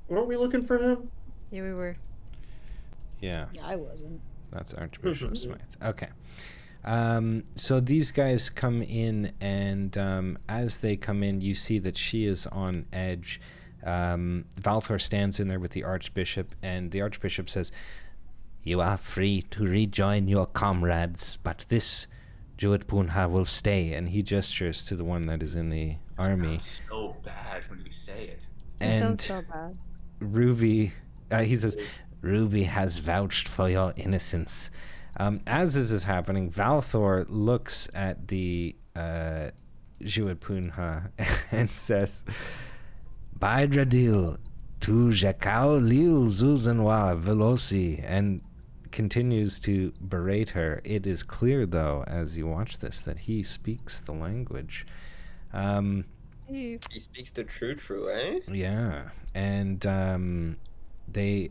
Weren't we looking for him? Yeah, we were. yeah. Yeah, I wasn't. That's Archbishop Smythe. Okay. So these guys come in, and as they come in, you see that she is on edge. Valthor stands in there with the Archbishop, and the Archbishop says, "You are free to rejoin your comrades, but this Jewett Punha will stay." And he gestures to the one that is in the army. So bad when you say it. It sounds And so bad. Ruby, he says, "Ruby has vouched for your innocence." As this is happening, Valthor looks at the Jewett Punha and says, "Baidradil, tu jakau lil zuzanwa veloci," and continues to berate her. It is clear, though, as you watch this, that he speaks the language. He speaks the true, eh? Yeah, and they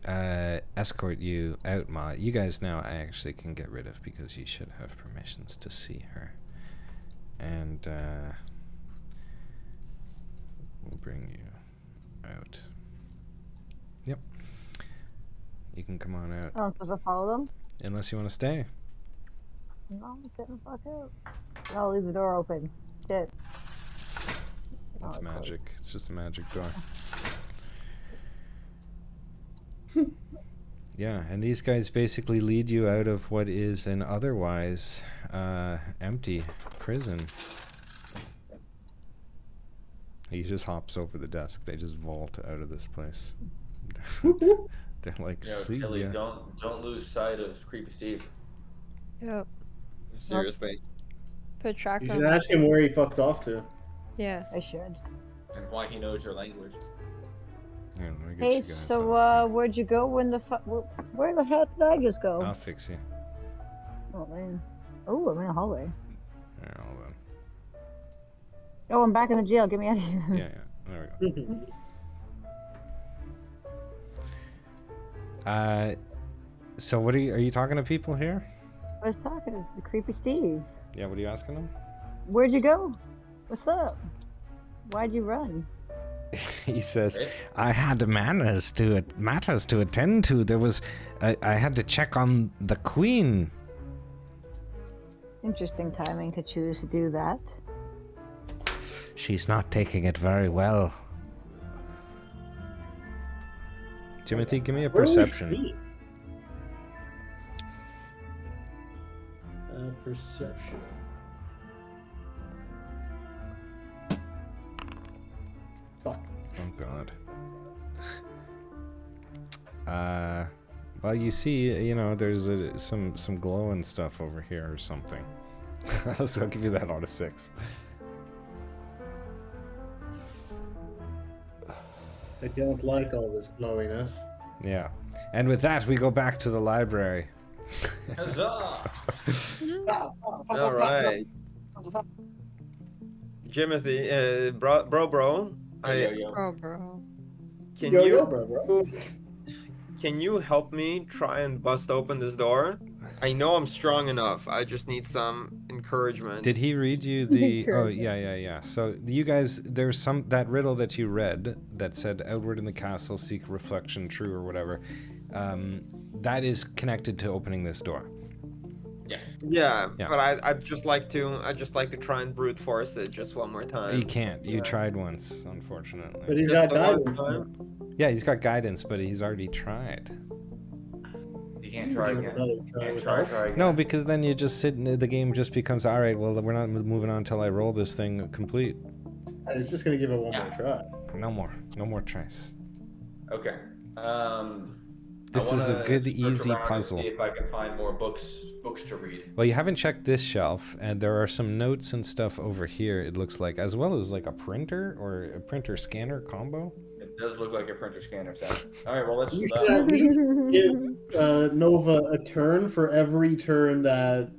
escort you out, Ma. You guys now I actually can get rid of because you should have permissions to see her. And we'll bring you out. Yep. You can come on out. Oh, I'm supposed to follow them? Unless you want to stay. No, I'm getting the fuck out. I'll leave the door open. Shit. That's Oh, magic. It's just a magic door. Yeah, and these guys basically lead you out of what is an otherwise empty prison. He just hops over the desk. They just vault out of this place. They're like, "See Tilly, ya." don't lose sight of Creepy Steve. Yep. Seriously. Put track You on should that. ask him where he fucked off to. Yeah. I should. And why he knows your language. Here, let me get Hey, you guys so out where'd you go when the where the hell did I just go? here. I'll fix you. Oh man. Oh, I'm in a hallway. Here, hold on. Oh, I'm back in the jail. Get me out of here. Yeah, there we go. So what are you talking to people here? I was talking to the creepy Steve. Yeah, what are you asking them? Where'd you go? What's up? Why'd you run? He says, Right? "I had matters to attend to. There was, I had to check on the Queen." Interesting timing to choose to do that. "She's not taking it very well." Timothy, give me a Where was perception. he? Perception. Fuck. Oh God. Well, you see, there's some glowing stuff over here or something. So I'll give you that out of 6. I don't like all this glowiness. Yeah. And with that, we go back to the library. Huzzah! All right. Jimothy, bro. Yo, I yo. Bro. can Yo, you yo, bro. can you help me try and bust open this door? I know I'm strong enough. I just need some encouragement. Did he read you the? Sure. Oh yeah. So you guys, there's that riddle that you read that said, "Outward in the castle, seek reflection, true," or whatever. That is connected to opening this door. Yeah. Yeah, Yeah. but I'd just like to try and brute force it just one more time. You can't. You tried once, unfortunately. But he's Just got the one guidance. time? Yeah, he's got guidance, but he's already tried. You can't try Give it again. another try Can't with try help. again. No, because then you just sit in the game. Just becomes all right. Well, we're not moving on until I roll this thing complete. I was just gonna give it one more try. No more tries. Okay. This I is a wanna good, search easy around and puzzle. See if I can find more books to read. Well, you haven't checked this shelf, and there are some notes and stuff over here. It looks like, as well as like a printer or a printer scanner combo. It does look like a printer scanner set. All right. Well, let's. You should at least give Nova a turn for every turn that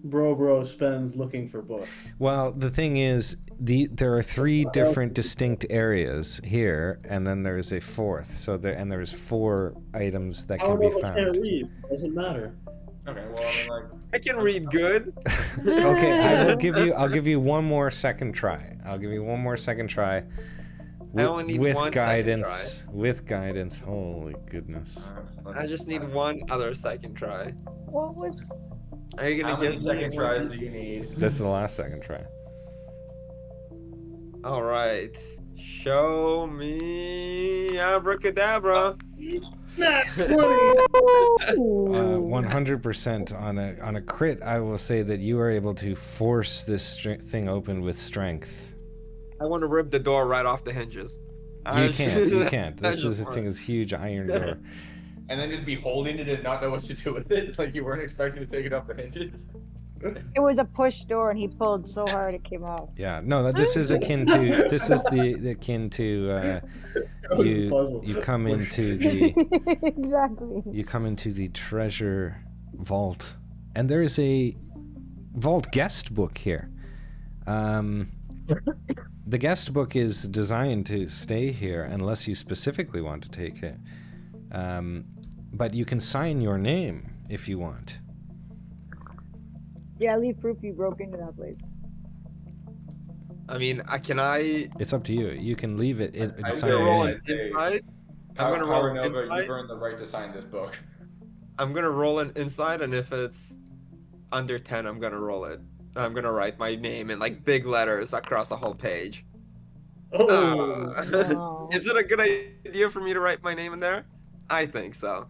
Bro spends looking for books. Well, the thing is, there are 3 different distinct areas here, and then there's a 4th. So there's 4 items that can be Nova can't found. read. Doesn't matter. Okay. Well, I mean, like. I can read good. Okay, I'll give you one more second try. I'll give you one more second try. I only need with one second guidance. With guidance. Holy goodness. I just need one other second try. What was Are you How gonna many give me second one? tries do you need? This is the last second try. All right. Show me abracadabra. Nat 20! 100% on a crit. I will say that you are able to force this thing open with strength. I want to rip the door right off the hinges. You can't. You can't. That's This is just a thing. fun. Is huge iron door. And then just be holding it and not know what to do with it? Like you weren't expecting to take it off the hinges? It was a push door, and he pulled so hard it came off. Yeah. No. This is akin to. This is the akin to. That was the puzzle. You come into the. Exactly. You come into the treasure vault, and there is a vault guest book here. The guest book is designed to stay here unless you specifically want to take it. But you can sign your name if you want. Yeah, leave proof you broke into that place. I mean, can I? It's up to you. You can leave it and I sign I'm gonna your roll name. an inside. I'm gonna roll an Nova, inside. you've earned the right to sign this book. I'm gonna roll an inside, and if it's under 10, I'm gonna roll it. I'm gonna write my name in like big letters across the whole page. Oh, Oh. Is it a good idea for me to write my name in there? I think so.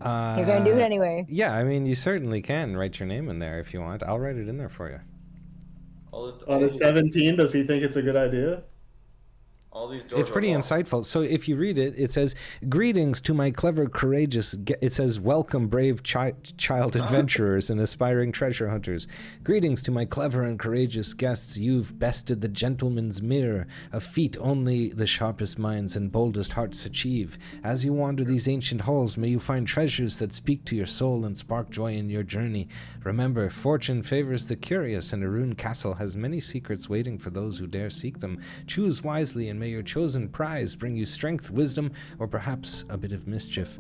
You're gonna do it anyway. Yeah, I mean, you certainly can write your name in there if you want. I'll write it in there for you. on a 17, does he think it's a good idea? All these doors It's pretty are locked. insightful. So if you read it, it says, "Greetings to my clever, courageous." It says, "Welcome, brave child adventurers and aspiring treasure hunters. Greetings to my clever and courageous guests. You've bested the gentleman's mirror, a feat only the sharpest minds and boldest hearts achieve. As you wander these ancient halls, may you find treasures that speak to your soul and spark joy in your journey. Remember, fortune favors the curious, and Ehrune Castle has many secrets waiting for those who dare seek them. Choose wisely, and may your chosen prize bring you strength, wisdom, or perhaps a bit of mischief.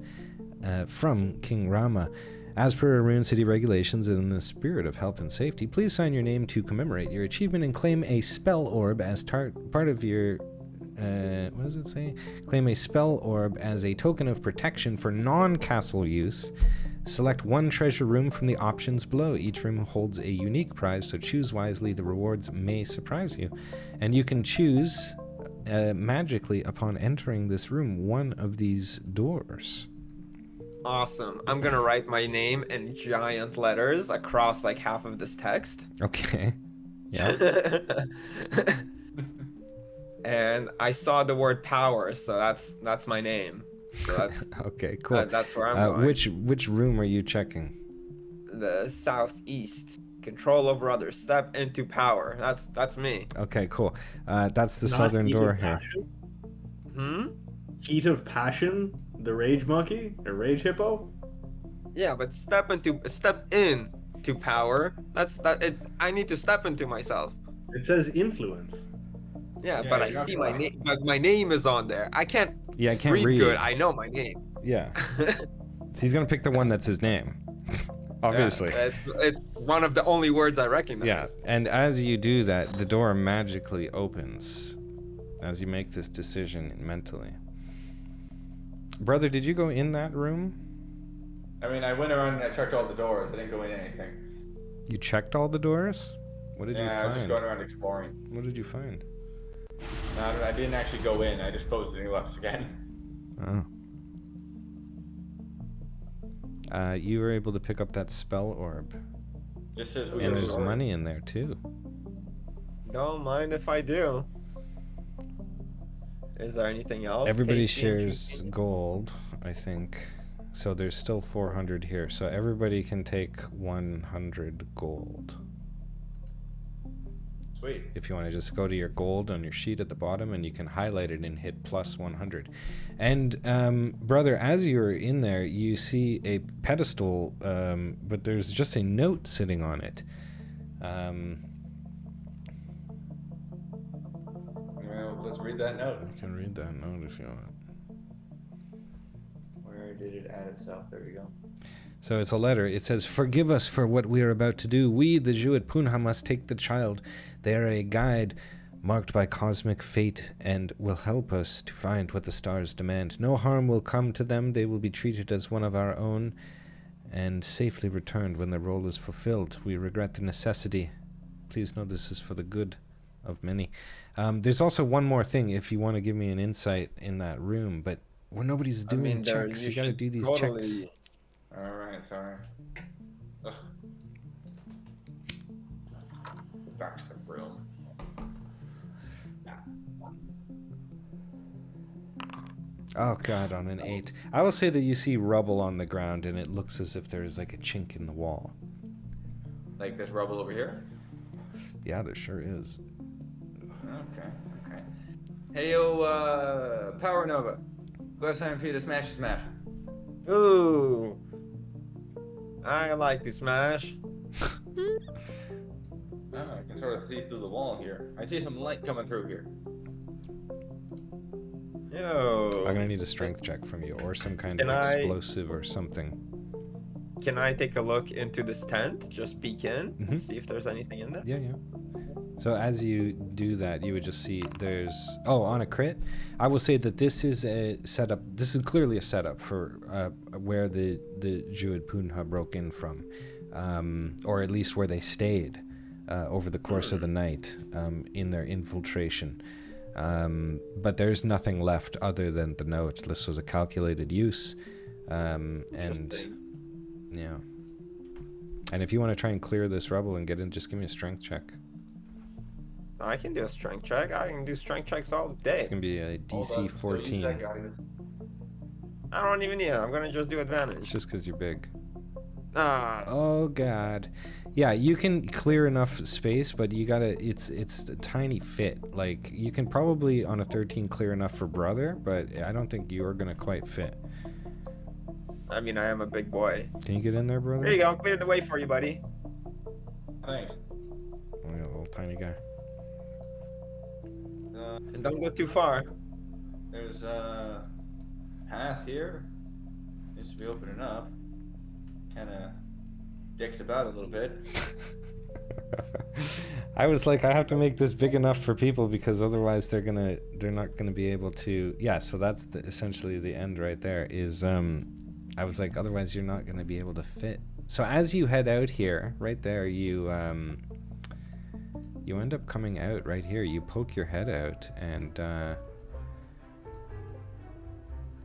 From King Rama. As per Ehrune City regulations and in the spirit of health and safety, please sign your name to commemorate your achievement and claim a spell orb as part of your... what does it say? Claim a spell orb as a token of protection for non-castle use. Select one treasure room from the options below. Each room holds a unique prize, so choose wisely. The rewards may surprise you. And you can choose... magically upon entering this room one of these doors. Awesome. I'm gonna write my name in giant letters across like half of this text. Okay. Yeah. And I saw the word power, so that's my name. So that's Okay, cool. that's where I'm going. Which room are you checking? The southeast. Control over others. Step into power. That's me. Okay, cool. That's the Not southern Heat door of here. Passion? Hmm? Heat of Passion? The Rage Monkey? Or Rage Hippo? Yeah, but step in to power. I need to step into myself. It says influence. Yeah, Yeah, but I you're not see my wrong. name. But my name is on there. I can't Yeah, I can't read read. good. I know my name. Yeah. So he's gonna pick the one that's his name. Obviously. Yeah, it's one of the only words I recognize. Yeah, and as you do that, the door magically opens as you make this decision mentally. Brother, did you go in that room? I mean, I went around and I checked all the doors. I didn't go in anything. You checked all the doors? What did Yeah, you I was just find? going around exploring. What did you find? No, I didn't actually go in. I just closed it and left again. Oh. You were able to pick up that spell orb. Just says And there's money in there too. Don't mind if I do. Is there anything else? Everybody Tasty, shares interesting? gold, I think. So there's still 400 here. So everybody can take 100 gold. Sweet. If you want to just go to your gold on your sheet at the bottom and you can highlight it and hit plus 100. And brother, as you're in there, you see a pedestal, but there's just a note sitting on it. Well, let's read that note. You can read that note if you want. Where did it add itself? There we go. So it's a letter. It says, "Forgive us for what we are about to do. We, the Jew at Punha, must take the child. They are a guide marked by cosmic fate and will help us to find what the stars demand. No harm will come to them. They will be treated as one of our own. and safely returned when their role is fulfilled. We regret the necessity. Please know this is for the good of many. There's also one more thing if you want to give me an insight in that room, but when nobody's doing checks, you gotta do these checks. Alright, sorry. Ugh. Back to the room. Oh god, on an 8. I will say that you see rubble on the ground and it looks as if there is like a chink in the wall. Like there's rubble over here? Yeah, there sure is. Okay. Hey yo, Power Nova. Go time for you to smash. Ooh. I like to smash. Oh, I can sort of see through the wall here. I see some light coming through here. Yo. I'm gonna need a strength check from you, or some kind Can of I- explosive or something. Can I take a look into this tent? Just peek in Mhm. and see if there's anything in there? Yeah. So as you do that, you would just see there's... Oh, on a crit? I will say that this is a setup. This is clearly a setup for where the Druid Punha broke in from. Or at least where they stayed over the course of the night in their infiltration. But there's nothing left other than the note. This was a calculated use. And yeah. And if you want to try and clear this rubble and get in, just give me a strength check. I can do a strength check. I can do strength checks all day. It's gonna be a DC 14. I don't even need it. I'm gonna just do It's advantage. just because you're big. Ah. Oh god. Yeah, you can clear enough space, but you gotta. It's a tiny fit. Like you can probably on a 13 clear enough for brother, but I don't think you are gonna quite fit. I mean, I am a big boy. Can you get in there, brother? There you go. Cleared the way for you, buddy. Thanks. Oh, yeah, little tiny guy. And don't go too far. There's a path here. Needs to be opening up. Kinda dicks about a little bit. I was like, I have to make this big enough for people because otherwise they're not gonna be able to. Yeah, so that's essentially the end right there. Is I was like, otherwise you're not gonna be able to fit. So as you head out here, right there, you end up coming out right here. You poke your head out and oh,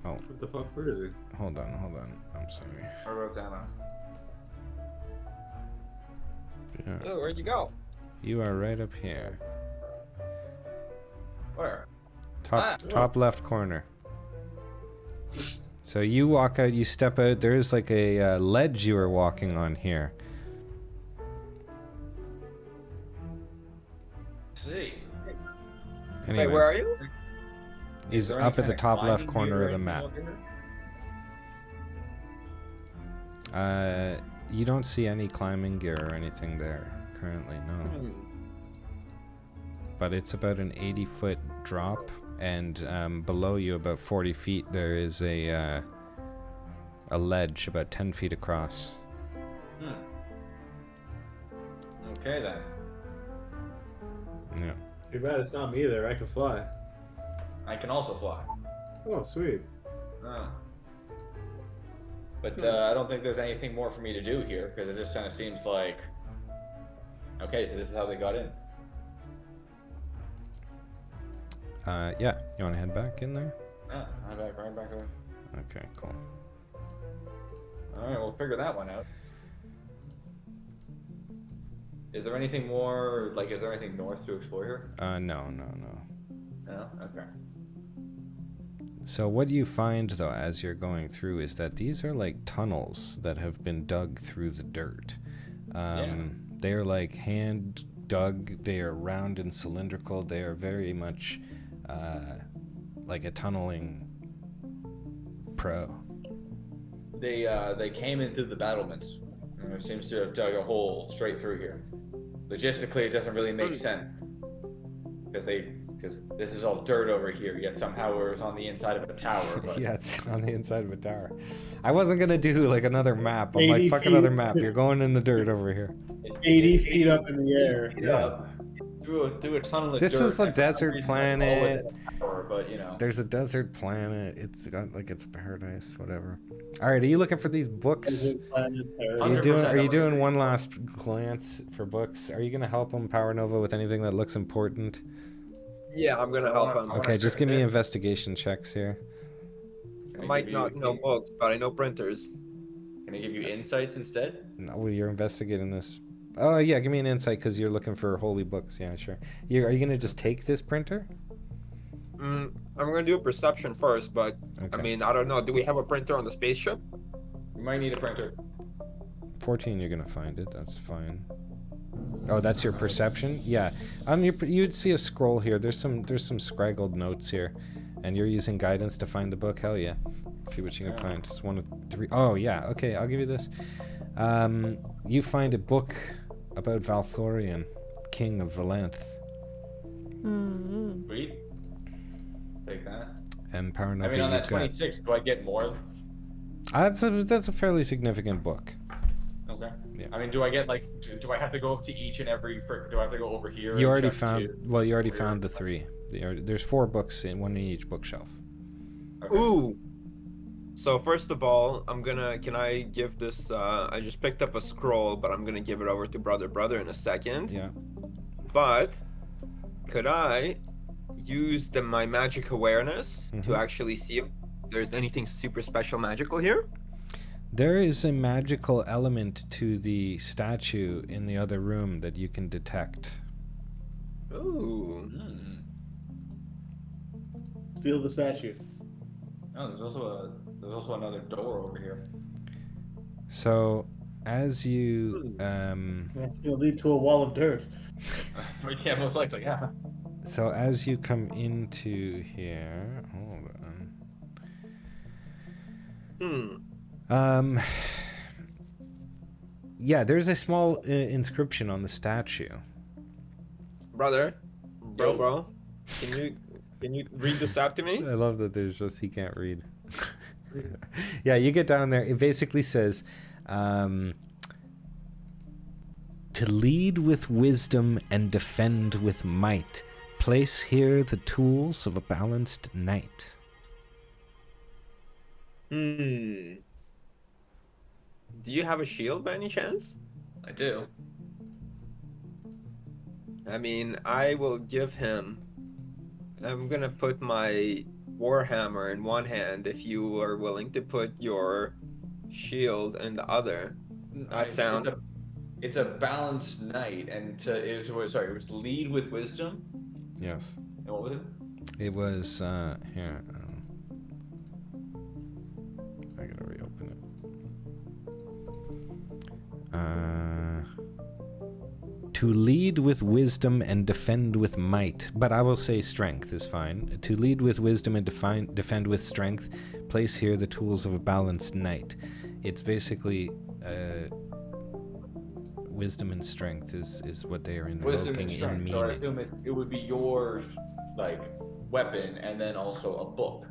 What the fuck? Where is it? hold on. I'm sorry. I wrote that on. Yeah, Oh, where'd you go? you are right up here. Where? Top left corner. So you walk out, you step out. There is like a ledge you were walking on here. See. Anyways, Wait, where are you? He's Is there any up at the kinda top left climbing corner gear of the or map. anything over here? You don't see any climbing gear or anything there currently, no. Hmm. But it's about an 80-foot drop, and below you, about 40 feet, there is a ledge about 10 feet across. Okay then. Yeah. Too bad it's not me there. I can fly. I can also fly. Oh, sweet. Oh. But I don't think there's anything more for me to do here, because it just kind of seems like... Okay, so this is how they got in. Yeah. You want to head back in there? Ah, right back there. Okay, cool. Alright, we'll figure that one out. Is there anything more, like, is there anything north to explore here? No. No? Okay. So what you find, though, as you're going through is that these are like tunnels that have been dug through the dirt. They are like hand dug. They are round and cylindrical. They are very much like a tunneling pro. They came in through the battlements. And it seems to have dug a hole straight through here. Logistically, it doesn't really make sense. Because this is all dirt over here, yet somehow it was on the inside of a tower. But... Yeah, it's on the inside of a tower. I wasn't gonna do like another map. I'm like, 80 fuck feet. another map. You're going in the dirt over here. 80 feet up in the air. Yeah. through a tunnel of This dirt. is a and for some desert reason I blow it planet. in a tower, but you know. There's a desert planet. It's got like it's a paradise, whatever. All right, are you looking for these books? Desert planet Are paradise. you doing? 100% Are you I'm doing reading one books. last glance for books? Are you gonna help him, Power Nova, with anything that looks important? Yeah, I'm gonna help him. Okay, just give me investigation checks here. I Can I might give you- not know books, but I know printers. Can I give you insights instead? No, well, you're investigating this. Oh yeah, give me an insight because you're looking for holy books. Yeah, sure. Are you gonna just take this printer? I'm gonna do a perception first, but Okay. I mean, I don't know. Do we have a printer on the spaceship? You might need a printer. 14, you're gonna find it. That's fine. Oh, that's your perception. Yeah. You'd see a scroll here. There's some scraggled notes here, and you're using guidance to find the book. Hell yeah. See what you can find. It's 1 of 3. Oh yeah. Okay, I'll give you this. You find a book about Valthorion, King of Valanth, Mm-hmm. Sweet. Take that. and Power I Nova. mean, on that you've got. 26, do I get more? That's a fairly significant book. Okay. Yeah. I mean, do I get like? Do I have to go up to each and every? Do I have to go over here? You and already check found. two? Well, you already Where- found the 3. There's 4 books in one in each bookshelf. Okay. Ooh. So first of all, can I give this, I just picked up a scroll, but I'm gonna give it over to Brother in a second. Yeah. But, could I use my magic awareness Mhm. to actually see if there's anything super special magical here? There is a magical element to the statue in the other room that you can detect. Ooh. Hmm. Steal the statue. Oh, there's also another door over here. So, as you That's gonna lead to a wall of dirt. Yeah, most likely. Yeah. as you come into here, hold on. Yeah, there's a small inscription on the statue. Brother, Yo. bro, can you read this out to me? I love that there's just he can't read. Yeah, you get down there. It basically says, to lead with wisdom and defend with might. Place here the tools of a balanced knight. Do you have a shield by any chance? I do. I mean, I will give him. I'm gonna put my warhammer in one hand if you are willing to put your shield in the other. That sounds. It's a balanced knight, and it was lead with wisdom. Yes. And what was it? It was, here. I gotta reopen it. To lead with wisdom and defend with might, but I will say strength is fine. To lead with wisdom and defend with strength, place here the tools of a balanced knight. It's basically wisdom and strength is what they are Wisdom invoking and in strength. So I meaning. assume it would be your like weapon, and then also a book.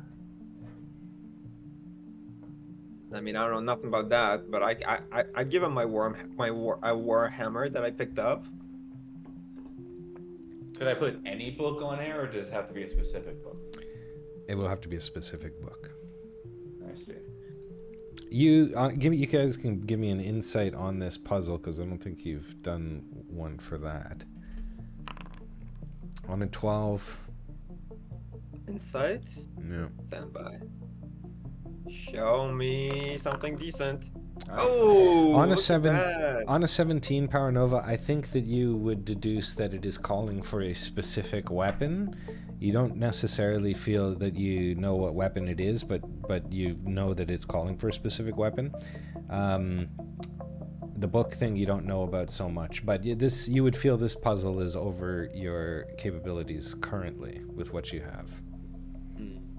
I mean, I don't know nothing about that, but I give him my warhammer that I picked up. Could I put any book on here, or does it have to be a specific book? It will have to be a specific book. I see. You you guys can give me an insight on this puzzle because I don't think you've done one for that. On a 12. Insight. No. Stand by. Show me something decent. Alright. Oh, On a look at 7 that. on a 17 Power Nova, I think that you would deduce that it is calling for a specific weapon. You don't necessarily feel that you know what weapon it is, but you know that it's calling for a specific weapon. The book thing you don't know about so much, but you would feel this puzzle is over your capabilities currently with what you have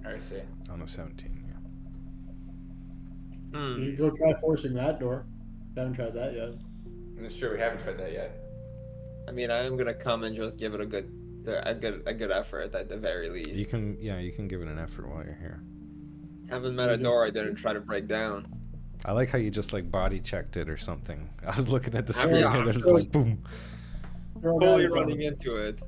I see. on a 17. You go try forcing that door. Haven't tried that yet. I'm sure we haven't tried that yet. I mean, I'm gonna come and just give it a good effort at the very least. You can give it an effort while you're here. Haven't met a door I didn't try to break down. I like how you just like body checked it or something. I was looking at the I screen mean, and it was like boom. fully running into it.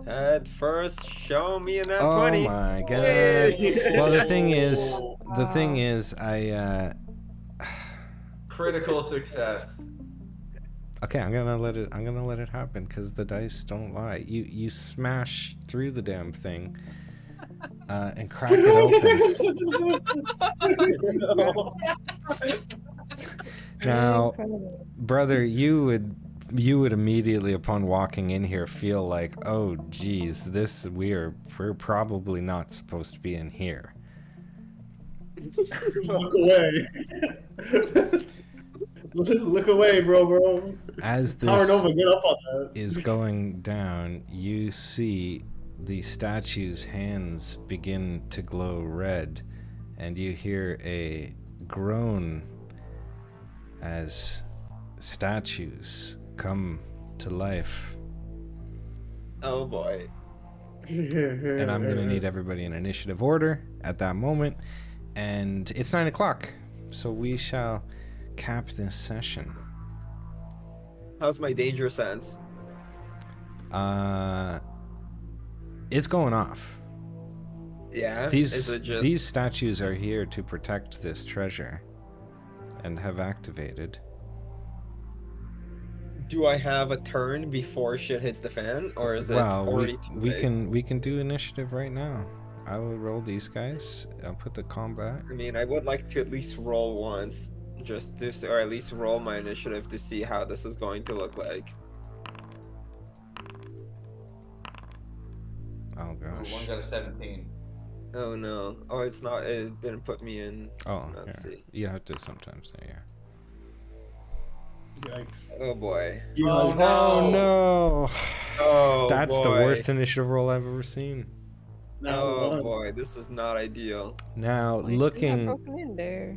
Head first, show me in that Oh 20. my god. Hey! Well, the thing is, Wow. Critical success. Okay, I'm gonna let it happen because the dice don't lie. You smash through the damn thing and crack it open. Now, Incredible. brother, you would immediately upon walking in here feel like, oh geez, we're probably not supposed to be in here. Look away. Look away, bro. As Power this Nova, get up on that. is going down, you see the statue's hands begin to glow red, and you hear a groan as statues come to life. Oh boy. And I'm gonna need everybody in initiative order at that moment. And it's 9 o'clock, so we shall cap this session. How's my danger sense? It's going off. Yeah. Is it just... These statues are here to protect this treasure, and have activated. Do I have a turn before shit hits the fan, or is it already too we late? we can do initiative right now. I will roll these guys. I'll put the combat. I mean, I would like to at least roll once, just to, or at least roll my initiative to see how this is going to look like. Oh Ooh, gosh. one got a 17. Oh no. Oh, it's not. It didn't put me in. Oh, Let's yeah. see. You have to sometimes say yeah. Yikes. Oh boy. Oh, Yikes. Oh no! Oh That's the boy. worst initiative roll I've ever seen. Now Oh one. boy, this is not ideal. Now, Like, looking broken in there.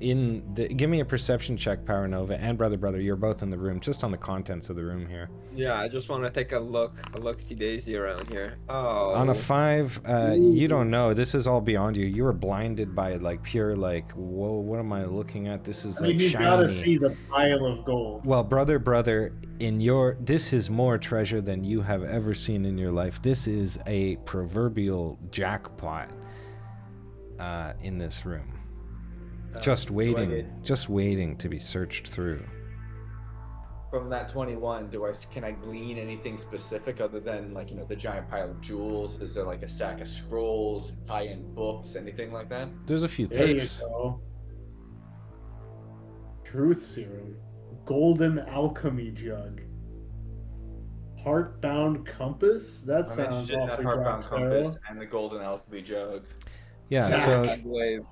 give me a perception check, Power Nova, and brother, you're both in the room, just on the contents of the room here. Yeah, I just want to take a look-see daisy around here. Oh. On a 5, you don't know. This is all beyond you. You were blinded by like pure like, whoa, what am I looking at? This is I mean, like you gotta shiny. see the pile of gold. Well, brother, this is more treasure than you have ever seen in your life. This is a proverbial jackpot in this room. Just waiting to be searched through. From that 21, can I glean anything specific other than like, the giant pile of jewels? Is there like a stack of scrolls, high-end books, anything like that? There's a few There you things. go. Truth serum. Golden alchemy jug. Heartbound compass? That I'm sounds interested in that awfully Heartbound Jack compass Sparrow. and the golden alchemy jug. Yeah, Jack. so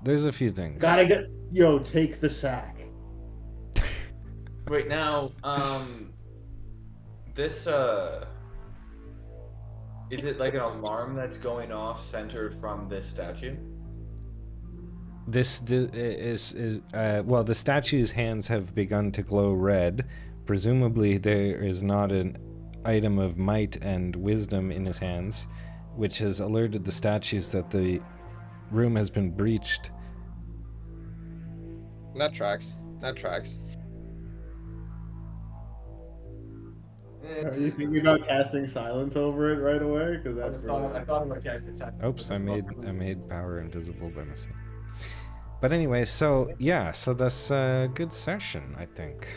there's a few things. Gotta get... Yo, take the sack. Wait, now, this, is it like an alarm that's going off centered from this statue? This is well, the statue's hands have begun to glow red. Presumably there is not an item of might and wisdom in his hands, which has alerted the statues that the room has been breached. That tracks. That tracks. Are you thinking about casting silence over it right away? Because that's I thought about casting silence. Oops, I made power invisible by mistake. But anyway, so yeah, so that's a good session, I think.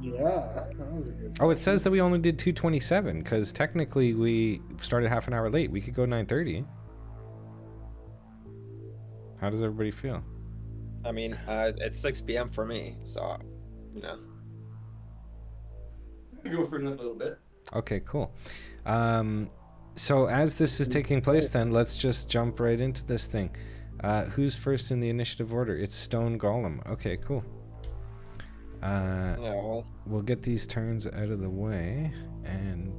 Yeah, that was a good Oh, it says that we only did 2:27 because technically we started half an hour late. We could go 9:30. How does everybody feel? I mean, it's 6 p.m. for me, so, Go for another little bit. Okay, cool. So as this is taking place, then let's just jump right into this thing. Who's first in the initiative order? It's Stone Golem. Okay, cool. No. We'll get these turns out of the way, and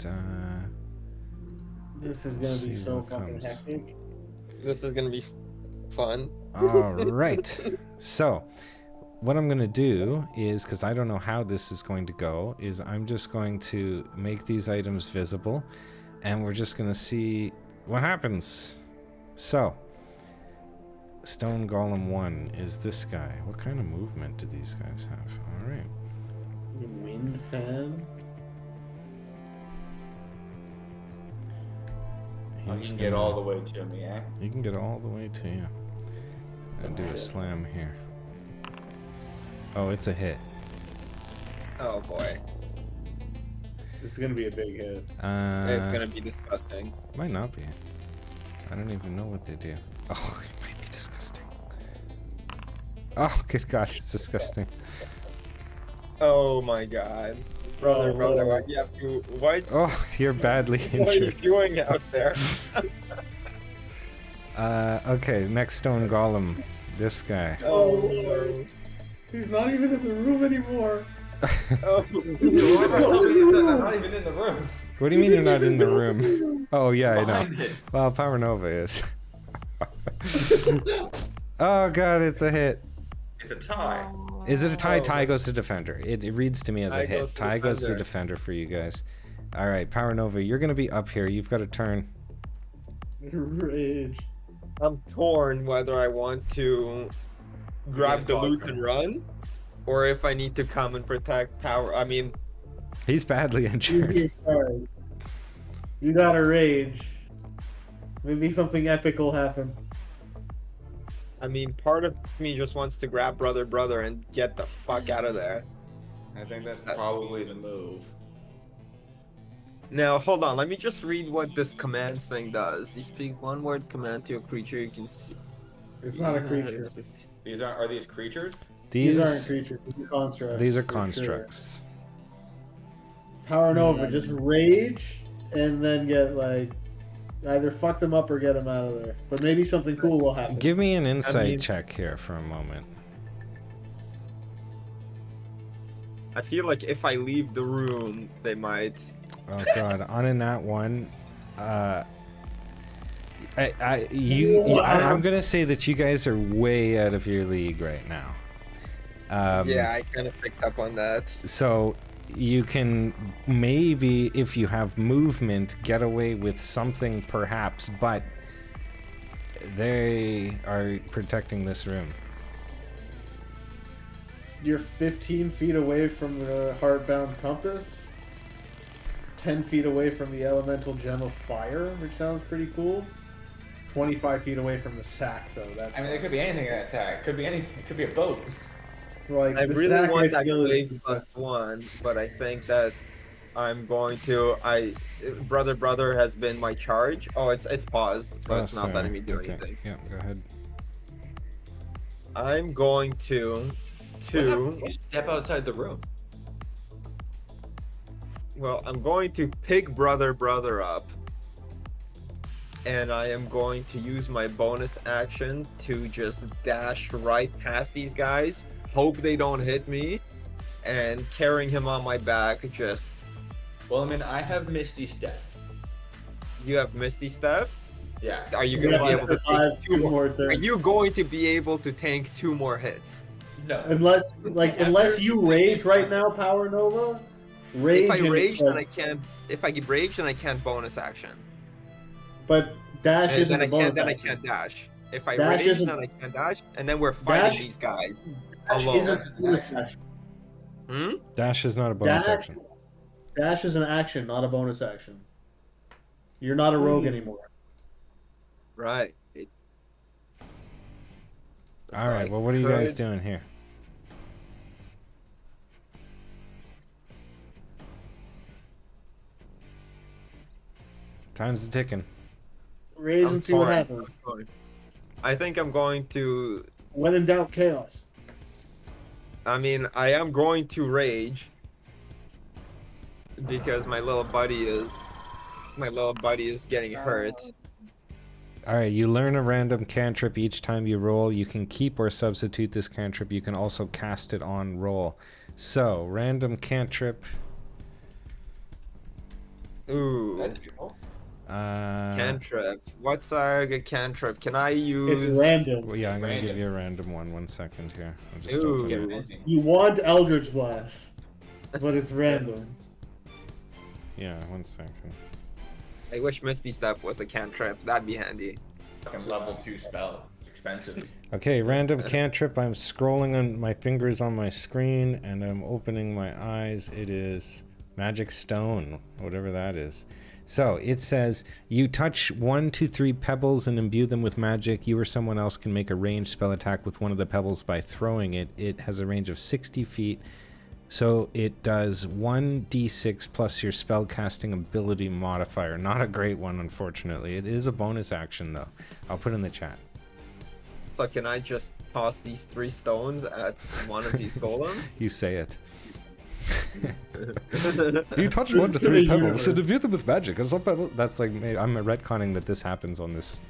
This is gonna be see so what fucking comes. hectic. This is gonna be fun. all right. So what I'm going to do is, because I don't know how this is going to go, is I'm just going to make these items visible, and we're just going to see what happens. So, Stone Golem 1 is this guy. What kind of movement do these guys have? All right. Wind fan. You He's can get all the gonna- way to me, eh? You can get all the way to you. Gonna do a slam here. Oh, it's a hit. Oh boy, This is gonna be a big hit. it's gonna be disgusting. Might not be. I don't even know what they do. Oh, it might be disgusting. Oh, good God, it's disgusting. Oh my god, brother, why do you have to? What? Oh, you're badly What are you injured. doing out there? Okay, next stone golem. This guy. Oh Lord. He's not even in the room anymore. Oh. I'm not even in the room. What do you mean you're not in the room? Oh, yeah, I know. Behind it. Well, Power Nova is. Oh, God, it's a hit. It's a tie. Is it a tie? Oh. Tie goes to defender. It reads to me as a Tie hit. goes to Tie goes to defender. defender for you guys. All right, Power Nova, you're going to be up here. You've got a turn. Rage. I'm torn whether I want to grab the loot and run, or if I need to come and protect power. I mean, He's badly injured. You gotta rage. Maybe something epic will happen. part of me just wants to grab brother and get the fuck out of there. I think that's probably the move. Now, hold on. Let me just read what this command thing does. You speak one word command to a creature you can see. It's not a creature. These are these creatures? These aren't creatures. These are constructs. These are for constructs. Sure. Power Nova, just rage and then get like either fuck them up or get them out of there. But maybe something cool will happen. Give me an insight mean- check here for a moment. I feel like if I leave the room, they might. Oh God, on a nat one, I'm gonna say that you guys are way out of your league right now. Yeah, I kind of picked up on that. So you can maybe, if you have movement, get away with something perhaps, but they are protecting this room. You're 15 feet away from the Heartbound Compass. 10 feet away from the Elemental Gem of Fire, which sounds pretty cool. 25 feet away from the sack, though. That's I mean, there could be anything in that tag. Could be anything. It could be a boat. like I the really sack want I that feel is- wave +1, but I think that I'm going to. Brother has been my charge. Oh, it's paused, so Oh, it's not sorry. letting me do Okay. anything. Yeah, go ahead. I'm going to. Step outside the room. Well, I'm going to pick brother up, and I am going to use my bonus action to just dash right past these guys, hope they don't hit me, and carrying him on my back. Just Well, I mean, I have Misty Step. you have Misty Step. Yeah. Are you Yeah, going to be able to survive take 2 more? Are turns. you going to be able to tank 2 more hits? No. Unless you rage right now, Power Nova. Rage If I and- rage, then I can't. If I rage, then I can't bonus action. But dash And isn't then a bonus I action. can't dash. If I Dash rage, isn't- then I can't dash, and then we're fighting Dash- these guys Dash alone. isn't a bonus action. Hmm? Dash is not a bonus Dash- action. Dash is an action, not a bonus action. You're not a rogue anymore. Right. All right. Well, what are you guys doing here? Time's ticking. Rage and see what happens. I think I'm going to. When in doubt, chaos. I mean, I am going to rage because my little buddy is getting hurt. All right, you learn a random cantrip each time you roll. You can keep or substitute this cantrip. You can also cast it on roll. So, random cantrip. Ooh, That'd be cool. cantrip. What's a cantrip? Can I use? It's random. Well, yeah, I'm going to give Random. you a random one. 1 second here. I'll just Ooh. open it. You want Eldritch Blast, but it's random. Yeah, 1 second. I wish Misty Step was a cantrip. That'd be handy. Fucking level 2 spell. Expensive. Okay, random cantrip. I'm scrolling on my fingers on my screen and I'm opening my eyes. It is Magic Stone, whatever that is. So it says you touch 1, 2, 3 pebbles and imbue them with magic. You or someone else can make a ranged spell attack with one of the pebbles by throwing it. It has a range of 60 feet. So it does 1d6 plus your spellcasting ability modifier. Not a great one, unfortunately. It is a bonus action, though. I'll put it in the chat. So can I just toss these 3 stones at one of these golems? You say it. You touch 1 to 3 pebbles and imbue them with magic. That's like I'm retconning that this happens on this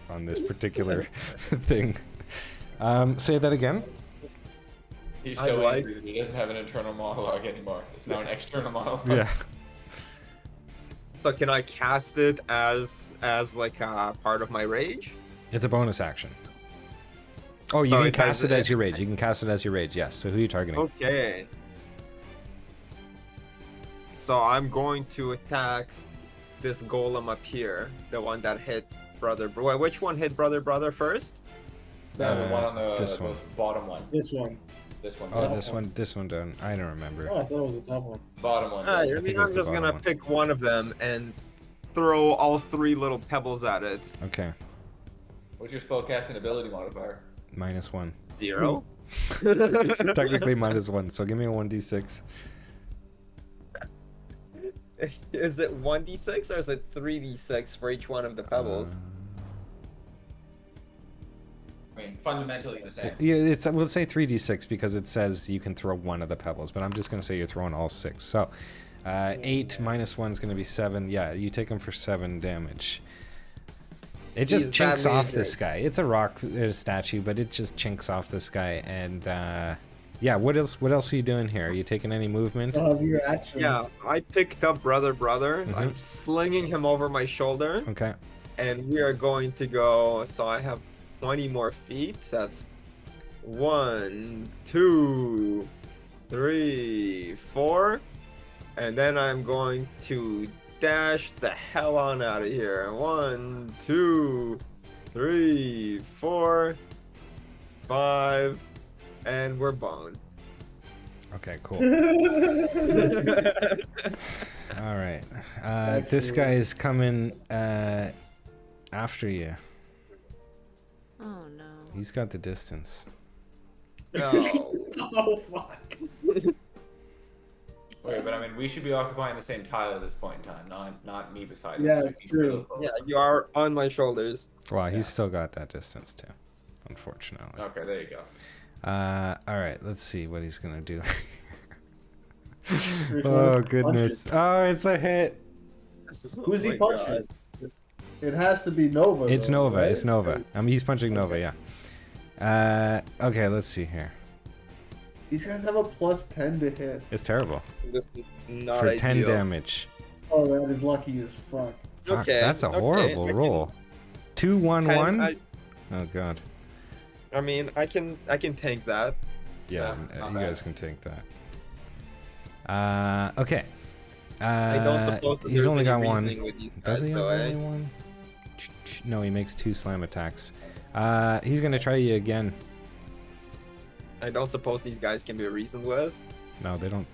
particular thing. Say that again. He's I so like- angry that he doesn't have an internal monologue anymore. It's now an external monologue. Yeah. So can I cast it as like a part of my rage? It's a bonus action. Oh, you So can it has- cast it as your rage. You can cast it as your rage, yes. So who are you targeting? Okay. So I'm going to attack this golem up here, the one that hit brother. Wait, which one hit brother first? The one on the this one. bottom one. This one. This one. Oh, Top this one down. I don't remember. Oh, I thought it was the top one. Bottom one. I think mean, it was I'm the just bottom gonna one. pick one of them and throw all 3 little pebbles at it. Okay. What's your spellcasting ability modifier? -1. 0. It's technically -1, so give me a 1d6. Is it 1d6 or is it 3d6 for each one of the pebbles? I mean, fundamentally the same. Yeah, we'll say 3d6 because it says you can throw 1 of the pebbles, but I'm just going to say you're throwing all 6. So 8 -1 is going to be 7. Yeah, you take them for 7 damage. It just He's chinks badly off this guy. It's a rock statue, but it just chinks off this guy. And yeah, what else are you doing here? Are you taking any movement? Your action. Yeah, I picked up brother. Mhm. I'm slinging him over my shoulder, Okay. and we are going to go. So I have 20 more feet. That's 1, 2, 3, 4, and then I'm going to dash the hell on out of here. 1, 2, 3, 4, 5, and we're boned. Okay, cool. All right. This guy is coming after you. Oh no. He's got the distance. No. Oh fuck. Wait, but I mean, we should be occupying the same tile at this point in time, not me beside Yeah, him. it's true. Yeah, you are on my shoulders. Wow, he's Yeah. still got that distance too, unfortunately. Okay, there you go. All right, let's see what he's gonna do. Which Oh one? goodness! Oh, it's a hit. Who's Oh he my punching? It has to be Nova. It's though, Nova. right? It's Nova. He's punching Nova. Yeah. Okay, let's see here. These guys have a +10 to hit. It's terrible This is not for 10 ideal. damage. Oh, that is lucky as fuck. Fuck, Okay, that's a okay, horrible I can- roll. 2, 1, 1. I Oh god. mean, I can tank that. Yeah, That's you not guys bad. can take that. Okay. I don't suppose that he's there's only any got one. reasoning with these Does guys, he have though, only eh? one? No, he makes 2 slam attacks. He's gonna try you again. I don't suppose these guys can be reasoned with. No, they don't.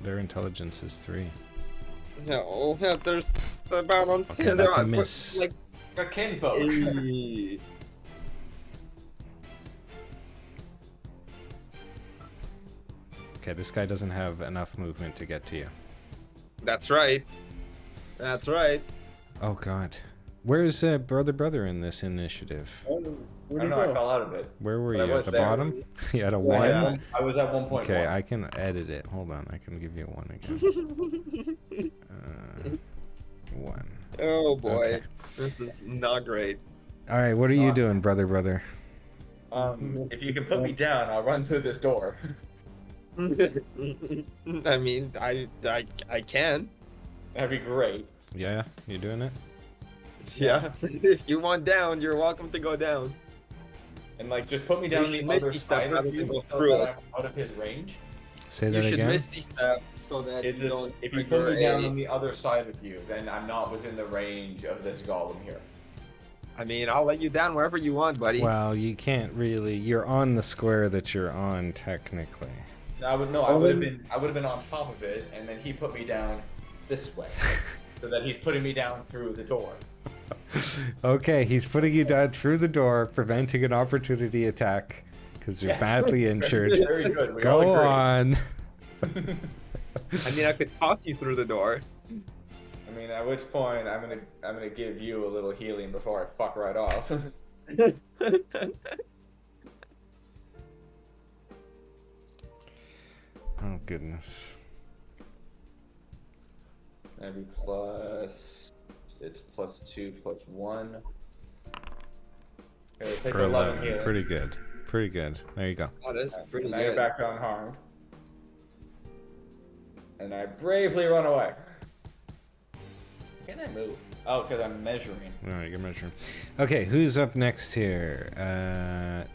Their intelligence is 3. No, yeah, there's about on. Okay, that's a miss. Like, Got kinfolk. eh. Okay, this guy doesn't have enough movement to get to you. That's right. That's right. Oh god. Where's brother in this initiative? Oh, I where'd don't he know, I go? fell out of it. Where were But I you? At was the there. bottom? You had a Yeah, 1? yeah. I was at 1.1. Okay, I can edit it. Hold on, I can give you a 1 again. 1. Oh boy, Okay. this is not great. All right, what are you doing, brother? If you can put me down, I'll run through this door. I mean, I can. That'd be great. Yeah, you doing it? Yeah. If you want down, you're welcome to go down. And like, just put me down You on the should other misty step side rather of you than go so through that it. I'm out of his range. Say You that should again. misty step so that Is you it, don't if you trigger put me down any- on the other side of you, then I'm not within the range of this golem here. I mean, I'll let you down wherever you want, buddy. Well, you can't really. You're on the square that you're on, technically. I would have been on top of it, and then he put me down this way. so that he's putting me down through the door. Okay, he's putting you down through the door, preventing an opportunity attack because you're badly injured. Very good. We all Go agree. on. I mean, I could toss you through the door. I mean, at which point I'm gonna give you a little healing before I fuck right off. Oh goodness. Maybe plus. It's +2 +1. Okay, take For 11. healing. Pretty good. Pretty good. There you go. Oh, that's pretty Now you're good. back unharmed. And I bravely run away. Can I move? Oh, because I'm measuring. Alright, good measure. Okay, who's up next here?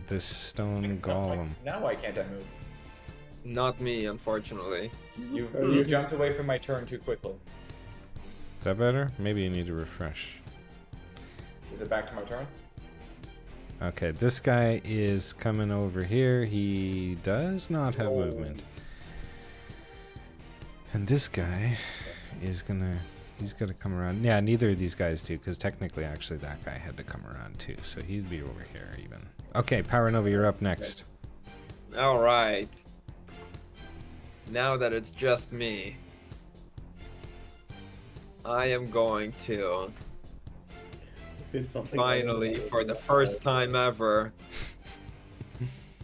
The stone golem. Now why can't I move? Not me, unfortunately. You jumped away from my turn too quickly. Is that better? Maybe you need to refresh. Is it back to my turn? Okay, this guy is coming over here. He does not have movement. And this guy is gonna... He's gonna come around. Yeah, neither of these guys do, because technically, actually, that guy had to come around too. So he'd be over here even. Okay, Power Nova, you're up next. All right. Now that it's just me, I am going to It's something finally, for the first time ever,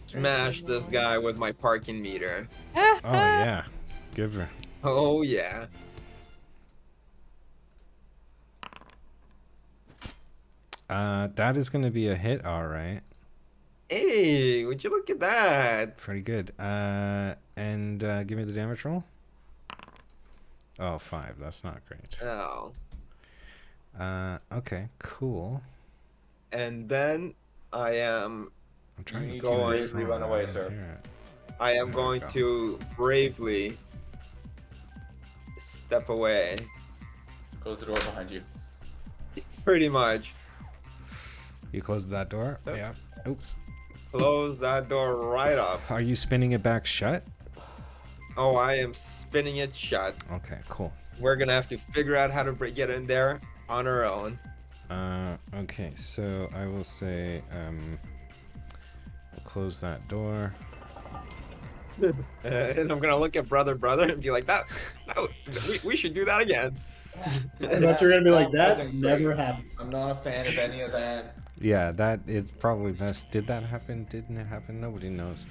smash this guy with my parking meter. Oh yeah, give her. Oh yeah. That is gonna be a hit, all right. Hey, would you look at that? Pretty good. And give me the damage roll. Oh, 5. That's not great. Oh. Okay, cool. And then I am I'm trying to You keep can this bravely run on away, right sir. here. I am There we going go. to bravely step away. Close the door behind you. Pretty much. You closed that door? Oops. Yeah. Oops. Close that door right up. Are you spinning it back shut? Oh, I am spinning it shut. Okay, cool. We're gonna have to figure out how to get in there on our own. Okay, so I will say, we'll close that door. And I'm gonna look at brother and be like, we should do that again. I thought you were gonna be like that. Wasn't Never great. happened. I'm not a fan of any of that. Yeah, that is probably best. Did that happen? Didn't it happen? Nobody knows.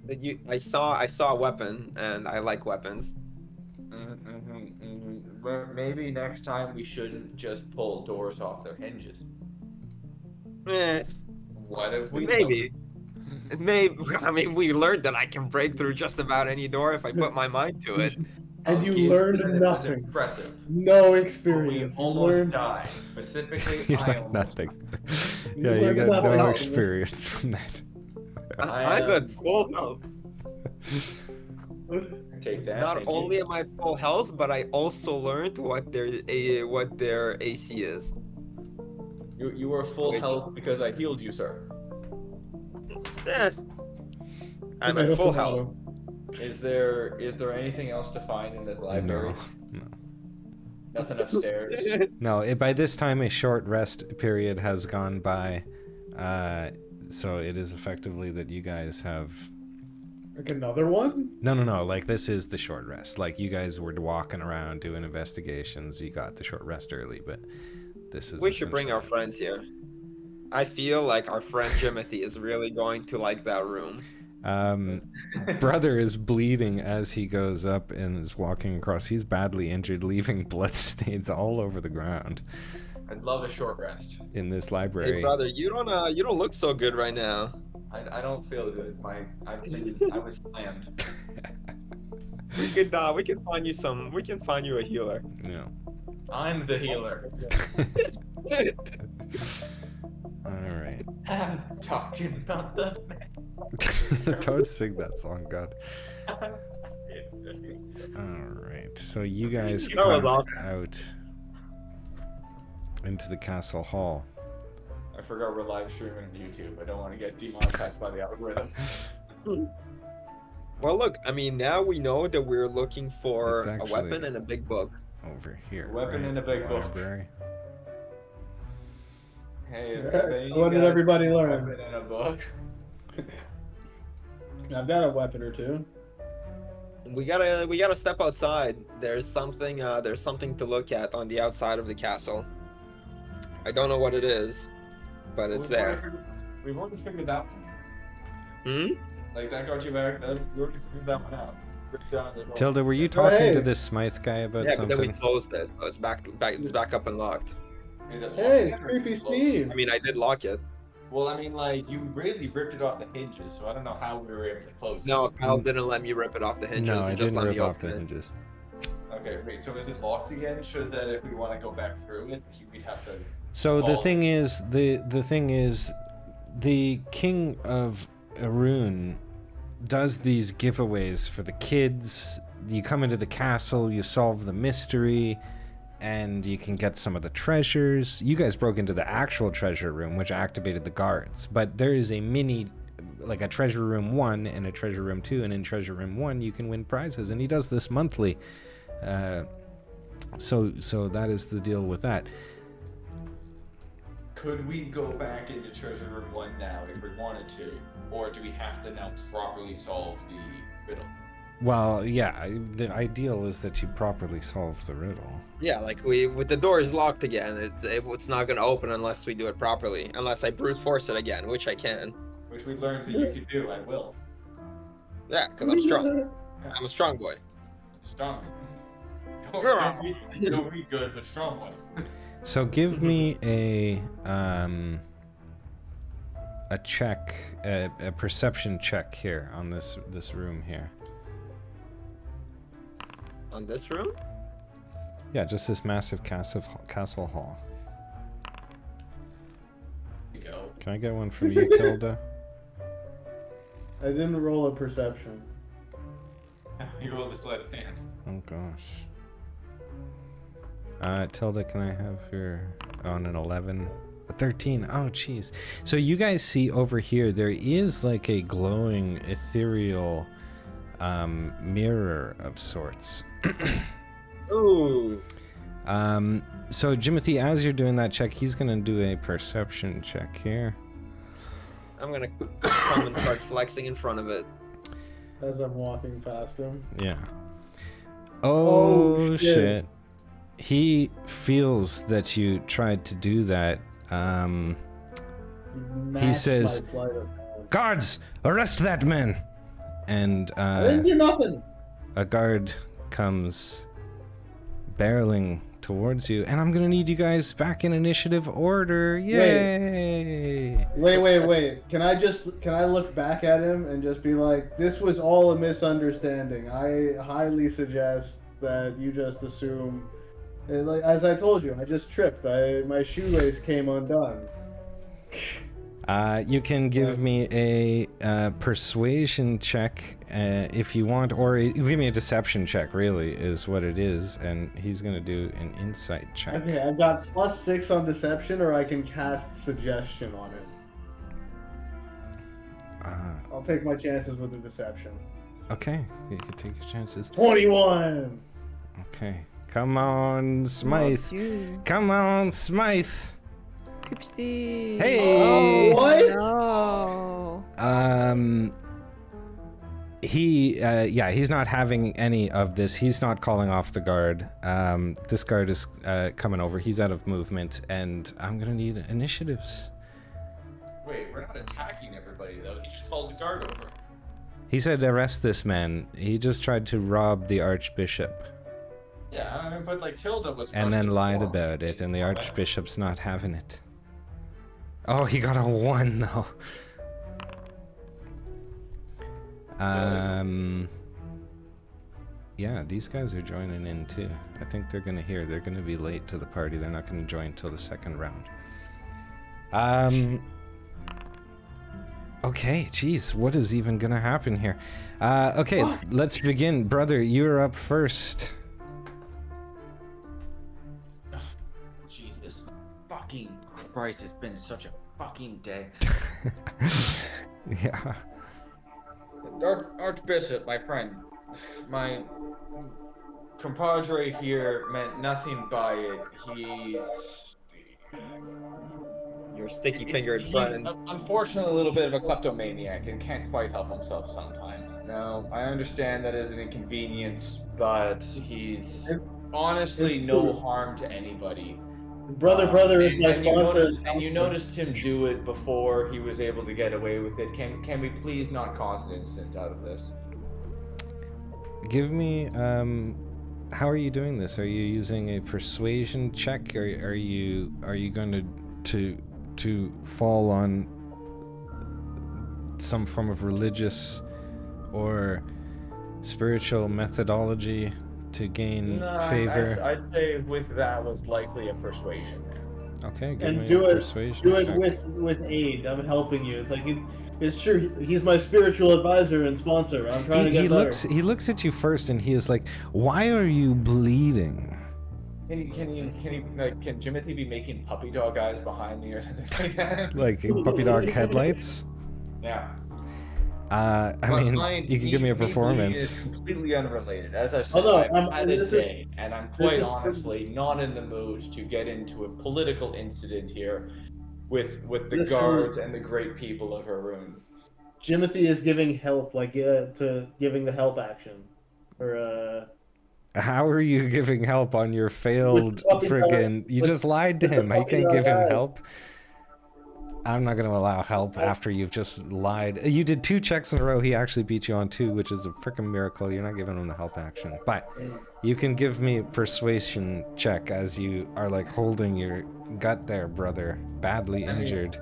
But I saw a weapon, and I like weapons. But maybe next time we shouldn't just pull doors off their hinges. What if we Maybe. Maybe. I mean, we learned that I can break through just about any door if I put my mind to it. And you Okay, learned that was nothing. Impressive. No We experience. You almost learned died. Specifically, You I learned almost nothing. You Yeah, you learned got nothing. no experience from that. I'm at full health. Take that. Not thank you. only am I full health, but I also learned what their AC is. You were full Which- health because I healed you, sir. I'm at full health. Is there anything else to find in this library? No. Nothing upstairs. No, by this time a short rest period has gone by. So it is effectively that you guys have... Like another one? No, like this is the short rest. Like you guys were walking around doing investigations. You got the short rest early, but this is... We should bring our essentially- friends here. I feel like our friend Jimothy is really going to like that room. Brother is bleeding as he goes up and is walking across. He's badly injured, leaving blood stains all over the ground I'd love a short rest. in this Hey library. brother, you don't look so good right now. I don't feel good. I was slammed. We can find you a healer. Yeah. I'm the healer. All right. I'm talking about the Don't sing that song, God. All right. So you guys That was come awesome. out into the castle hall. I forgot we're live streaming on YouTube. I don't want to get demonetized by the algorithm. Well, look, I mean, now we know that we're looking for It's a actually- weapon and a big book. over here. Weapon right? in a big book. Library. Hey, if Yeah, any what did guys everybody have a learn? Weapon in a book. I've got a weapon or two. We gotta step outside. There's something to look at on the outside of the castle. I don't know what it is, but it's there. We've already figured that one. Hmm? Like, that got you back. We already figured that one out. Ripped down the door. Tilda, were you talking hey. to this Smythe guy about Yeah, but then we something? closed it, so it's back up and locked. Is it locked Hey, again or creepy is it closed? Steve. I mean, I did lock it. Well, I mean, like, you really ripped it off the hinges, so I don't know how we were able to close it. No, Kyle didn't let me rip it off the hinges. No, He I just didn't let rip me off open the it. hinges. Okay, wait, so is it locked again? Should that if we want to go back through it, we'd have to... So the Oh. thing is, the king of Ehrune does these giveaways for the kids. You come into the castle, you solve the mystery, and you can get some of the treasures. You guys broke into the actual treasure room, which activated the guards. But there is a mini, like a treasure room 1 and a treasure room 2, and in treasure room 1 you can win prizes, and he does this monthly. So that is the deal with that. Could we go back into Treasure Room 1 now if we wanted to? Or do we have to now properly solve the riddle? Well, yeah, the ideal is that you properly solve the riddle. Yeah, like with the doors locked again, it's not gonna open unless we do it properly. Unless I brute force it again, which I can. Which we learned that you could do, I will. Yeah, because I'm strong. I'm a strong boy. Strong. Don't be good, but strong one. So give me a check, a perception check here on this room here. On this room? Yeah, just this massive castle hall. Here you go. Can I get one from you, Tilda? I didn't roll a perception. You roll the sleight of hand. Oh gosh. Tilda, can I have your on an 11? A 13. Oh jeez. So you guys see over here there is like a glowing ethereal mirror of sorts. Ooh. So Jimothy, as you're doing that check, he's gonna do a perception check here. I'm gonna come and start flexing in front of it. As I'm walking past him. Yeah. Oh, shit. shit. He feels that you tried to do that. Matched says, my sleight of hand. Guards, arrest that man! And I didn't do nothing. a guard comes barreling towards you, and I'm gonna need you guys back in initiative order. Yay! Wait. Can I look back at him and just be like, this was all a misunderstanding. I highly suggest that you just assume. And like, as I told you, I just tripped. My shoelace came undone. You can give me a persuasion check if you want, or give me a deception check, really, is what it is, and he's going to do an insight check. Okay, I've got +6 on deception, or I can cast suggestion on it. I'll take my chances with the deception. Okay, you can take your chances. 21! Okay, come on, Smythe. Come on, Smythe. Oopsie. Hey! Oh, what? No. He's not having any of this. He's not calling off the guard. This guard is coming over. He's out of movement, and I'm gonna need initiatives. Wait, we're not attacking everybody, though. He just called the guard over. He said, arrest this man. He just tried to rob the archbishop. Yeah, but like Tilda was. And then arrested lied before. about it, and the archbishop's not having it. Oh, he got a 1 though. Yeah, these guys are joining in too. I think they're gonna hear. They're gonna be late to the party. They're not gonna join till the second round. Okay, geez, what is even gonna happen here? Okay, let's begin. Brother, you're up first. Jesus fucking Christ, it's been such a fucking day. Yeah. Archbishop, my friend, my compadre here meant nothing by it. Your sticky He's fingered friend. unfortunately a little bit of a kleptomaniac and can't quite help himself sometimes. Now, I understand that is an inconvenience, but he's honestly It's no true. harm to anybody. Brother is my And you sponsor. noticed him do it before he was able to get away with it. Can we please not cause an incident out of this? Give me, how are you doing this? Are you using a persuasion check, or are you going to fall on some form of religious or spiritual methodology to gain favor? I'd say with that was likely a persuasion. Okay, give And me do a it persuasion do it check. with aid. I'm helping you. It's like it's true. He's my spiritual advisor and sponsor. I'm trying to get better. He looks at you first, and he is like, "Why are you bleeding?" Can Jimothy be making puppy dog eyes behind me or something like that? Like puppy dog headlights. Yeah. I mean, you can give me a performance. It's completely unrelated. As I said, no, I've had a this is- day, and I'm quite is- honestly not in the mood to get into a political incident here with the This guards is- and the great people of Ehrune. Jimothy is giving help, to giving the help action, or How are you giving help on your failed With puppy friggin'? dog- You with- just lied to with the him. I puppy can't dog give him eyes. help. I'm not going to allow help after you've just lied. You did 2 checks in a row. He actually beat you on 2, which is a freaking miracle. You're not giving him the help action. But you can give me a persuasion check as you are like holding your gut there, brother. Badly I mean- injured.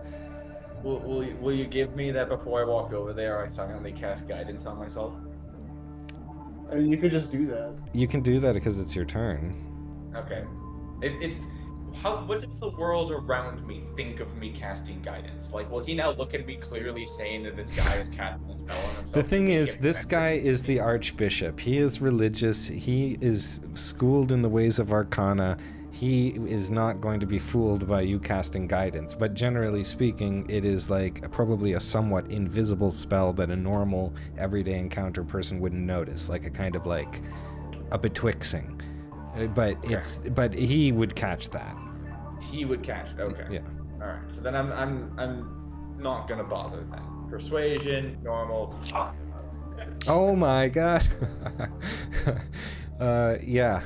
Will you give me that before I walk over there? I silently cast guidance on myself. I mean, you could just do that. You can do that because it's your turn. Okay. What does the world around me think of me casting guidance? Like, will he now look at me clearly saying that this guy is casting a spell on himself? The thing to is, get this revenge? guy is the archbishop. He is religious. He is schooled in the ways of arcana. He is not going to be fooled by you casting guidance. But generally speaking, it is like probably a somewhat invisible spell that a normal, everyday encounter person wouldn't notice, like a kind of like a betwixing. But he would catch that. He would catch it. Okay. Yeah. All right. So then I'm not gonna bother then. Persuasion, normal. Oh my god. Yeah.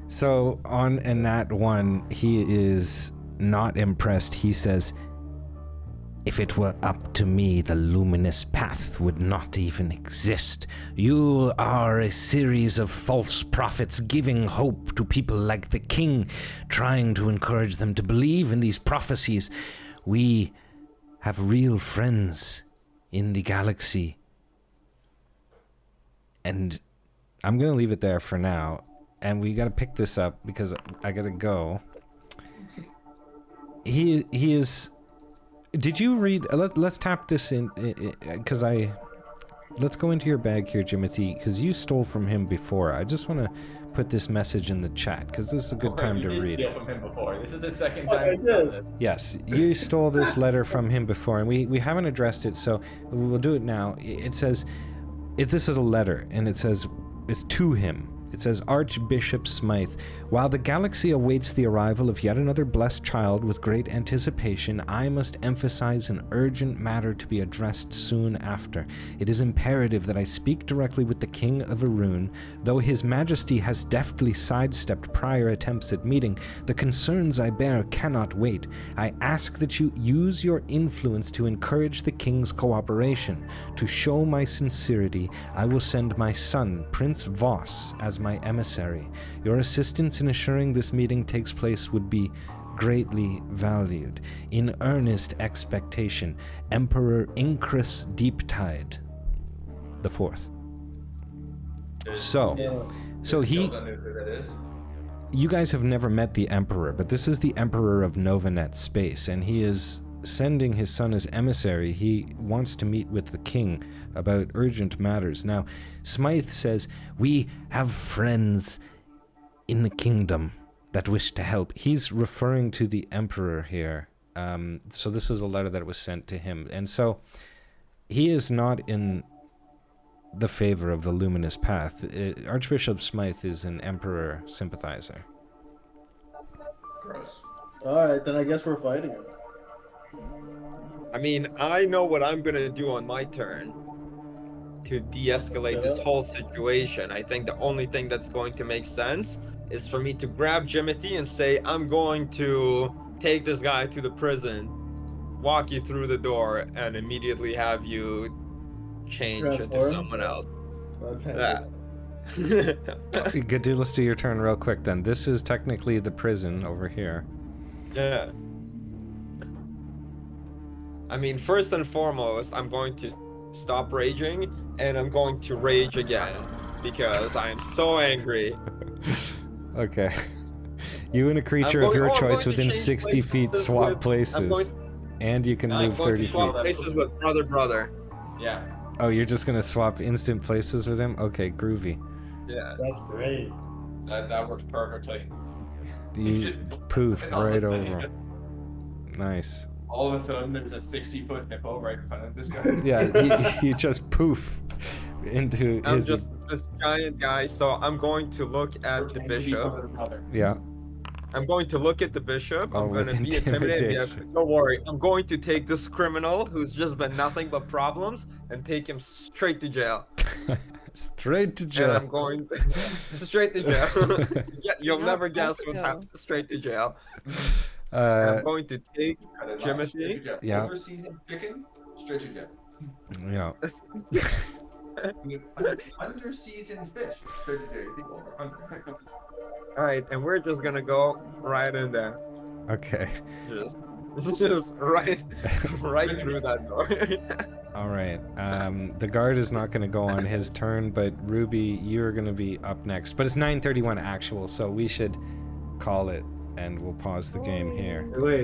So on a nat 1, he is not impressed. He says, "If it were up to me, the luminous path would not even exist. You are a series of false prophets giving hope to people like the king, trying to encourage them to believe in these prophecies. We have real friends in the galaxy." And I'm going to leave it there for now. And we got to pick this up because I got to go. He is... Did you read... Let's tap this in, because let's go into your bag here, Jimothy, because you stole from him before. I just want to put this message in the chat, because this is a good time to read it. From him before. This is the second Oh, time I you've done did. this. Yes, you stole this letter from him before, and we haven't addressed it, so we'll do it now. It says... this is a letter, and it says... It's to him. It says, Archbishop Smythe, while the galaxy awaits the arrival of yet another blessed child with great anticipation, I must emphasize an urgent matter to be addressed soon after. It is imperative that I speak directly with the King of Ehrune. Though His Majesty has deftly sidestepped prior attempts at meeting, the concerns I bear cannot wait. I ask that you use your influence to encourage the King's cooperation. To show my sincerity, I will send my son, Prince Voss, as my emissary. Your assistance in assuring this meeting takes place would be greatly valued. In earnest expectation, Emperor Incrus Deeptide the Fourth. So he... Still don't know who that is. You guys have never met the Emperor, but this is the Emperor of Novanet Space, and he is sending his son as emissary. He wants to meet with the king about urgent matters. Now, Smythe says, we have friends in the kingdom that wish to help. He's referring to the Emperor here. So this is a letter that was sent to him. And so he is not in the favor of the luminous path. Archbishop Smythe is an Emperor sympathizer. Gross. Alright, then I guess we're fighting him. I mean, I know what I'm gonna do on my turn to de-escalate this whole situation. I think the only thing that's going to make sense is for me to grab Jimothy and say, I'm going to take this guy to the prison, walk you through the door, and immediately have you change into Transform? someone else. That's Yeah. Good, let's do your turn real quick then. This is technically the prison over here. Yeah. I mean, first and foremost, I'm going to stop raging, and I'm going to rage again, because I am so angry. Okay. You and a creature of your choice within 60 feet swap places. And you can move 30 feet. Places with brother. Yeah. Oh, you're just gonna swap instant places with him? Okay, groovy. Yeah. That's great. That works perfectly. You just poof all right the over thing. him. Nice. All of a sudden, there's a 60-foot nipple right in front of this guy. Yeah, you just poof into I'm his... just this giant guy, so I'm going to look at the Pretend to be bishop. brother. Yeah. I'm going to look at the bishop. Oh, I'm going to with be intimidated. intimidation. Don't worry. I'm going to take this criminal who's just been nothing but problems and take him straight to jail. Straight to And jail. I'm going straight to jail. Yeah, you'll No, never guess let's what's go. happening. Straight to jail. And I'm going to take Cut it off, Jimothy? straight to jail. Yeah. Overseasoned chicken, straight to jail. Yeah. Underseasoned fish, straight to jail. Is he over? Under. All right, and we're just gonna go right in there. Okay. Just right through that door. All right. The guard is not going to go on his turn, but Ruby, you're going to be up next. But it's 9:31 actual, so we should call it, and we'll pause the game here. Wait.